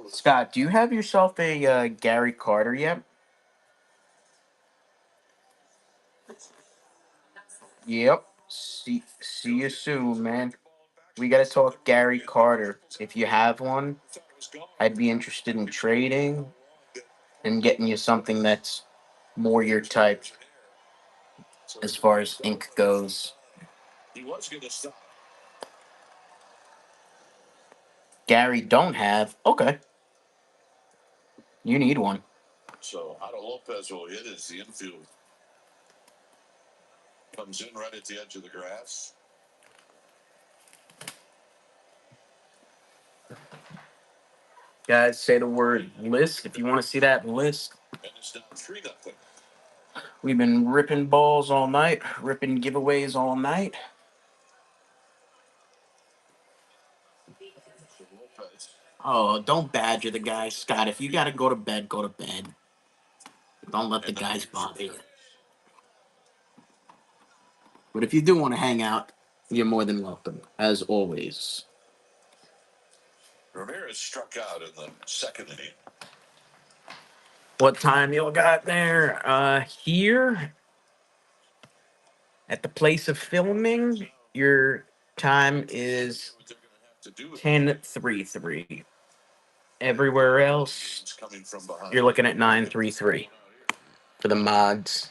Scott, do you have yourself a Gary Carter yet? Yep. See you soon, man. We gotta talk Gary Carter. If you have one, I'd be interested in trading and getting you something that's more your type as far as ink goes. Gary don't have. Okay. You need one. So Otto Lopez will hit as the infield comes in right at the edge of the grass. Guys, say the word list if you want to see that list. And it's down 3-0. We've been ripping balls all night, ripping giveaways all night. Oh, don't badger the guy, Scott. If you got to go to bed, go to bed. Don't let the guys bother you. But if you do want to hang out, you're more than welcome, as always. Ramirez struck out in the second inning. What time y'all got there? Here at the place of filming, your time is 10:33. Everywhere else, you're looking at 9:33 for the mods.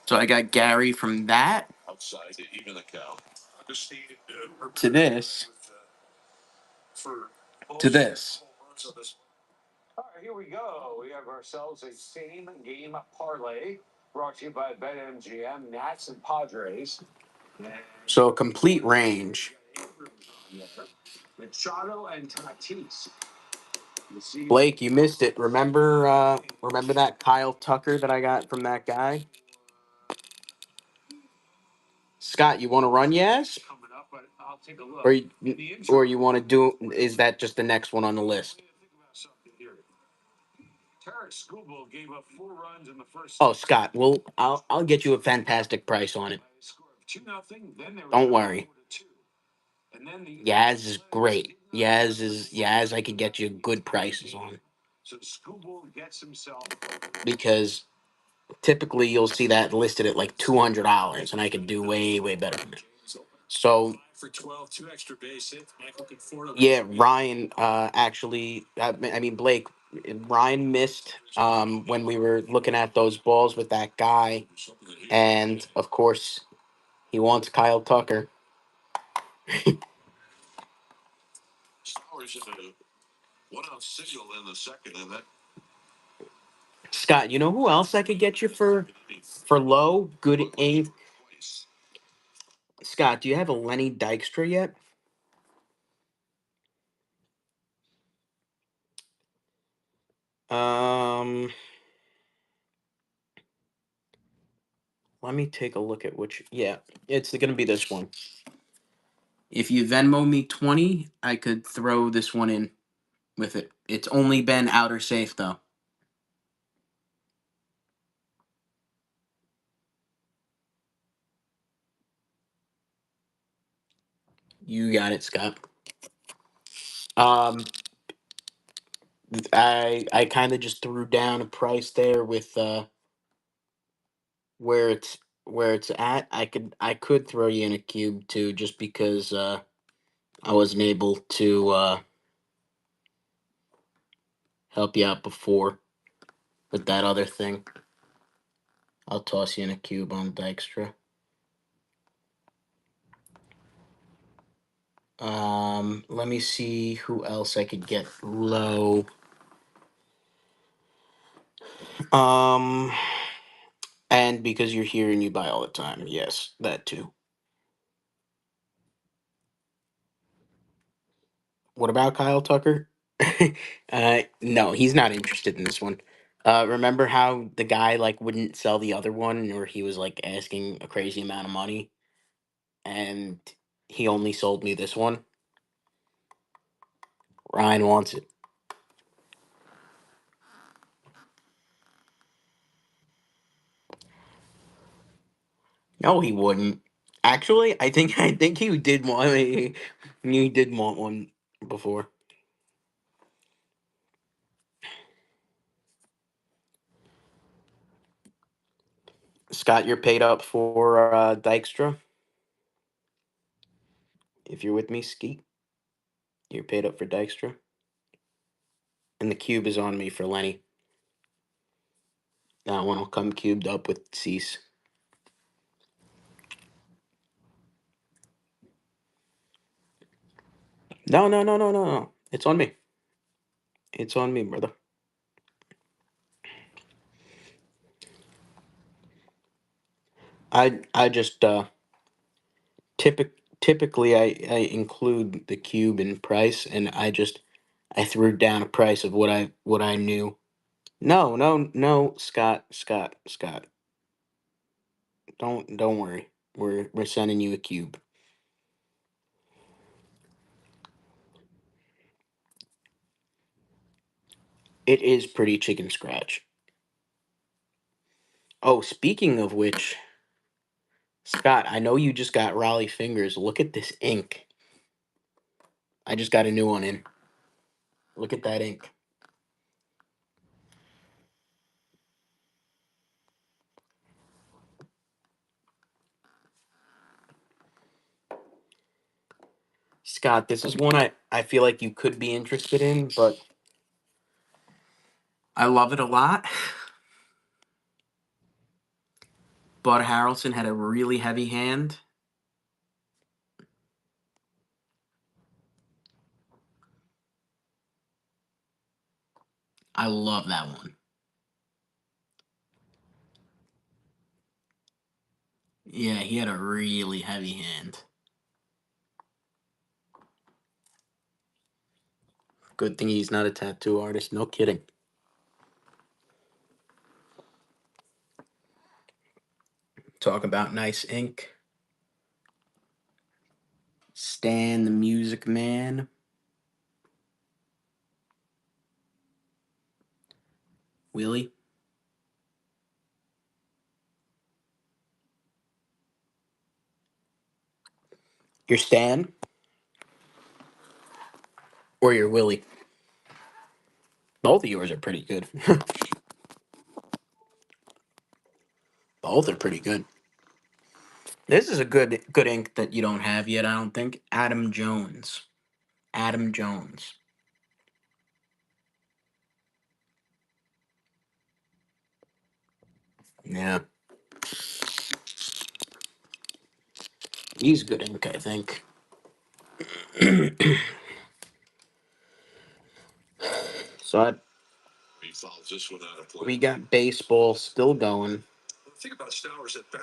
So I got Gary from that to this to this. All right, here we go. We have ourselves a same game parlay brought to you by BetMGM, Nats and Padres. So a complete range. Machado and Tatis. Blake, you missed it. Remember that Kyle Tucker that I got from that guy? Scott, you want to run yes? Or you want to do? Is that just the next one on the list? Oh, Scott, well, I'll get you a fantastic price on it. Don't worry. Yaz is great. Yaz. I could get you good prices on. Because typically you'll see that listed at like $200, and I could do way better than that. So yeah, Ryan. Actually, I mean Blake. Ryan missed when we were looking at those balls with that guy, and of course he wants Kyle Tucker. Stowers hit a one-out single in the second, and that Scott, you know who else I could get you for low good ink? twice. Scott, do you have a Lenny Dykstra yet? Um, Let me take a look at which. Yeah, it's gonna be this one. If you Venmo me 20, I could throw this one in with it. It's only been outer safe though. You got it, Scott. Um, I kind of just threw down a price there with where it's at. I could throw you in a cube too, just because I wasn't able to help you out before with that other thing. I'll toss you in a cube on Dykstra. Let me see who else I could get low. Um, and because you're here and you buy all the time, yes, that too. What about Kyle Tucker? No, he's not interested in this one. Remember how the guy like wouldn't sell the other one, or he was like asking a crazy amount of money, and he only sold me this one. Ryan wants it. No, he wouldn't. Actually, I think he did want he did want one before. Scott, you're paid up for Dykstra. If you're with me, Skeet, you're paid up for Dykstra, and the cube is on me for Lenny. That one will come cubed up with Cease. No, no, no, no, no, no. It's on me. It's on me, brother. I just typically I include the cube in price, and I threw down a price of what I knew. No, no, no, Scott. Don't worry. We're sending you a cube. It is pretty chicken scratch. Oh, speaking of which, Scott, I know you just got Raleigh fingers. Look at this ink. I just got a new one in. Look at that ink. Scott, this is one I feel like you could be interested in, but I love it a lot. Bud Harrelson had a really heavy hand. I love that one. Yeah, he had a really heavy hand. Good thing he's not a tattoo artist. No kidding. Talk about nice ink. Stan the Music Man. Willie. Your Stan or your Willie. Both of yours are pretty good. Both are pretty good. This is a good ink that you don't have yet, I don't think. Adam Jones. Adam Jones. Yeah, he's good ink, I think. So He fouls this one out of play. we got baseball still going. The thing about Stowers at bat,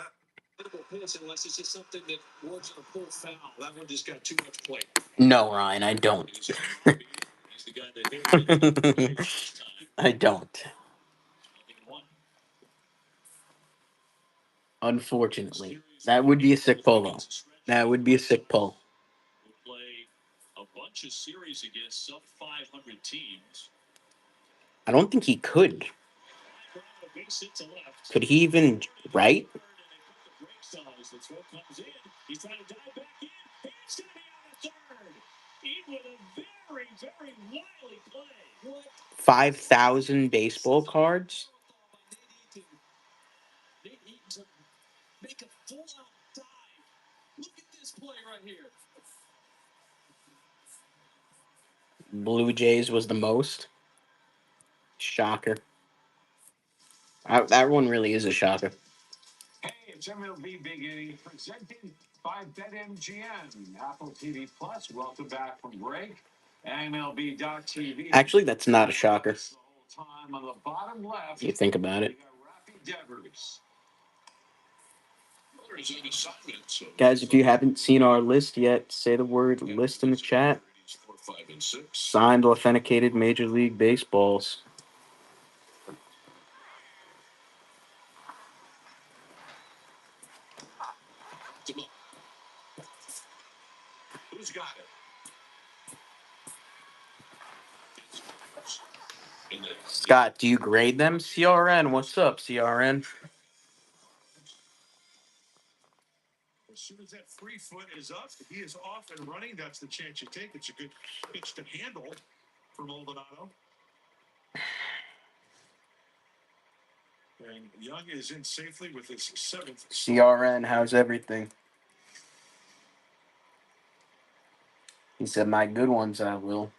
unless it's just something that works on a pull foul. That one just got too much play. No, Ryan, I don't. He's the guy that hit it. I don't. Unfortunately, that would be a sick pull, though. That would be a sick pull. We'll play a bunch of series against sub 500 teams. I don't think he could. Could he even write? He's trying to dive back in. It's going to be on the third. In with a very, very wily play. What? 5,000 baseball cards? They need to make a full-out dive. Look at this play right here. Blue Jays was the most. Shocker. That one really is a shocker. Hey, it's MLB Big Inning presented by BetMGM. Apple TV Plus, welcome back from break. MLB.TV. Actually, that's not a shocker. The whole time on the bottom left, You think about we it. got Rafi Devers. There's an assignment, so Guys, if you haven't seen our list yet, say the word list in the chat. 4, 5, and 6. Signed, authenticated Major League Baseballs. Who's got it? Scott, do you grade them? CRN, what's up, CRN? As soon as that free foot is up, he is off and running. That's the chance you take. It's a good pitch to handle for Maldonado. And Young is in safely with his 7th. CRN, how's everything? He said, my good ones, I will.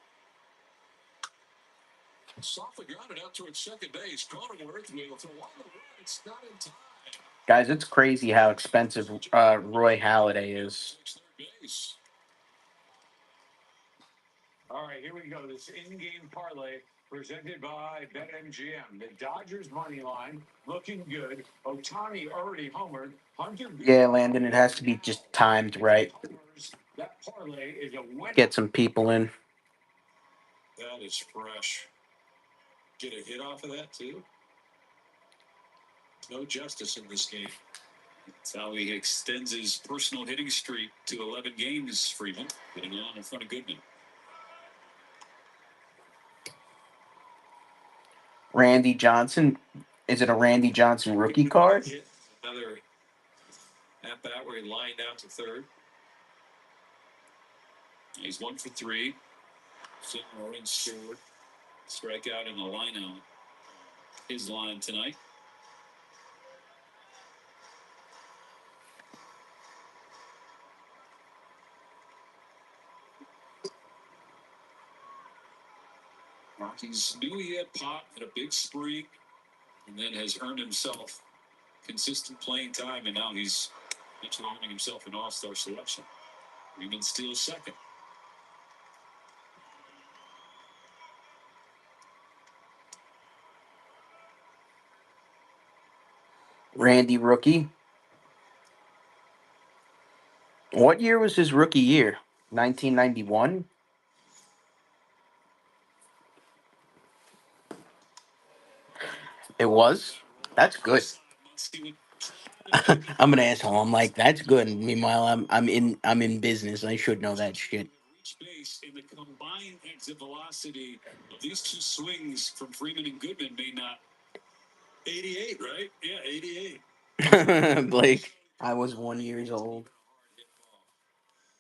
Softly grounded out towards second base. Cronenworth will throw on the run. It's not in time. Guys, it's crazy how expensive Roy Halladay is. All right, here we go. This in-game parlay presented by BetMGM. The Dodgers money line looking good. Otani already homered. Hunter. Yeah, Landon, it has to be just timed right. That parlay is a win. Get some people in. That is fresh. Get a hit off of that too. No justice in this game. That's how he extends his personal hitting streak to 11 games, Freeman, getting on in front of Goodman. Randy Johnson. Is it a Randy Johnson rookie card? Another at bat where he lined out to third. He's 1 for 3. Orange scored. Strikeout in the lineup. His line tonight. Rockies knew he had pop at a big spring, and then has earned himself consistent playing time, and now he's eventually earning himself an all-star selection. Freeman steals second. Randy rookie. What year was his rookie year? 1991? It was? That's good. I'm an asshole. I'm like, that's good. Meanwhile, I'm in business. I should know that shit. Base in the combined exit velocity of these two swings from Freeman and Goodman may not. 88, right? Yeah, 88. Blake, I was 1 year old.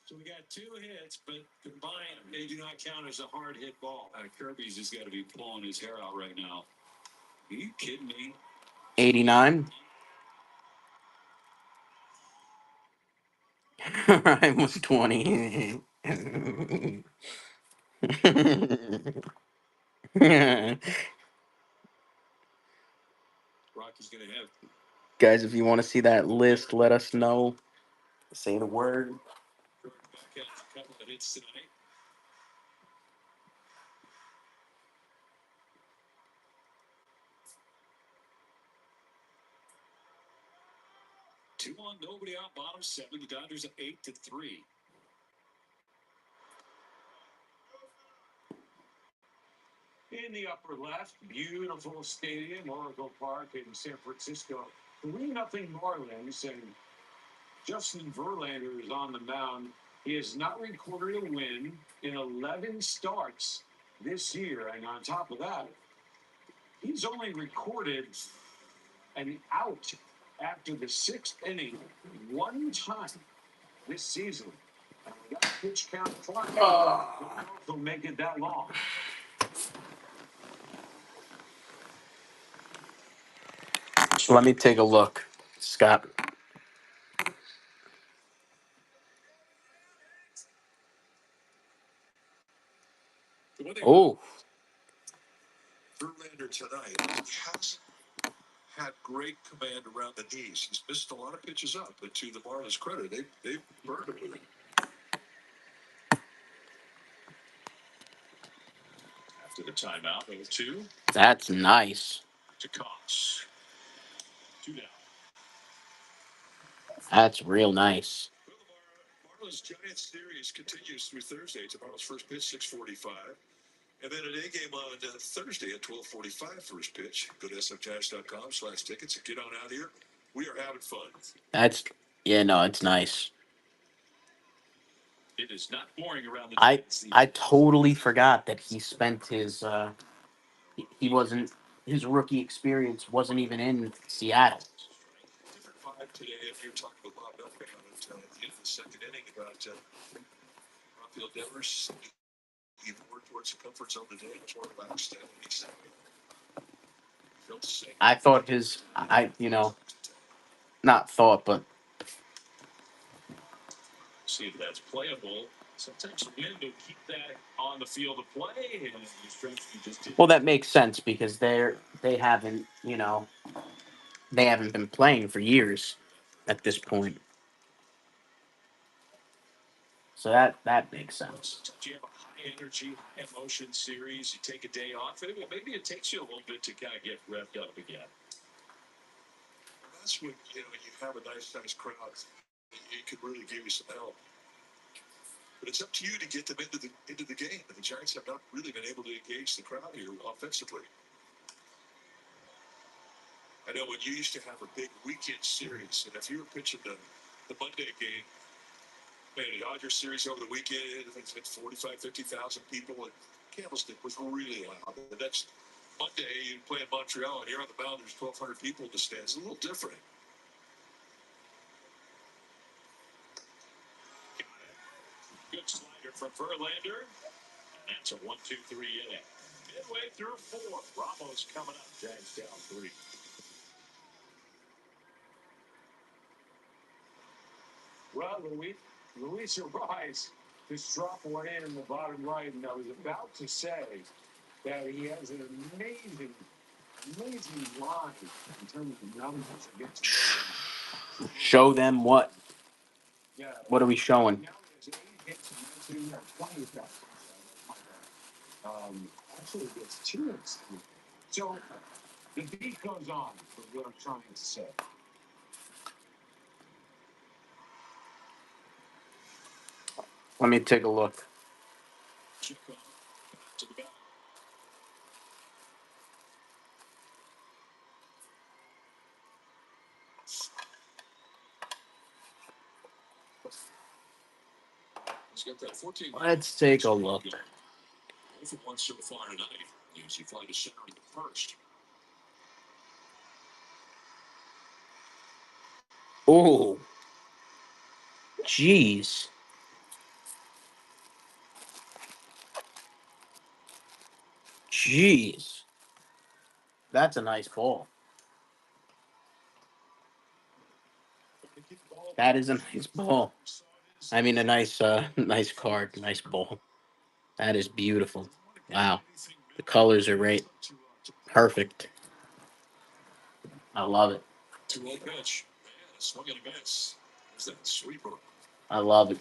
So we got 2 hits, but combined, they do not count as a hard hit ball. Kirby's just got to be pulling his hair out right now. Are you kidding me? 89. I was 20. Rocky's going to have Guys, if you want to see that list, let us know. Say the word. Back out a couple of hits tonight. 2-1, nobody out, bottom seven. The Dodgers at 8-3. In the upper left, beautiful stadium, Oracle Park in San Francisco. 3-0 Marlins, and Justin Verlander is on the mound. He has not recorded a win in 11 starts this year, and on top of that, he's only recorded an out after the sixth inning one time this season. And we got a pitch count clock. I don't know if he'll make it that long. So let me take a look, Scott. Oh, Verlander tonight has had great command around the knees. He's missed a lot of pitches up, but to the Marlins' credit, they've burned him with it. After the timeout, 0-2 that's nice. to Cox. 2 down. That's real nice. Well, the Marlins Giants series continues through Thursday. Tomorrow's first pitch, 6:45. And then a day game on Thursday at 12:45, first pitch. Go to sfgiants.com/tickets and get on out here. We are having fun. That's yeah, no, it's nice. It is not boring around the I Giants these I days. totally forgot that he spent his he wasn't his rookie experience wasn't even in Seattle. Different vibe today. If you're talking with Bob Belka about it at the end of the second inning about Rafael Devers, even more towards the comfort zone today. It's more relaxed. He's felt the same. I thought his I not thought but See if that's playable. Sometimes the wind will keep that on the field of play, and you stretch you just did. well that makes sense because they haven't they haven't been playing for years at this point. So that makes sense. Sometimes you have a high energy, high emotion series. You take a day off, and maybe it takes you a little bit to kind of get revved up again. That's when you have a nice sized crowd. It could really give you some help. But it's up to you to get them into the game. And the Giants have not really been able to engage the crowd here offensively. I know when you used to have a big weekend series, and if you were pitching the Monday game, man, the Dodgers series over the weekend, I think it's 45, 50,000 people, and Candlestick was really loud. The next Monday, you play in Montreal, and you're on the mound, there's 1,200 people in the stands. It's a little different. Good slider from Verlander. And that's a 1-2-3 inning. Midway through four. Ramos coming up. Jags down 3. Well, Luis Ariz just dropped one in the bottom right, and I was about to say that he has an amazing line in terms of numbers against Williams. Show them what? Yeah. What are we showing? Now he has 8 hits and 20 attacks. Actually, gets 2 hits. So the beat goes on, is what I'm trying to say. Let me take a look. To the back. He's got that 14. Let's take a look. If it wants so far tonight, as you find a center in the first. Oh, jeez. Jeez. That's a nice ball. That is a nice ball. I mean, a nice, nice card, nice ball. That is beautiful. Wow, the colors are right, perfect. I love it. 2-0 pitch. Man, a swing and a miss. There's that sweeper. I love it.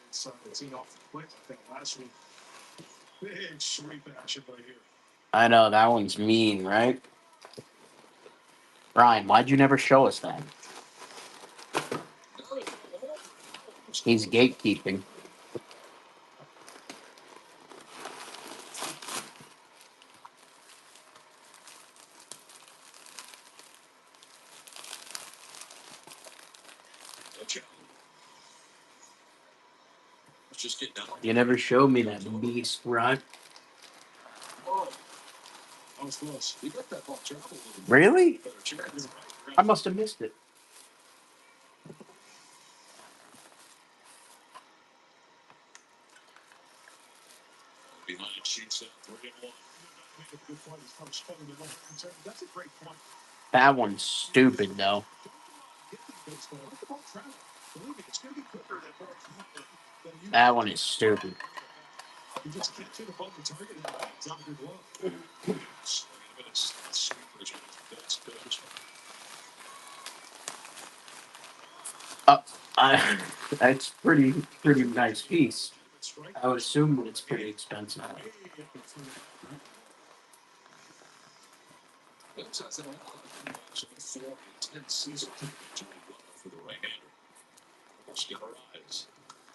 Inside the tee off the plate like that last week. Big sweep action right here. I know that one's mean, right? Ryan, why'd you never show us that? He's gatekeeping. You never showed me that beast, Ryan. Really? I must have missed it. Behind sheets at 3-1. That's a great point. That one's stupid, though. That one is stupid. You just can't hit above the target and it's out of your glove. I, that's pretty nice piece. I would assume it's pretty expensive.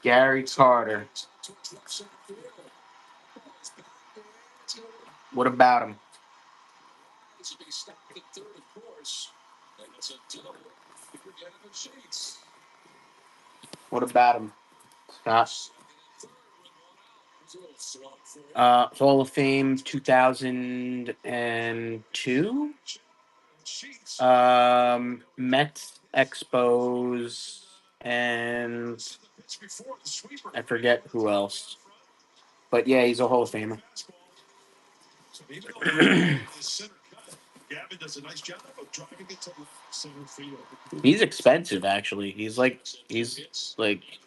Gary Carter. What about him? What about him, Scott? Hall of Fame 2002. Mets Expos and I forget who else. But yeah, he's a Hall of Famer. He's expensive, actually. He's like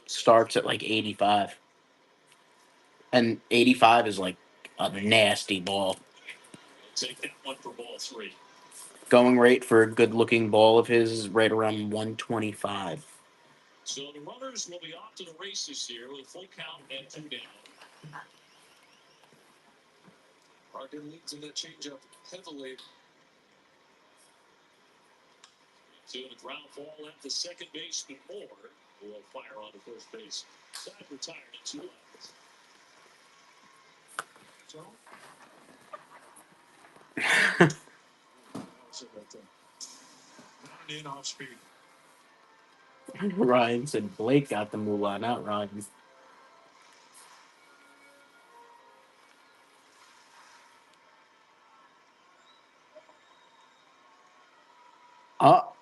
starts at like 85, and 85 is like a nasty ball. Take that one for ball 3. Going rate for a good-looking ball of his is right around 125. So the runners will be off to the races here with a full count and 2 down. Harden leads in that changeup heavily. To the ground ball at the second baseman. Moore will fire on the first base. Side retired at 2 outs. So. In off speed. Ryan said Blake got the moolah, not Ryan. Oh,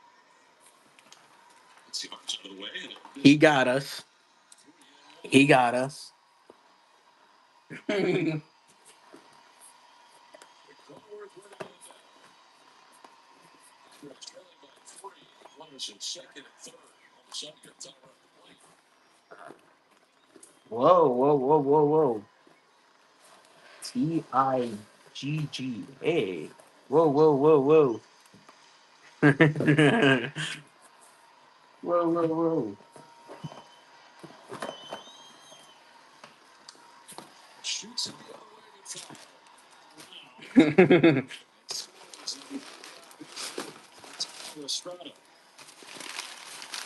he got us. He got us. Whoa, whoa, whoa, whoa, whoa. Tigga. Whoa, whoa, whoa, whoa. Whoa, whoa, whoa.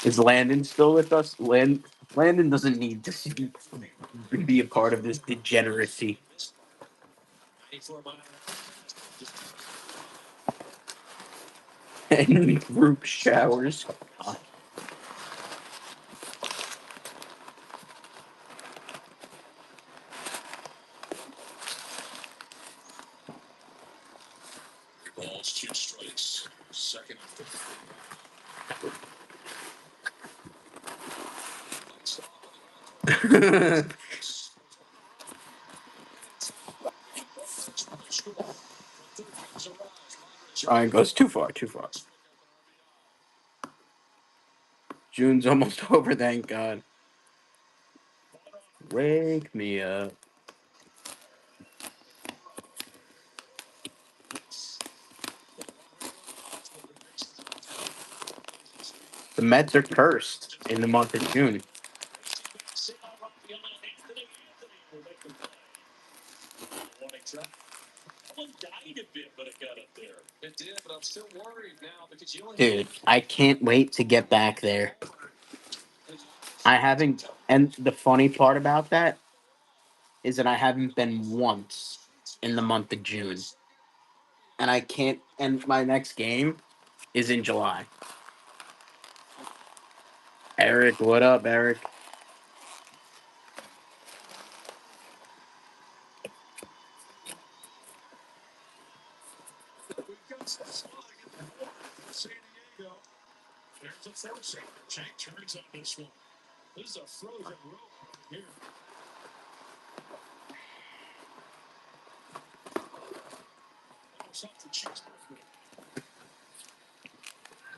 Is Landon still with us? Landon doesn't need to be a part of this degeneracy. And group showers. Balls, 2 strikes. Second. Ryan goes too far, too far. June's almost over, thank God. Wake me up. The Mets are cursed in the month of June. Dude, I can't wait to get back there. I haven't, and the funny part about that is that I haven't been once in the month of June. And I can't, and my next game is in July. Eric, what up, Eric?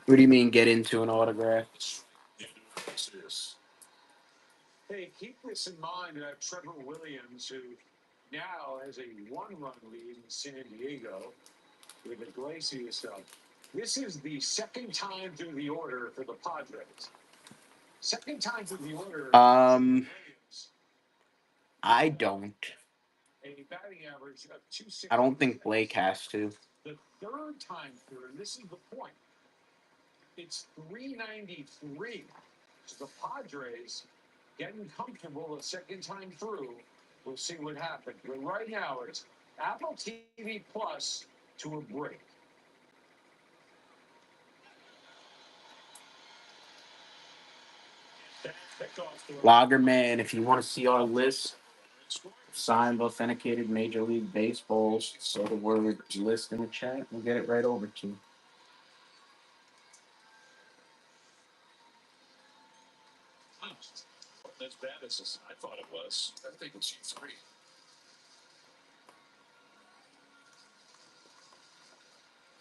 What do you mean get into an autograph? Hey, keep this in mind. Trevor Williams, who now has a one-run lead in San Diego with Iglesias stuff. This is the second time through the order for the Padres. Second time through the order. I don't. A batting average of 260. I don't think Blake has to. The third time through, and this is the point. It's 393. So the Padres getting comfortable a second time through. We'll see what happens. But right now, it's Apple TV Plus to a break. Loggerman, if you want to see our list, signed, authenticated Major League Baseballs, so the word list in the chat, we'll get it right over to you. As bad as I thought it was. I think it's U3.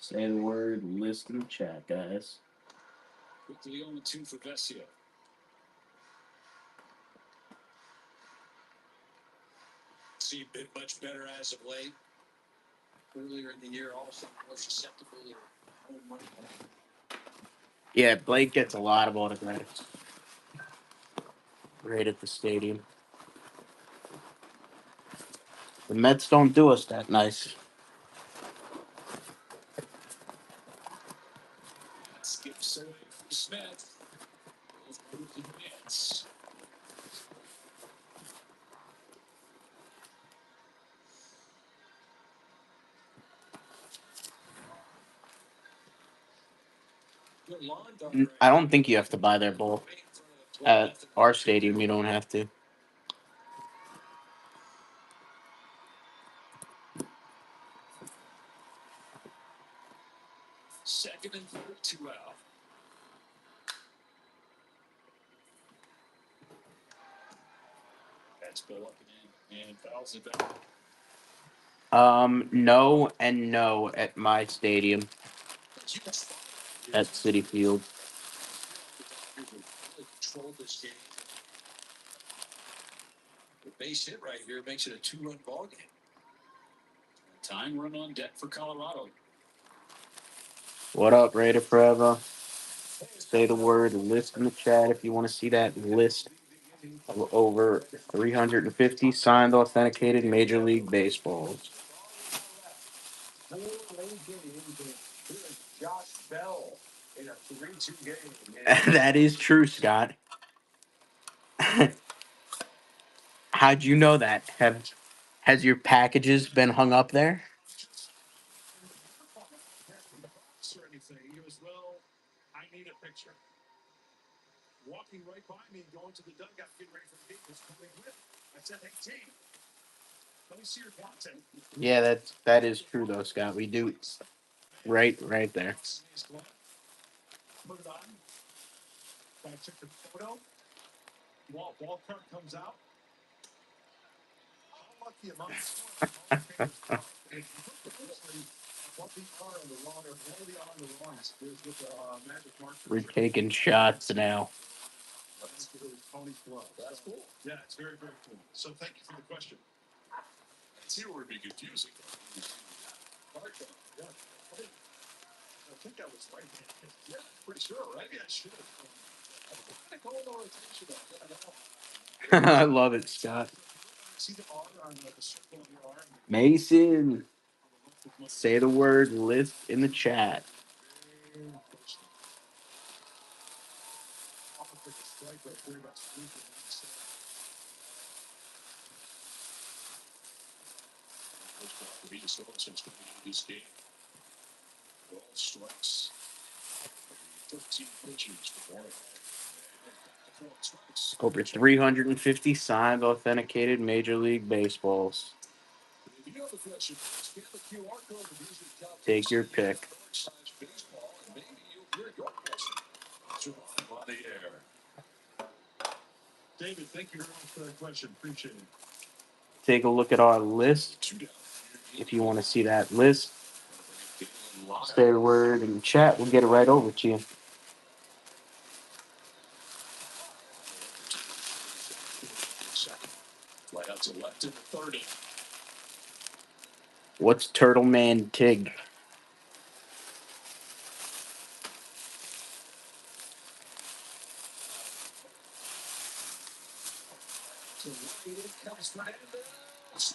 Say the word list in the chat, guys. Quickly 0-2 for Vessia. See a bit much better as of late. Earlier in the year, also more susceptible to home run. Yeah, Blake gets a lot of autographs. Right at the stadium. The Mets don't do us that nice. Skips away from Smith. The Mets. I don't think you have to buy their ball. At our stadium, you don't have to. Second and third, 2 out. That's Bill up and in and fouls it back. No and no at my stadium. At Citi Field. Control this game. The base hit right here makes it a 2-run ball game. Tying run on deck for Colorado. What up, Raider Forever? Say the word list in the chat if you want to see that list of over 350 signed, authenticated Major League Baseballs. Josh Bell in a 3-2 game. That is true, Scott. How'd you know that? Has your packages been hung up there? He goes, well, I need a picture. Walking right by me, going to the dugout, getting ready for the game, was coming with. I said, hey, team, let me see your content. Yeah, that is true though, Scott. We do right there. Put it on. I took the photo. Ball cart comes out. How lucky am I? We're taking shots now. That's cool. Yeah, it's very, very cool. So thank you for the question. It's here would be confusing. think that was right. Yeah, pretty sure, right? Yeah, sure. I call no attention to that. I love it, Scott. See the R on the circle of your arm? Mason, say the word list in the chat. Almost like a strike right there. That's freaking nice. First ball for Venus since coming into this game. All strikes. 13 pitches for Warren. Over 350 signed, authenticated Major League Baseballs. If you have a question, scan the QR code and use your Take your pick. size baseball, and maybe you'll hear your question. On the air. David, thank you very much for that question. Appreciate it. Take a look at our list. If you want to see that list, say the word in the chat. We'll get it right over to you. Right out to left in the third inning. What's Turtle Man Tig? So right in comes Fernandez.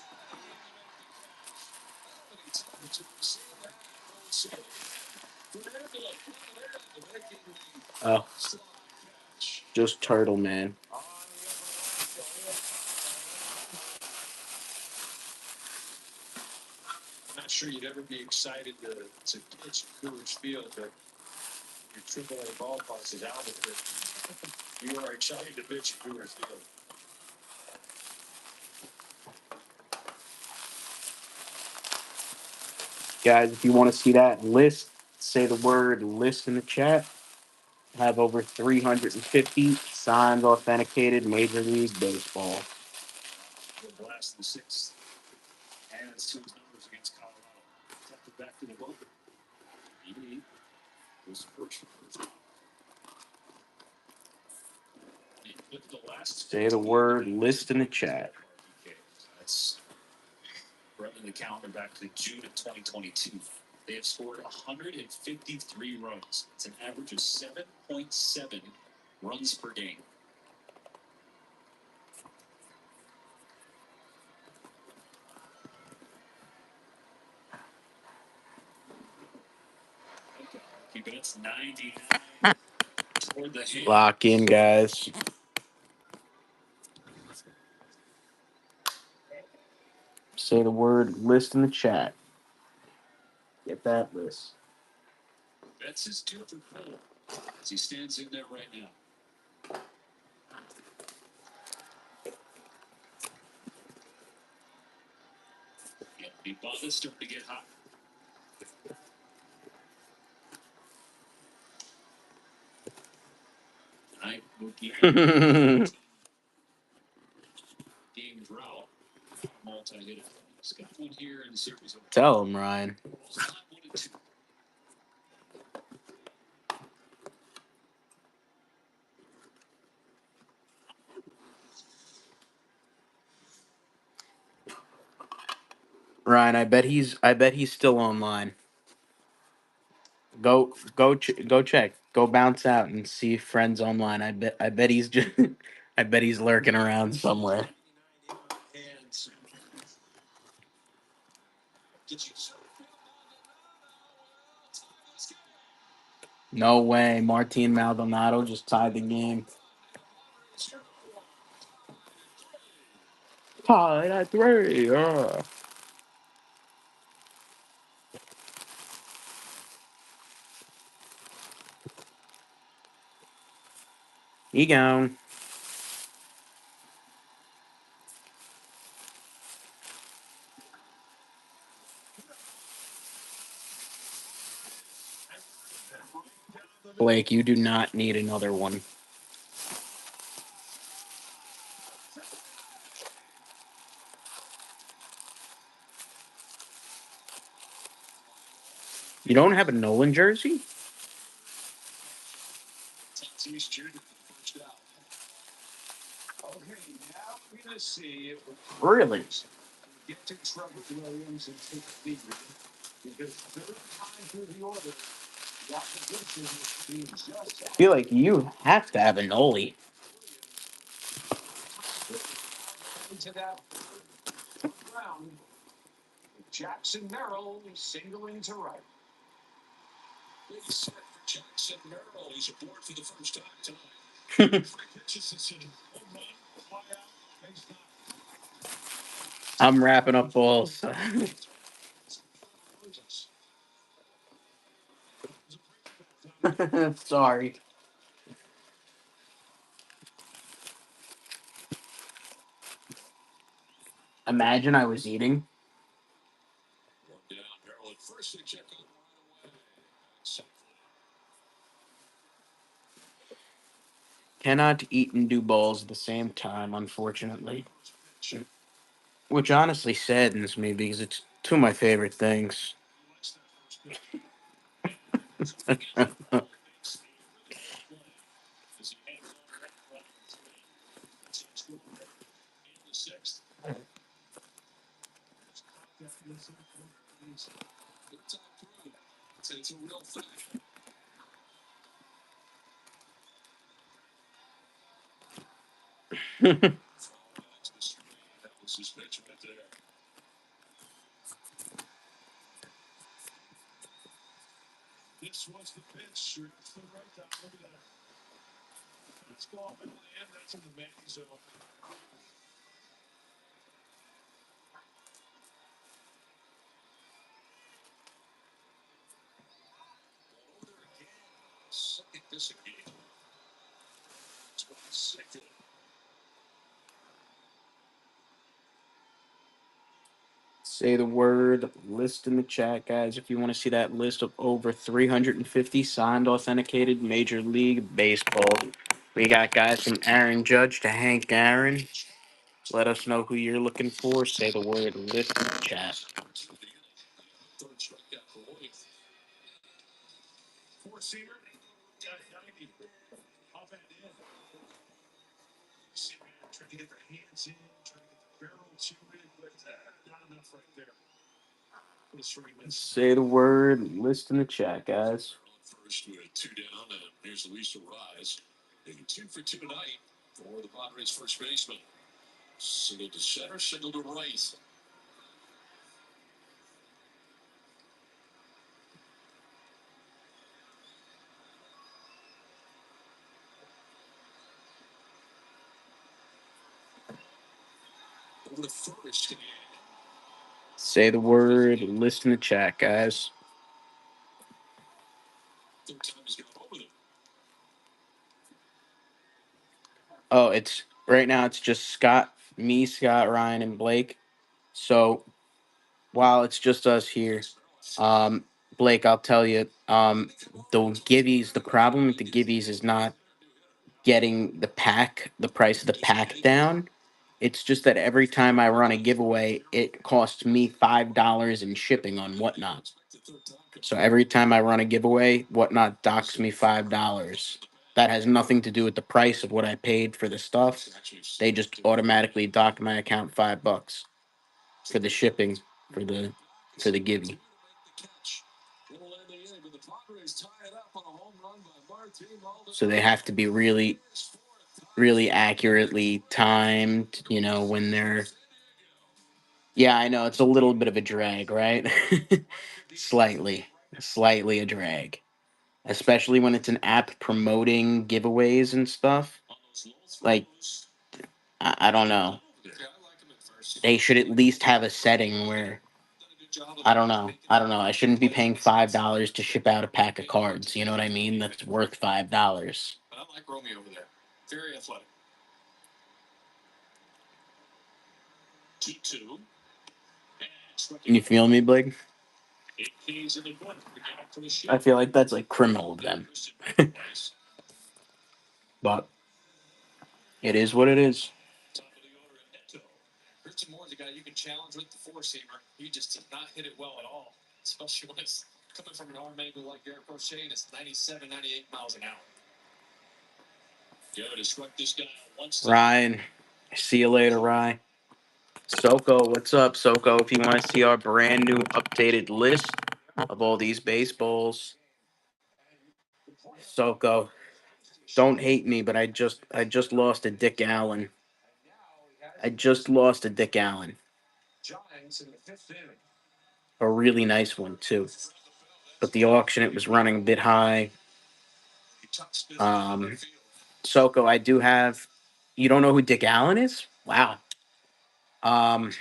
Oh, just Turtle Man. I'm not sure you'd ever be excited to pitch at Coors Field, but your AAA ballpark is out of it. You are excited to pitch at Coors Field. Guys, if you want to see that list, say the word list in the chat. Have over 350 signed, authenticated Major League Baseball. The blast in the sixth. Adds to his numbers against Colorado. Tapped it back to the boat. He was first. Say the word list in the chat. That's running the calendar back to June of 2022. They have scored 153 runs. It's an average of 7.7 runs per game. Keep it, it's 99. Toward the hand. Lock in, guys. Say the word list in the chat. Get that list. That's his 2 for 4 as he stands in there right now. Yeah, Ibaka's starting to get hot. Tonight, Mookie. Game drought. Multi-hit. He's got one here in the series. Tell him, Ryan. Ryan, I bet he's still online. Go check. Go bounce out and see if friends online. I bet he's just I bet he's lurking around somewhere. No way. Martin Maldonado just tied the game. Tied at 3. He gone. Blake, you do not need another one. You don't have a Nolan jersey? Really? Get to Trevor Williams and take the lead. Because third time through the order, I feel like you have to have a Noli. Into that round, Jackson Merrill singling to right. Big set for Jackson Merrill. He's aboard for the first time tonight. Pitches this in home run, fly out, base I'm wrapping up balls. Sorry. Imagine I was eating. down. Merrill at first, they check on right away. Cannot eat and do balls at the same time, unfortunately. Which honestly saddens me because it's two of my favorite things. It's a real thing. That was his pitch right there. This was the pitch. Right down. Look at that. That's ball middle and that's in the main zone. Over there again. Second disengagement. Second. Say the word list in the chat, guys, if you want to see that list of over 350 signed, authenticated Major League Baseball. We got guys from Aaron Judge to Hank Aaron. Let us know who you're looking for. Say the word list in the chat. Third strikeout for Lloyd. Four-seamer. 90. Hop that in. Trying to get their hands in, trying to get the barrel to it, but not enough right there. Say the word list in the chat, guys. First with two down, and here's Luis Rise. Taking 2 for 2 tonight for the Padres first baseman. Single to center, single to right. Over to first. Say the word list in the chat, guys. Third time he's gone over them. Oh, it's right now. It's just Scott, me, Scott, Ryan, and Blake. So while it's just us here, um, Blake, I'll tell you, the givvies. The problem with the givvies is not getting the price of the pack down. It's just that every time I run a giveaway, it costs me $5 in shipping on Whatnot. So every time I run a giveaway, Whatnot docks me $5. That has nothing to do with the price of what I paid for the stuff. They just automatically dock my account $5 for the shipping for the givey. So they have to be really, really accurately timed, when they're. Yeah, I know it's a little bit of a drag, right? Slightly a drag, especially when it's an app promoting giveaways and stuff. Like, I don't know. They should at least have a setting where I don't know. I shouldn't be paying $5 to ship out a pack of cards. You know what I mean? That's worth $5. But I like Romeo over there. Very athletic. 2-2. You feel me, Blake? I feel like that's like criminal of them. But it is what it is. Richard Moore's a guy you can challenge with the four-seamer. He just did not hit it well at all, especially when it's coming from an arm angle like Garrett Crochet, and it's 97, 98 miles an hour. Go to struck this guy once. Ryan, see you later, Ryan. Soko, what's up, Soko? If you want to see our brand new updated list of all these baseballs, Soko, don't hate me, but I just lost to Dick Allen. I just lost to Dick Allen. A really nice one too. But the auction, it was running a bit high. Um, Soko, I do have. You don't know who Dick Allen is? Wow. Um,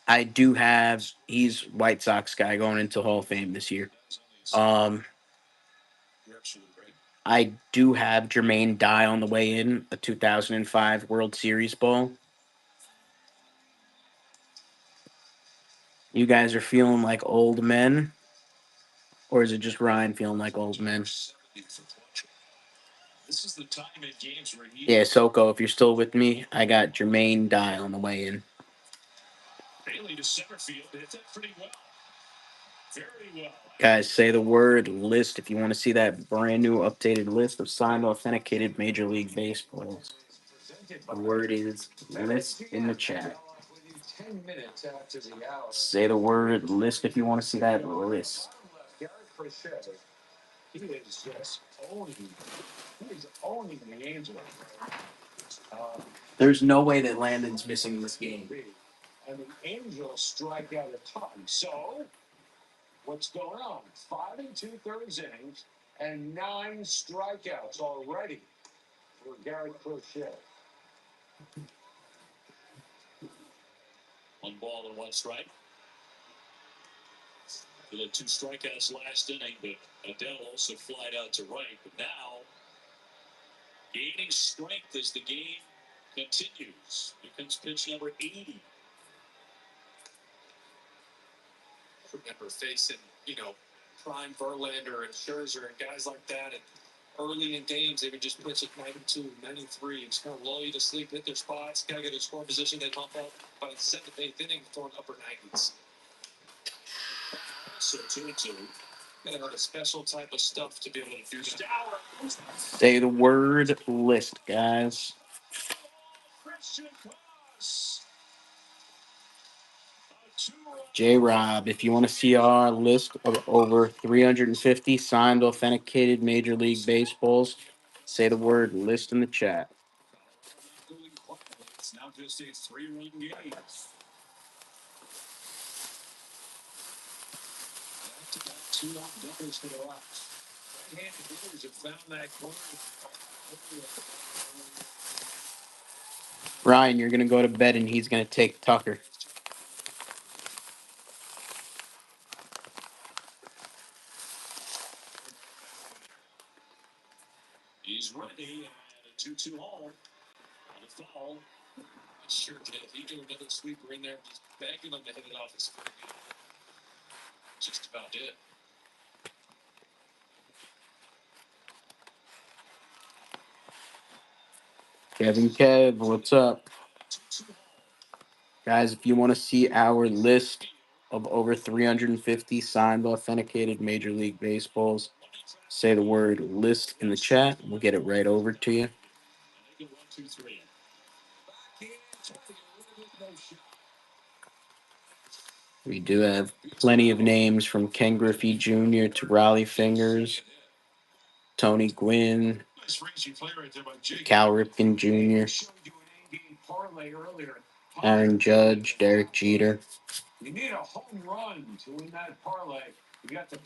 I do have. He's White Sox guy going into Hall of Fame this year. Um, I do have Jermaine Dye on the way in, a 2005 World Series ball. You guys are feeling like old men, or is it just Ryan feeling like old men? Yeah, Soko, if you're still with me, I got Jermaine Dye on the way in. Guys, say the word list if you want to see that brand new updated list of signed authenticated Major League Baseballs. The word is list in the chat. Say the word list if you want to see that list. There's no way that Landon's missing this game. And the Angels strike out a ton. So, what's going on? 5 2/3 innings and 9 strikeouts already for Garrett Crochet. 1 ball and 1 strike. He had 2 strikeouts last inning, but Adele also flied out to right. But now, gaining strength as the game continues. Here comes pitch number 80. Remember facing, prime Verlander and Scherzer and guys like that. And early in games, they would just pitch at 92, 93. It's kind of lull you to sleep, hit their spots, got to get a score position. They pump up by the 7th, 8th inning, throwing upper 90s. So 2-2. Got to have a special type of stuff to be able to do that. Say the word list, guys. J Rob, if you want to see our list of over 350 signed authenticated Major League Baseballs, say the word list in the chat. It's now just a 3-run game. Back-to-back 2-out doubles for the Rocks. Right-handed hitters have found that corner. Ryan, you're going to go to bed and he's going to take Tucker. He's ready at a 2-2 home. On the foul. Sure did. He did another sweeper in there, just begging him to hit it off his foot. Just about did. Kevin Kev, what's up? Guys, if you want to see our list of over 350 signed authenticated Major League Baseballs, say the word list in the chat. We'll get it right over to you. 1, 2, 3. We do have plenty of names from Ken Griffey Jr. to Raleigh Fingers, Tony Gwynn, Cal Ripken Jr., Aaron Judge, Derek Jeter. You need a home run to win that parlay.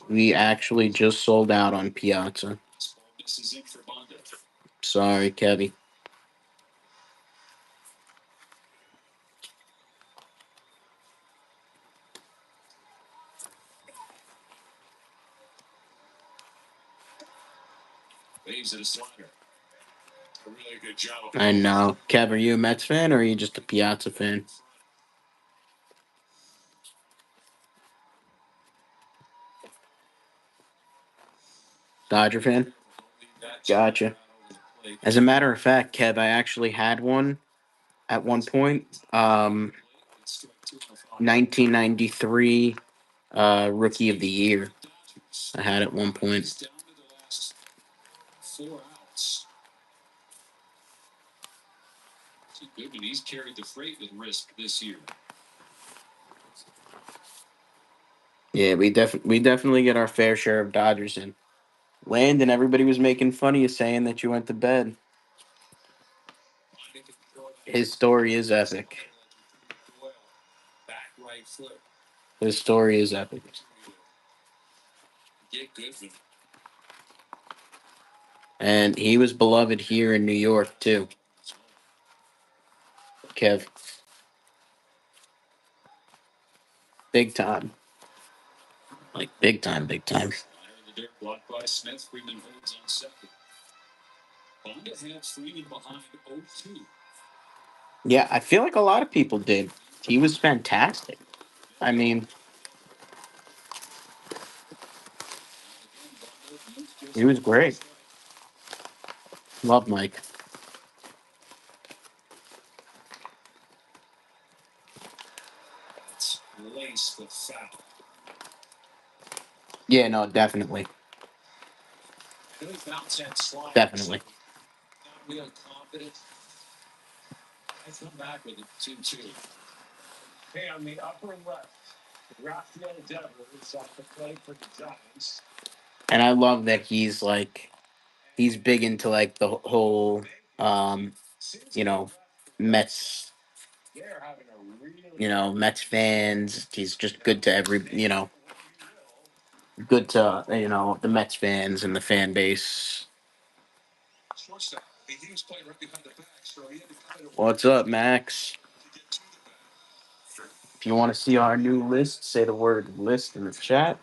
We actually just sold out on Piazza. This is it for Bonda. Sorry, Kevy. Waves at a slider. A really good job. I know. Kev, are you a Mets fan or are you just a Piazza fan? Dodger fan? Gotcha. As a matter of fact, Kev, I actually had one at one point. 1993 Rookie of the Year. I had at one point. 4 outs. Goodman, he's carried the freight with risk this year. Yeah, we definitely get our fair share of Dodgers in. Landon, everybody was making fun of you saying that you went to bed. His story is epic. His story is epic. And he was beloved here in New York, too. Kev. Big time. Like, big time, big time. Yeah, I feel like a lot of people did. He was fantastic. I mean, he was great. Love Mike. Yeah, no, definitely. Definitely. And I love that he's like, he's big into like the whole, um, you know, Mets, Mets fans. He's just good to good to, the Mets fans and the fan base. What's up, Max? If you want to see our new list, say the word list in the chat.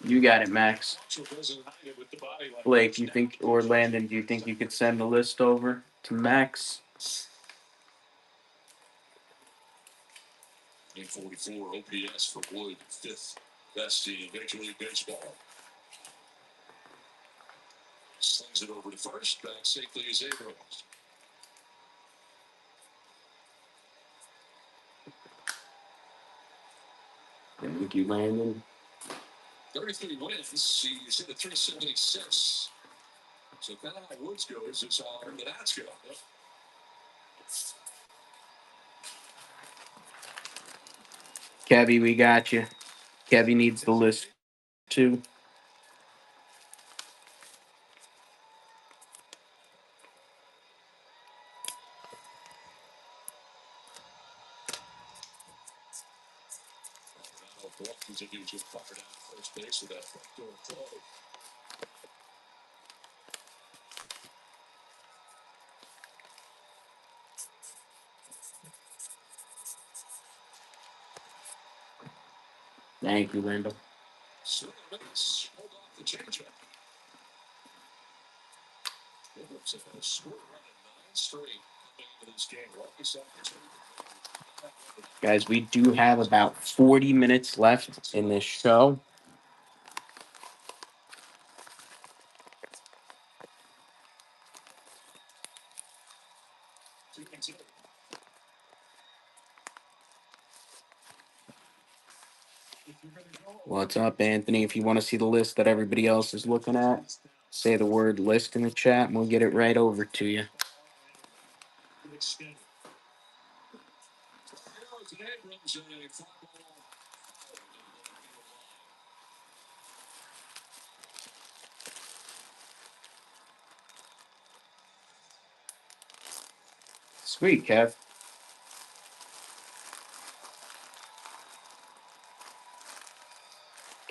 You got it, Max. Blake, you think, or Landon, do you think you could send the list over to Max? Thank you, Landon. Kevy, we got you. Kevy needs the list too. Thank you, Landon. Guys, we do have about 40 minutes left in this show. What's up, Anthony? If you want to see the list that everybody else is looking at, say the word list in the chat and we'll get it right over to you. Sweet, Kev.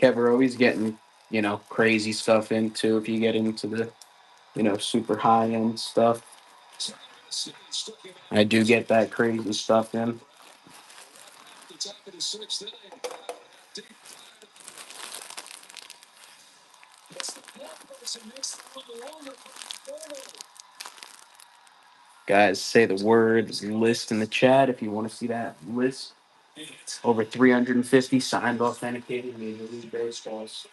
Kev, we're always getting, crazy stuff into if you get into the, super high end stuff. I do get that crazy stuff in. Guys, say the word list in the chat if you want to see that list. Over 350 signed, authenticated Major League Baseballs.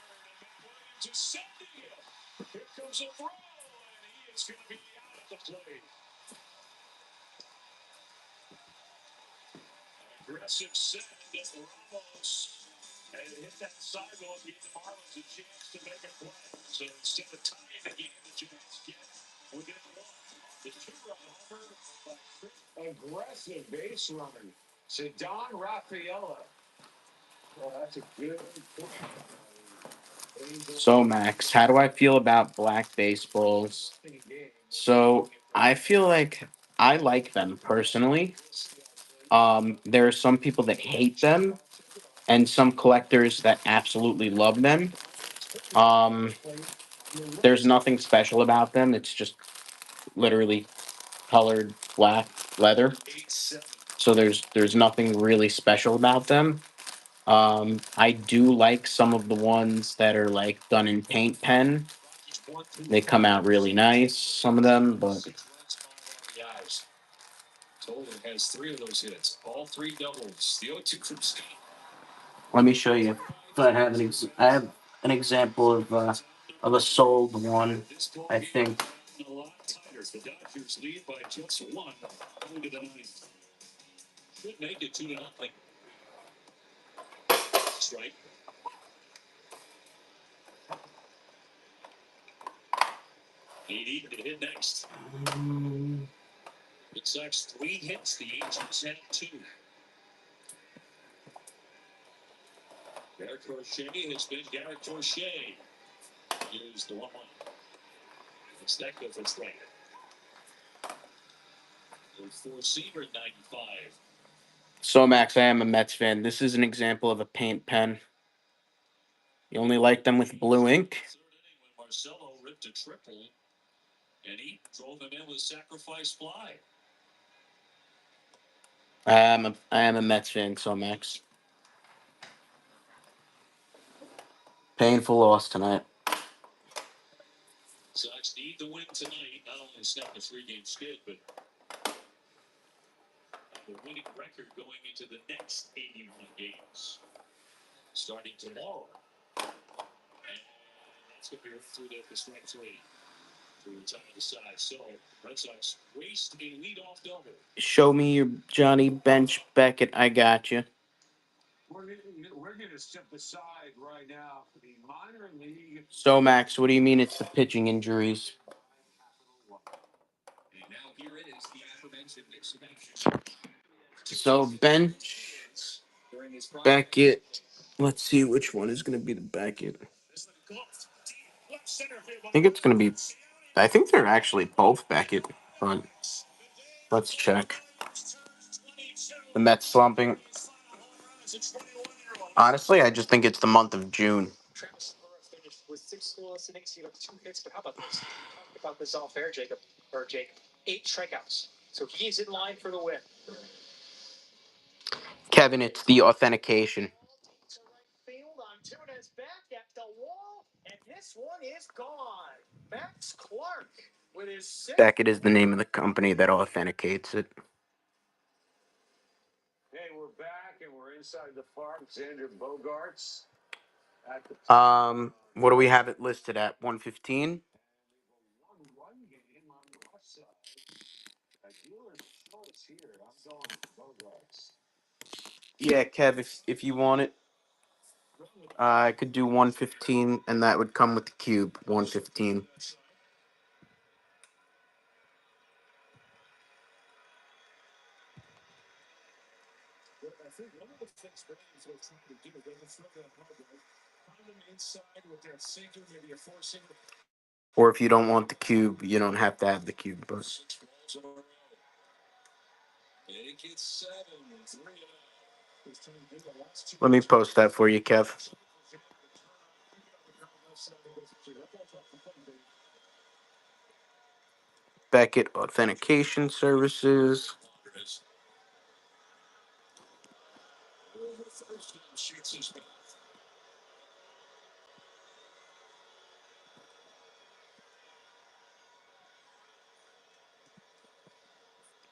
Aggressive base runner. So Don Rafaela. Well, that's a good. So, Max, how do I feel about black baseballs? So, I feel like I like them personally. There are some people that hate them, and some collectors that absolutely love them. Um, there's nothing special about them. It's just literally colored black leather. So there's nothing really special about them. I do like some of the ones that are like done in paint pen. They come out really nice, some of them, but Toller has 3 of those hits, all 3 doubles. The 0-2 from Scott. let me show you. If I have I have an example of a sold one. I think. A lot tighter. The Dodgers lead by just 1 going to the 9th. Should make it 2-0. Strike. Needy to hit next. Red Sox 3 hits. The Angels have 2. Garrett Crochet has been Garrett Crochet. Here's the 1-1. It's that good for strike. For Seaver 95. So Max, I am a Mets fan. This is an example of a paint pen. You only like them with blue ink. Third inning when Marcelo ripped a triple, and he drove him in with sacrifice fly. I am a Mets fan. So Max, painful loss tonight. Sox need to win tonight, not only to snap a 3-game skid, but the winning record going into the next 81 games, starting tomorrow. And that's going to be through the strike 3 to the top of the side. So Red Sox waste a leadoff double. Show me your Johnny Bench Beckett. I got you. We're going to step aside right now for the minor league. So Max, what do you mean it's the pitching injuries? And now here it is, the aforementioned expansion. So Bench Beckett. Let's see which one is going to be the Beckett. I think it's going to be. I think they're actually both Beckett, but let's check. The Mets slumping. Honestly, I just think it's the month of June. With 6 innings, he got 2 hits, but how about this? We talked about this off air, Jacob, or Jake. 8 strikeouts. So he's in line for the win. Kevin, it's the authentication. To right field, Antunes back at the wall, and this one is gone. Max Clark with his 6th. Beckett is the name of the company that authenticates it. Hey, we're back, and we're inside the farm. Xander Bogaerts at the What do we have it listed at? 115. 1-1 game on the left side. A dealer's choice here. I'm going Bogaerts. Yeah, Kev, if you want it, I could do 115, and that would come with the cube. 115. I think one of the things Braves will try to do, they can throw that hard, find them inside with that sinker, maybe a 4-sinker. Or if you don't want the cube, you don't have to have the cube. But 6 balls in a row. Make it 7, 3-0. let me post that for you, Kev. Beckett Authentication Services.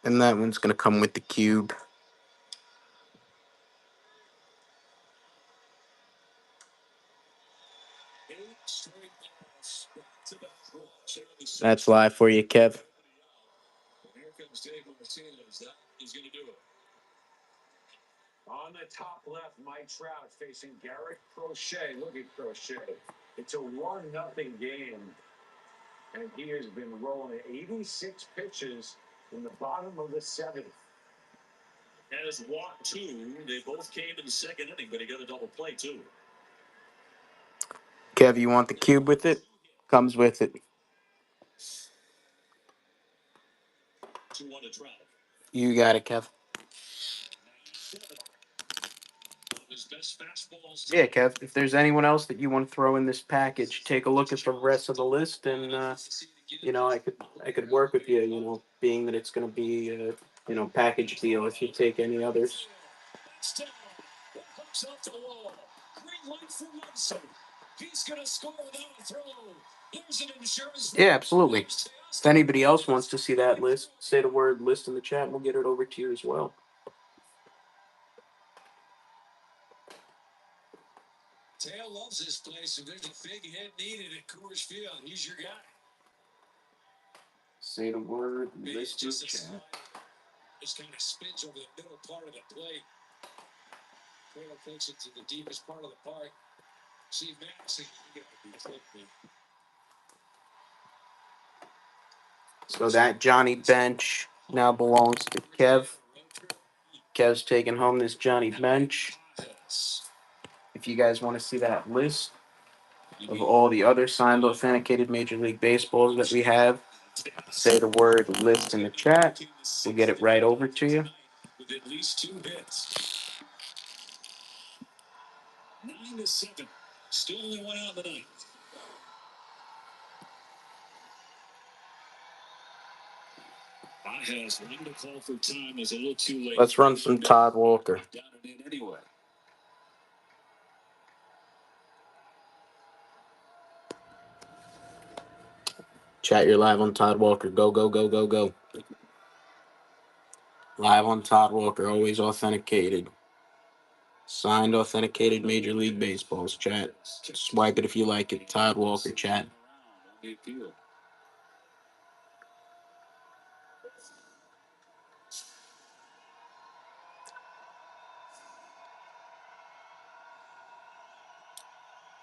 And that one's going to come with the cube. That's live for you, Kev. Here comes Dave Martinez. That is going to do it. On the top left, Mike Trout facing Garrett Crochet. Look at Crochet. It's a 1-0 game. And he has been rolling 86 pitches in the bottom of the seventh. Has walked two. They both came in the second inning, but he got a double play, too. Kev, you want the cube with it? Comes with it. 2-1 to drive. You got it, Kev. His best fastballs. Yeah, Kev. If there's anyone else that you want to throw in this package, take a look at the rest of the list, and I could work with you. Being that it's going to be package deal. If you take any others. That's down. That hooks off the wall. Green light for Munson. He's going to score without a throw. There's an insurance. Yeah, absolutely. If anybody else wants to see that list, say the word list in the chat, and we'll get it over to you as well. Tail loves this place. If there's a big hit needed at Coors Field, he's your guy. Say the word list in the chat. Just kind of spins over the middle part of the plate. Tail takes it to the deepest part of the park. See, Madison, you got to be kidding me. So that Johnny bench now belongs to Kev. Kev's taking home this Johnny bench. If you guys want to see that list of all the other signed authenticated Major League Baseballs that we have, say the word list in the chat. We'll get it right over to you. With at least 2 hits. 9-7. Still only one out in the ninth. Has one to call for time is a little too late. Let's run some Todd Walker. Got it in anyway. Chat, you're live on Todd Walker. Go, go, go, go, go. Live on Todd Walker, always authenticated. Signed authenticated Major League Baseballs, chat. Swipe it if you like it. Todd Walker, chat.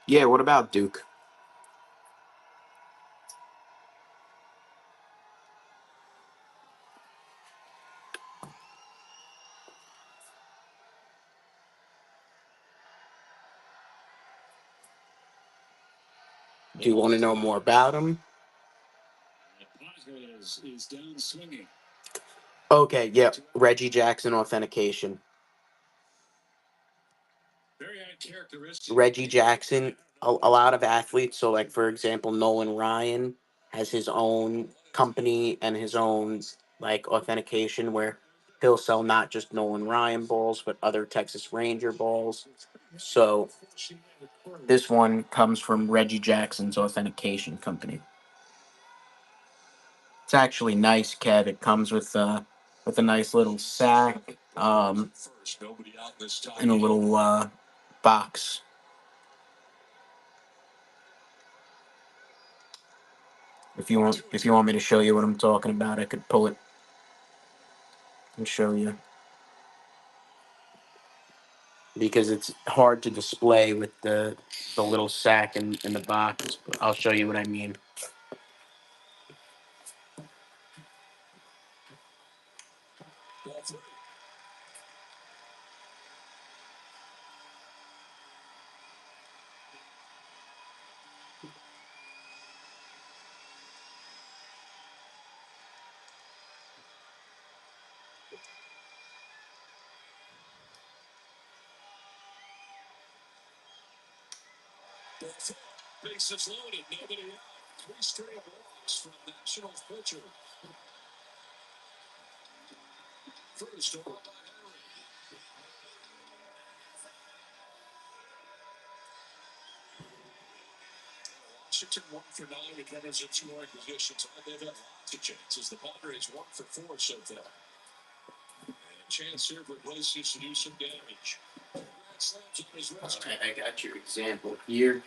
Yeah, what about Duke? Do you want to know more about him? Is down swinging. Okay, yep. Reggie Jackson authentication. Very uncharacteristic. Reggie Jackson, a lot of athletes. So, like, for example, Nolan Ryan has his own company and his own, like, authentication where he'll sell not just Nolan Ryan balls, but other Texas Ranger balls. So, this one comes from Reggie Jackson's authentication company. It's actually nice, Kev. It comes with a nice little sack, and a little box. If you want me to show you what I'm talking about, I could pull it and show you. Because it's hard to display with the little sack in the box. But I'll show you what I mean. Bases loaded, nobody out. 3 straight walks from Nationals pitcher. First over by Henry. Washington 1 for 9 with runners in 2 acquisitions. They've had lots of chances. The Padres 1 for 4 so far. And a chance here for Iglesias to do some damage. Slams on his wrist. All right, I got your example here.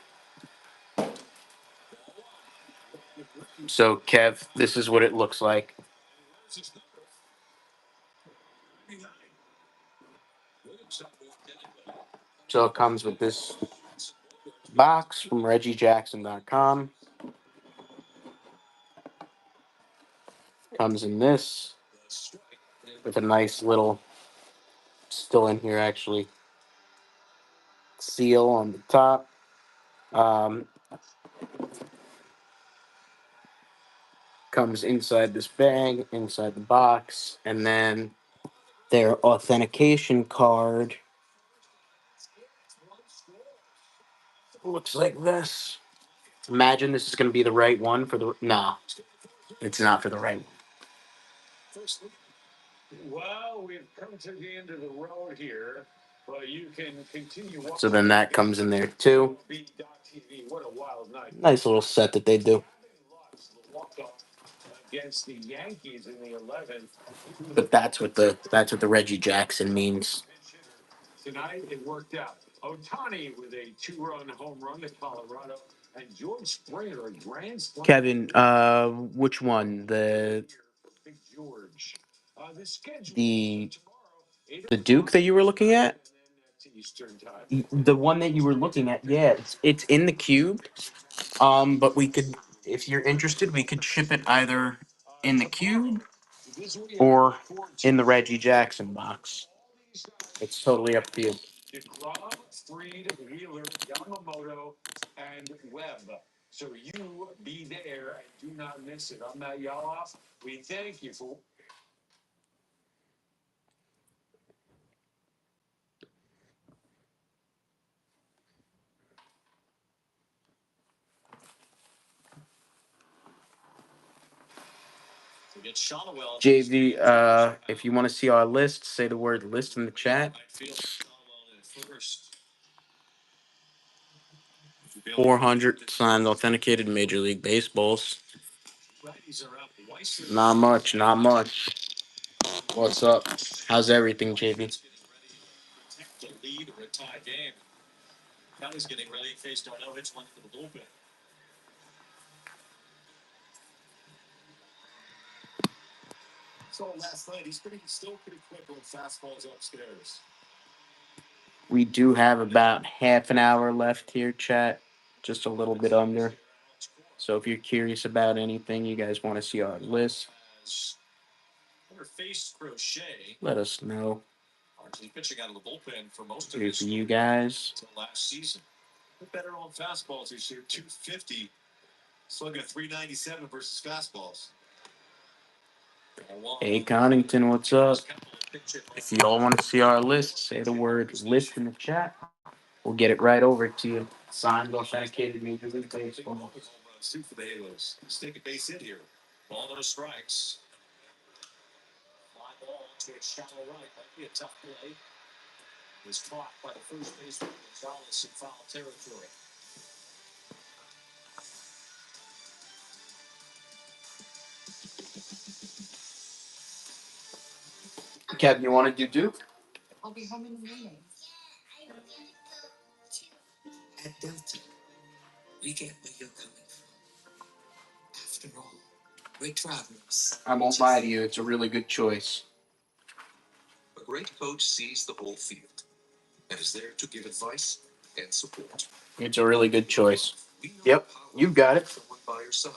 So, Kev, this is what it looks like. So it comes with this box from ReggieJackson.com. comes in this with a nice little, still in here actually, seal on the top. Um, Comes inside this bag, inside the box, and then their authentication card looks like this. Imagine this is going to be the right one for the. No, it's not for the right one. Well, we've come to the end of the road here, but you can continue. So then that comes in there too. What a wild night. Nice little set that they do. Against the Yankees in the 11th. But that's what the Reggie Jackson means. Tonight it worked out. Otani with a 2-run home run to Colorado, and George Springer a grand slam. Kevin, which one? Big George. The schedule The tomorrow, the Duke that you were looking at? Eastern time. The one that you were looking at, yeah, it's in the cube. But we could, if you're interested, we could ship it either in the cube or in the Reggie Jackson box. It's totally up to you. DeGrom, Fried, Wheeler, Yamamoto, and Webb. So you be there and do not miss it. I'm Matt Yaloff. We thank you for. JV, if you want to see our list, say the word list in the chat. 400 signed authenticated Major League Baseballs. Not much, not much. What's up? How's everything, JV? So last night, he's still pretty quick on fastballs upstairs. We do have about half an hour left here, chat. Just a little bit under. So if you're curious about anything, you guys want to see our list, let us know. Here for you guys. Last season, better on fastballs this year. 250, slugging 397 versus fastballs. Hey, Connington, what's up? If you all want to see our list, say the word list in the chat. We'll get it right over to you. Signed, authenticated Major League Baseball. Two for the Halos. Let's take a base hit here. Ball, no strikes. Fly ball to a shallow right. Might be a tough play. Was caught by the first baseman Gonzalez in foul territory. Kevin, you want to do Duke? At Delta, we get where you're coming from. After all, we're travelers. I won't lie to you. It's a really good choice. A great coach sees the whole field and is there to give advice and support. It's a really good choice. We know Yep, the power you got it. of someone by your side.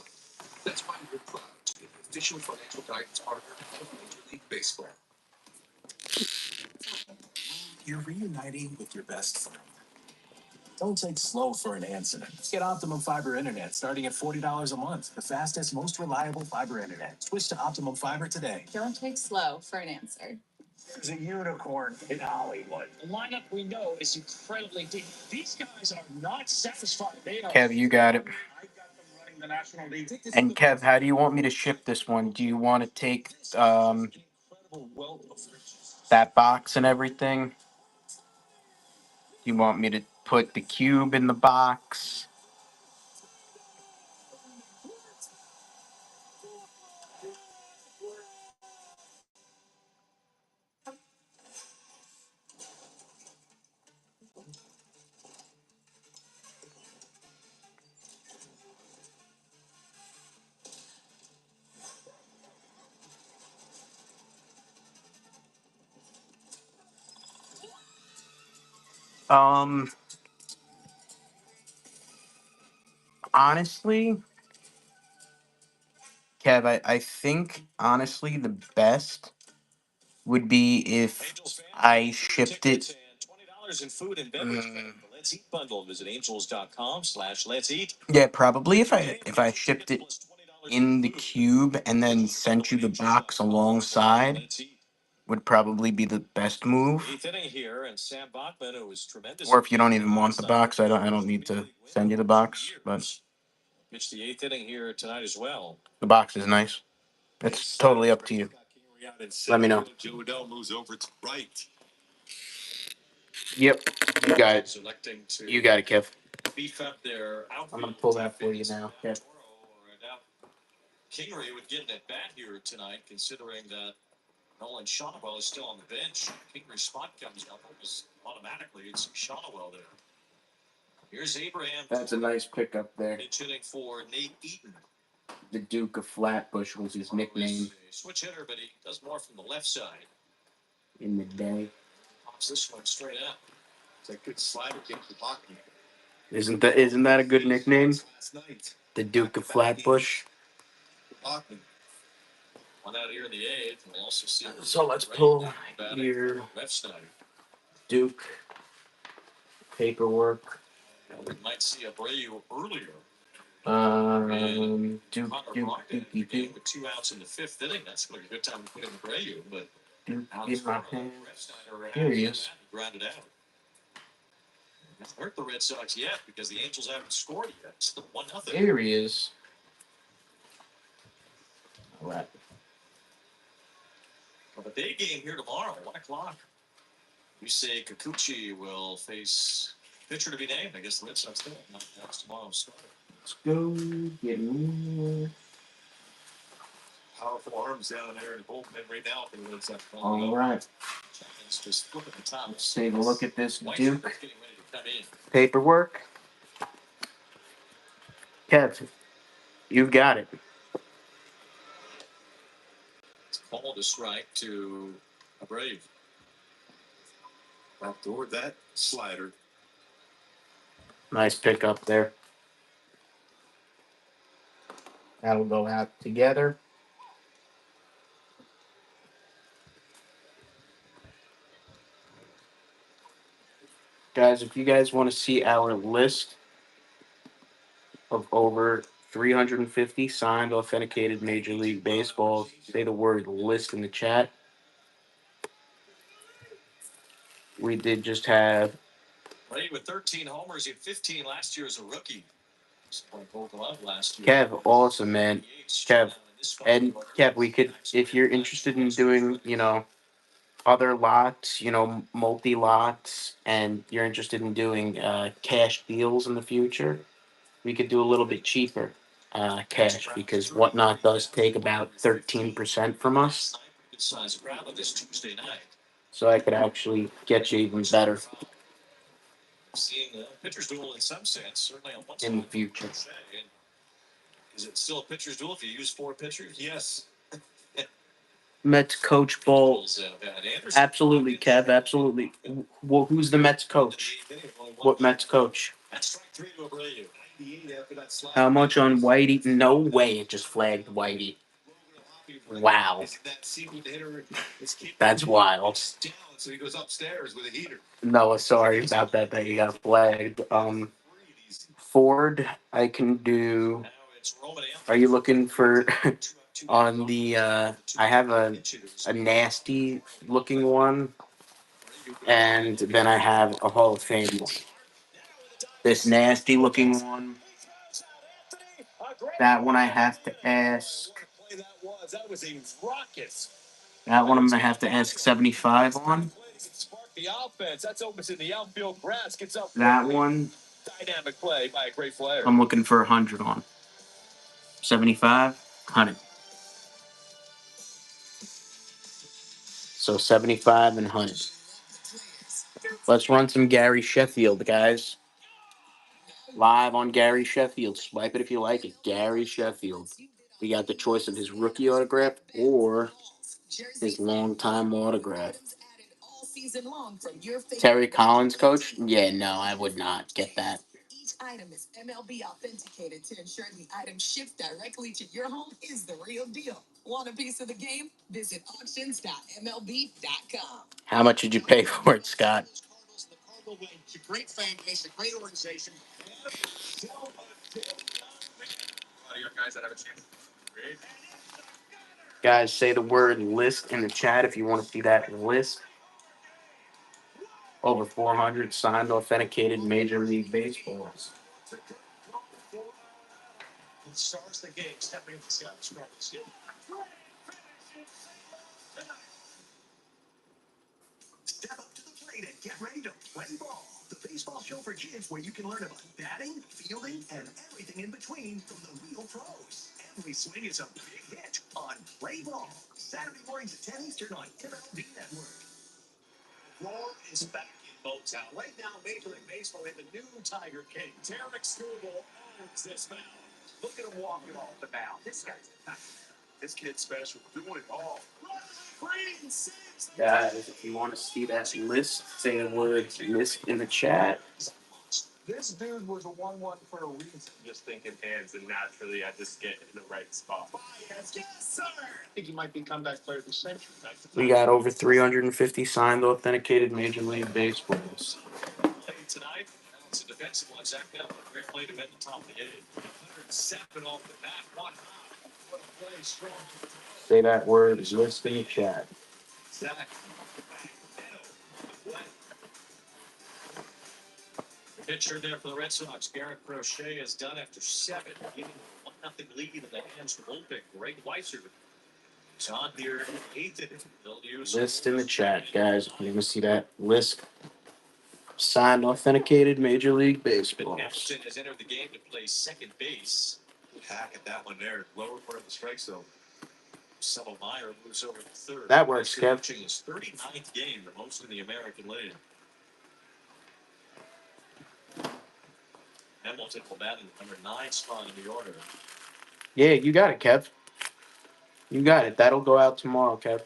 That's why we're proud to be the official financial guidance partner of Major League Baseball. You're reuniting with your best friend. Don't take slow for an answer. Get Optimum Fiber Internet starting at $40 a month. The fastest, most reliable fiber internet. Switch to Optimum Fiber today. Don't take slow for an answer. There's a unicorn in Hollywood. The lineup we know is incredibly deep. These guys are not satisfied. They are. Kev, you got it. I got them running the National League. And Kev, how do you want me to ship this one? Do you want to take that box and everything? Do you want me to put the cube in the box? Um, Honestly, Kev, I think honestly the best would be if Angels fans, I free shipped tickets it. and $20 in food and beverage credit. The Let's Eat bundle. Visit angels.com/Let's Eat. Yeah, probably Every game, if get I free shipped tickets it plus $20 in in the food. cube and then Let's Eat bundle sent at you the box alongside angels.com/Let's Eat. would probably be the best move. Eighth inning here, and Sam Bachman, who was tremendous Or in if you don't game one even want last the night, box, I don't need big to league win send you the over 2 box. But years. Pitched the eighth inning here tonight as well. the box is nice. It's totally up to you. Let me know. Joe Adele moves over to right. Yep, you got it. Selecting to You got it, Kev. beef up their I'm gonna outfield pull that for you defense. now. Kev. Now Kingery would get an at bat here tonight, considering that Nolan Shonwell is still on the bench. Kingery's spot comes up, almost automatically. It's Shonwell there. Here's Abraham. That's a nice pickup there. Pinch hitting for Nate Eaton. The Duke of Flatbush was his nickname Switch hitter, but he does more from the left side. in the day. Pops this one straight up. It's a good slider kick for Bachman. Isn't that a good nickname? The Duke of Flatbush. Bachman. One out here in the eighth. We'll also see. So let's pull Batting your for Refsnyder. Duke paperwork. We might see Abreu earlier. Duke, The game with 2 outs in the fifth inning. That's going to be a good time to put in Abreu, but Duke out in my for hand. Refsnyder. Here he is. Grounded out. Hasn't hurt the Red Sox yet because the Angels haven't scored yet. It's the 1-0. Here he is. All right. Well, the day game here tomorrow, 1 o'clock. You say Kikuchi will face pitcher to be named. I guess the Red Sox do. That's tomorrow's start. Let's go get me. Powerful arms down there in the bullpen right now for the Red Sox. All right. It's just flipping the top. Let's take a look at this White Duke getting ready to come in. paperwork. Kev, you got it. It's called a strike to Abreu. Back toward that slider. Nice pickup there. That'll go out together. Guys, if you guys want to see our list of over 350 signed, authenticated Major League Baseball, say the word list in the chat. We did just have Abreu with 13 homers. He had 15 last year as a rookie. Gold Glove last year. Kev, awesome, man. Kev, and Kev, we could, if you're interested in doing, other lots, multi lots, and you're interested in doing cash deals in the future, we could do a little bit cheaper cash because Whatnot does take about 13% from us. Good size crowd on this Tuesday night. So I could actually get you even better Seeing the pitcher's duel in some sense, certainly on one in the side. future. Is it still a pitcher's duel if you use 4 pitchers? Yes. Mets coach Ball. Absolutely, Kev. Absolutely. Well, who's the Mets coach? What Mets coach? That's strike 3 to Abreu. 98 after that slide. How much on Whitey? No way it just flagged Whitey. Wow. That's wild. So he goes upstairs with a heater. No, sorry about that you got flagged. Ford, I can do. Are you looking for on the I have a nasty looking one and then I have a Hall of Fame one. This nasty looking one. That one I have to ask. That one I'm gonna have to ask 75 on. That one Dynamic play by a great player. I'm looking for 100 on. 75, 100. So 75 and 100. Let's run some Gary Sheffield, guys. Live on Gary Sheffield. Swipe it if you like it. Gary Sheffield. We got the choice of his rookie autograph or his long-time autograph. Terry Collins, coach? Yeah, no, I would not get that. Each item is MLB authenticated to ensure the item shipped directly to your home is the real deal. Want a piece of the game? Visit auctions.mlb.com. How much did you pay for it, Scott? It's a great fan base, a great organization. Guys, say the word list in the chat if you want to see that list. Over 400 signed, authenticated Major League Baseballs. Stars the game, stepping up the scouts. Step up to the plate and get ready to play ball. The baseball show for kids where you can learn about batting, fielding, and everything in between from the real pros. Every swing is a big hit on Play Ball. Saturday mornings at 10 Eastern on MLB Network. Roar is back in Motown. Right now, Major League Baseball in the new Tiger King. Tarek Skubal owns this mound. Look at him walking off the mound. This guy's a nightmare. This kid's special. Doing it all. Guys, if you want to see that list, say the word list in the chat. This dude was a 1-1 for a reason. Just thinking hands, and naturally, I just get in the right spot. Yes, sir. I think he might be comeback player of the century. We got over 350 signed, authenticated Major League Baseballs. Tonight, it's a defensive one. Zach Bell, a great play to bet the top of the 8th. 107 off the bat. What a play, strong. Say that word list in the chat. Zach. The pitcher there for the Red Sox, Garrett Crochet, is done after 7, giving a 1-0 lead in the hands of bullpen. Greg Weiser is on here, 8th inning. They'll use List in the chat, guys. If you want to see that list. Signed, authenticated Major League Baseballs. Hamilton has entered the game to play second base. Hack at that one there. Lower part of the strike zone. Settle Meyer moves over to third. That works, Kev. Pitching his 39th game, the most in the American League. Hamilton will bat in the number 9 spot in the order. Yeah, you got it, Kev. You got it. That'll go out tomorrow, Kev.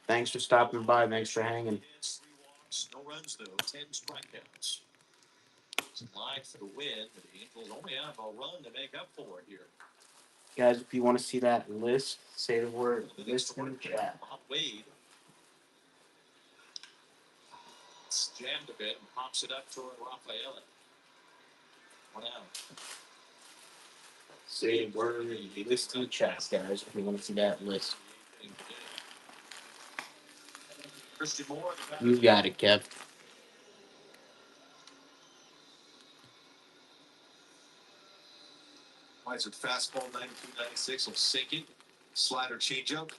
Thanks for stopping by. Thanks for hanging. 3 walks, no runs though, 10 strikeouts. It's a line for the win, but the Angels only have a run to make up for it here. Guys, if you want to see that list, say the word list in the chat. Bob Wade jammed a bit and pops it up toward Rafael. 1 out. Say the word list in the chat, guys, if you want to see that list. Christian Moore. You got it, Kev. Weiser fastball 92-96 will sink it. Slider changeup.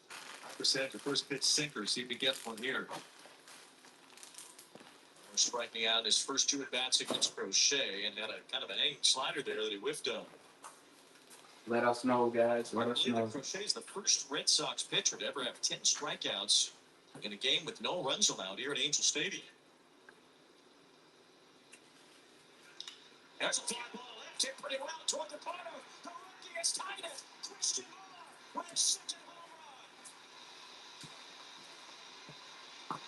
High percentage of first pitch sinker. See if he gets one here. Striking out his first 2 at bats against Crochet, and had a kind of an hanging slider there that he whiffed on. Let us know, guys. Let us know. Crochet is the first Red Sox pitcher to ever have 10 strikeouts in a game with no runs allowed here at Angel Stadium. There's a fly ball left hit pretty well toward the corner. The rookie has tied it. Christian Moore with such a home run.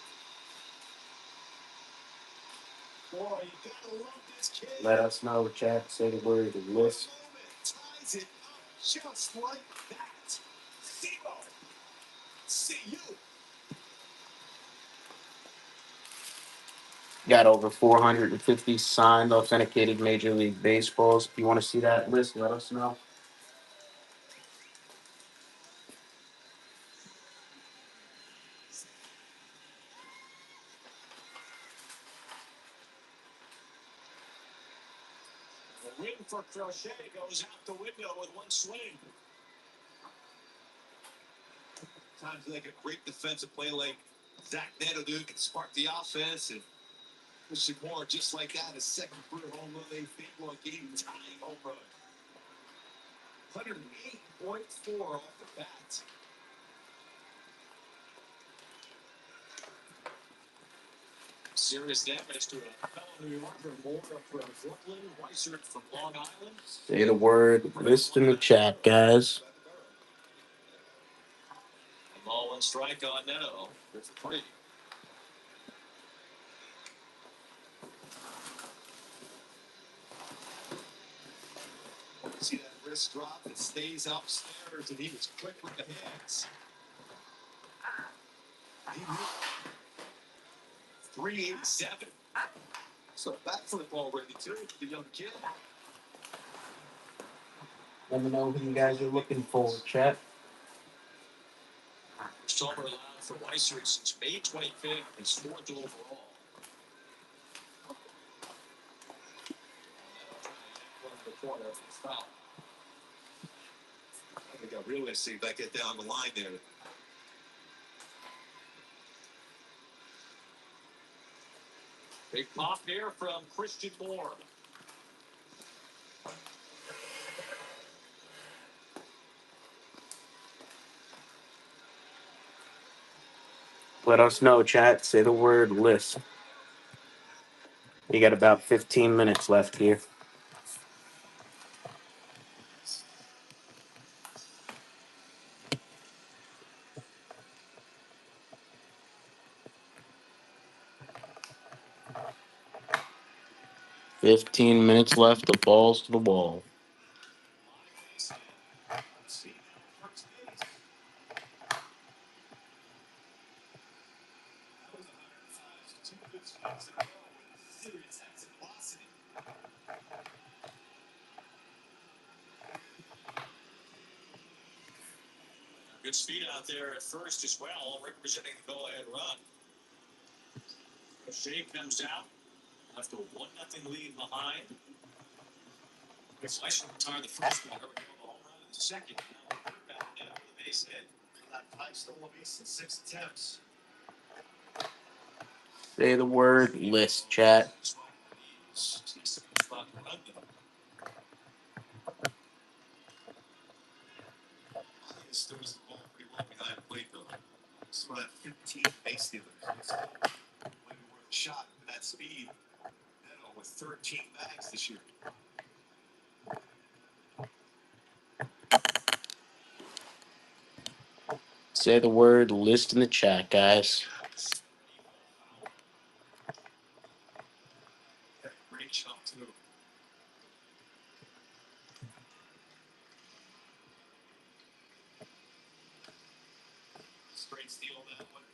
Boy, you gotta love this kid. Let us know, chat. Say the word list. Ties it up just like that. Zero. See you. Got over 450 signed, authenticated Major League Baseballs. If you want to see that list, let us know. The win for Crochet goes out the window with 1 swing. Times like a great defensive play like Zach Neto can spark the offense, and Christian Moore just like that, his second career home run, they faithful game tying home run. 108.4 off the bat. Serious damage to a fellow New Yorker, Moore from Brooklyn, Weiser from Long Island. Say the word list in the chat, guys. Ball 1 strike on Neto. Good for 3. See that wrist drop? It stays upstairs, and he was quick with the hands. He knew 387. So backflip already too. The young kid. Let me know who you guys are looking for, chat. Summer allowed for Weiser since May 25th. He's fourth overall. Run to the corner for the foul. I think I really see that get down the line there. Big pop here from Christian Moore. Let us know, chat. Say the word list. You got about 15 minutes left here. Fifteen minutes left. The Ballz to the Wall. Good speed out there at first as well, representing the go-ahead run. Shea comes out after a 1-0 lead behind. Weiser retired the first one. The home run in the second. Now the third back down with the base hit. That 5 stolen base in 6 attempts. Say the word list, chat. There was the ball pretty well behind the plate, though. So that 15 base stealers. Maybe worth a shot with that speed. Neto with 13 bags this year. Say the word list in the chat, guys. Great shot, too. Straight steal that one.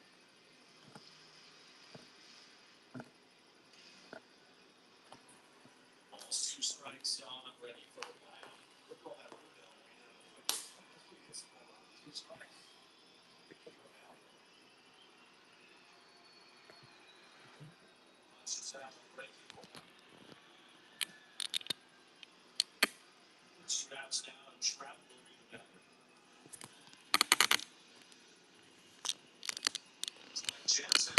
Ball's 2 strikes on, ready for a lineup. Look at all that root down right now. 2 strikes. Straps down, trap will be the better. Jensen,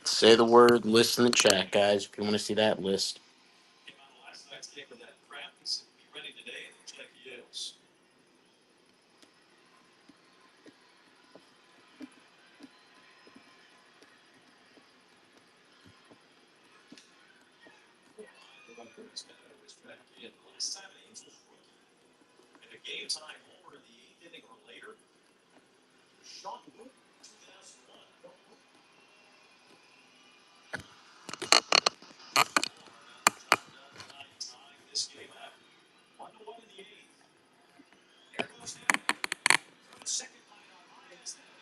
Say the word list in the chat, guys, if you want to see that list. came out of last night's game with that crap. He said, be ready today. It looks like he is. Last time the Angels rookie in a game time homer in the 8th inning or later, Sean Wood, 2001. Tying this game up. 1-1 in the 8th. There goes Neto. The second line on high is Neto.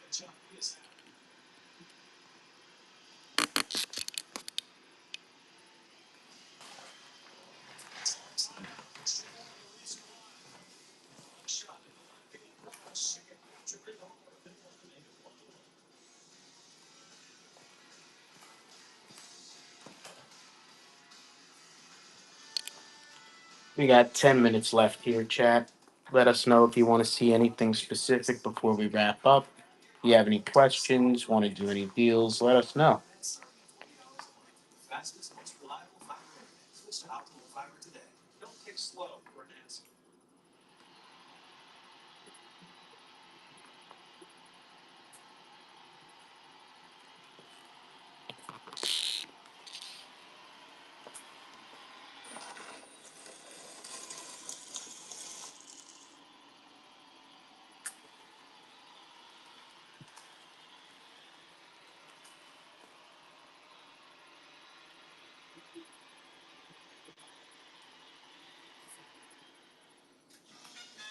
Good job. He is out. We got 10 minutes left here, chat. Let us know if you want to see anything specific before we wrap up. If you have any questions, want to do any deals, let us know. Fastest, most reliable fiber internet. Switch to optimal fiber today. Don't pick slow for an answer.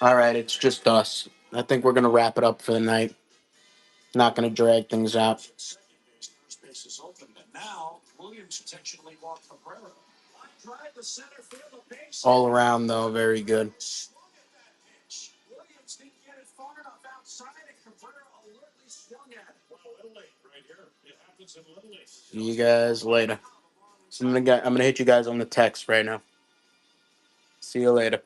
All right, it's just us. I think we're gonna wrap it up for the night. Not gonna drag things out. First base is open, and now Williams intentionally walked Cabrera. Line drive to center field, a base All hit. around though, very good. Swung at that pitch. Williams didn't get it far enough outside, and Cabrera alertly swung at it. Wow, Little League right here. It happens in Little League. See you guys later. So I'm gonna hit you guys on the text right now. See you later.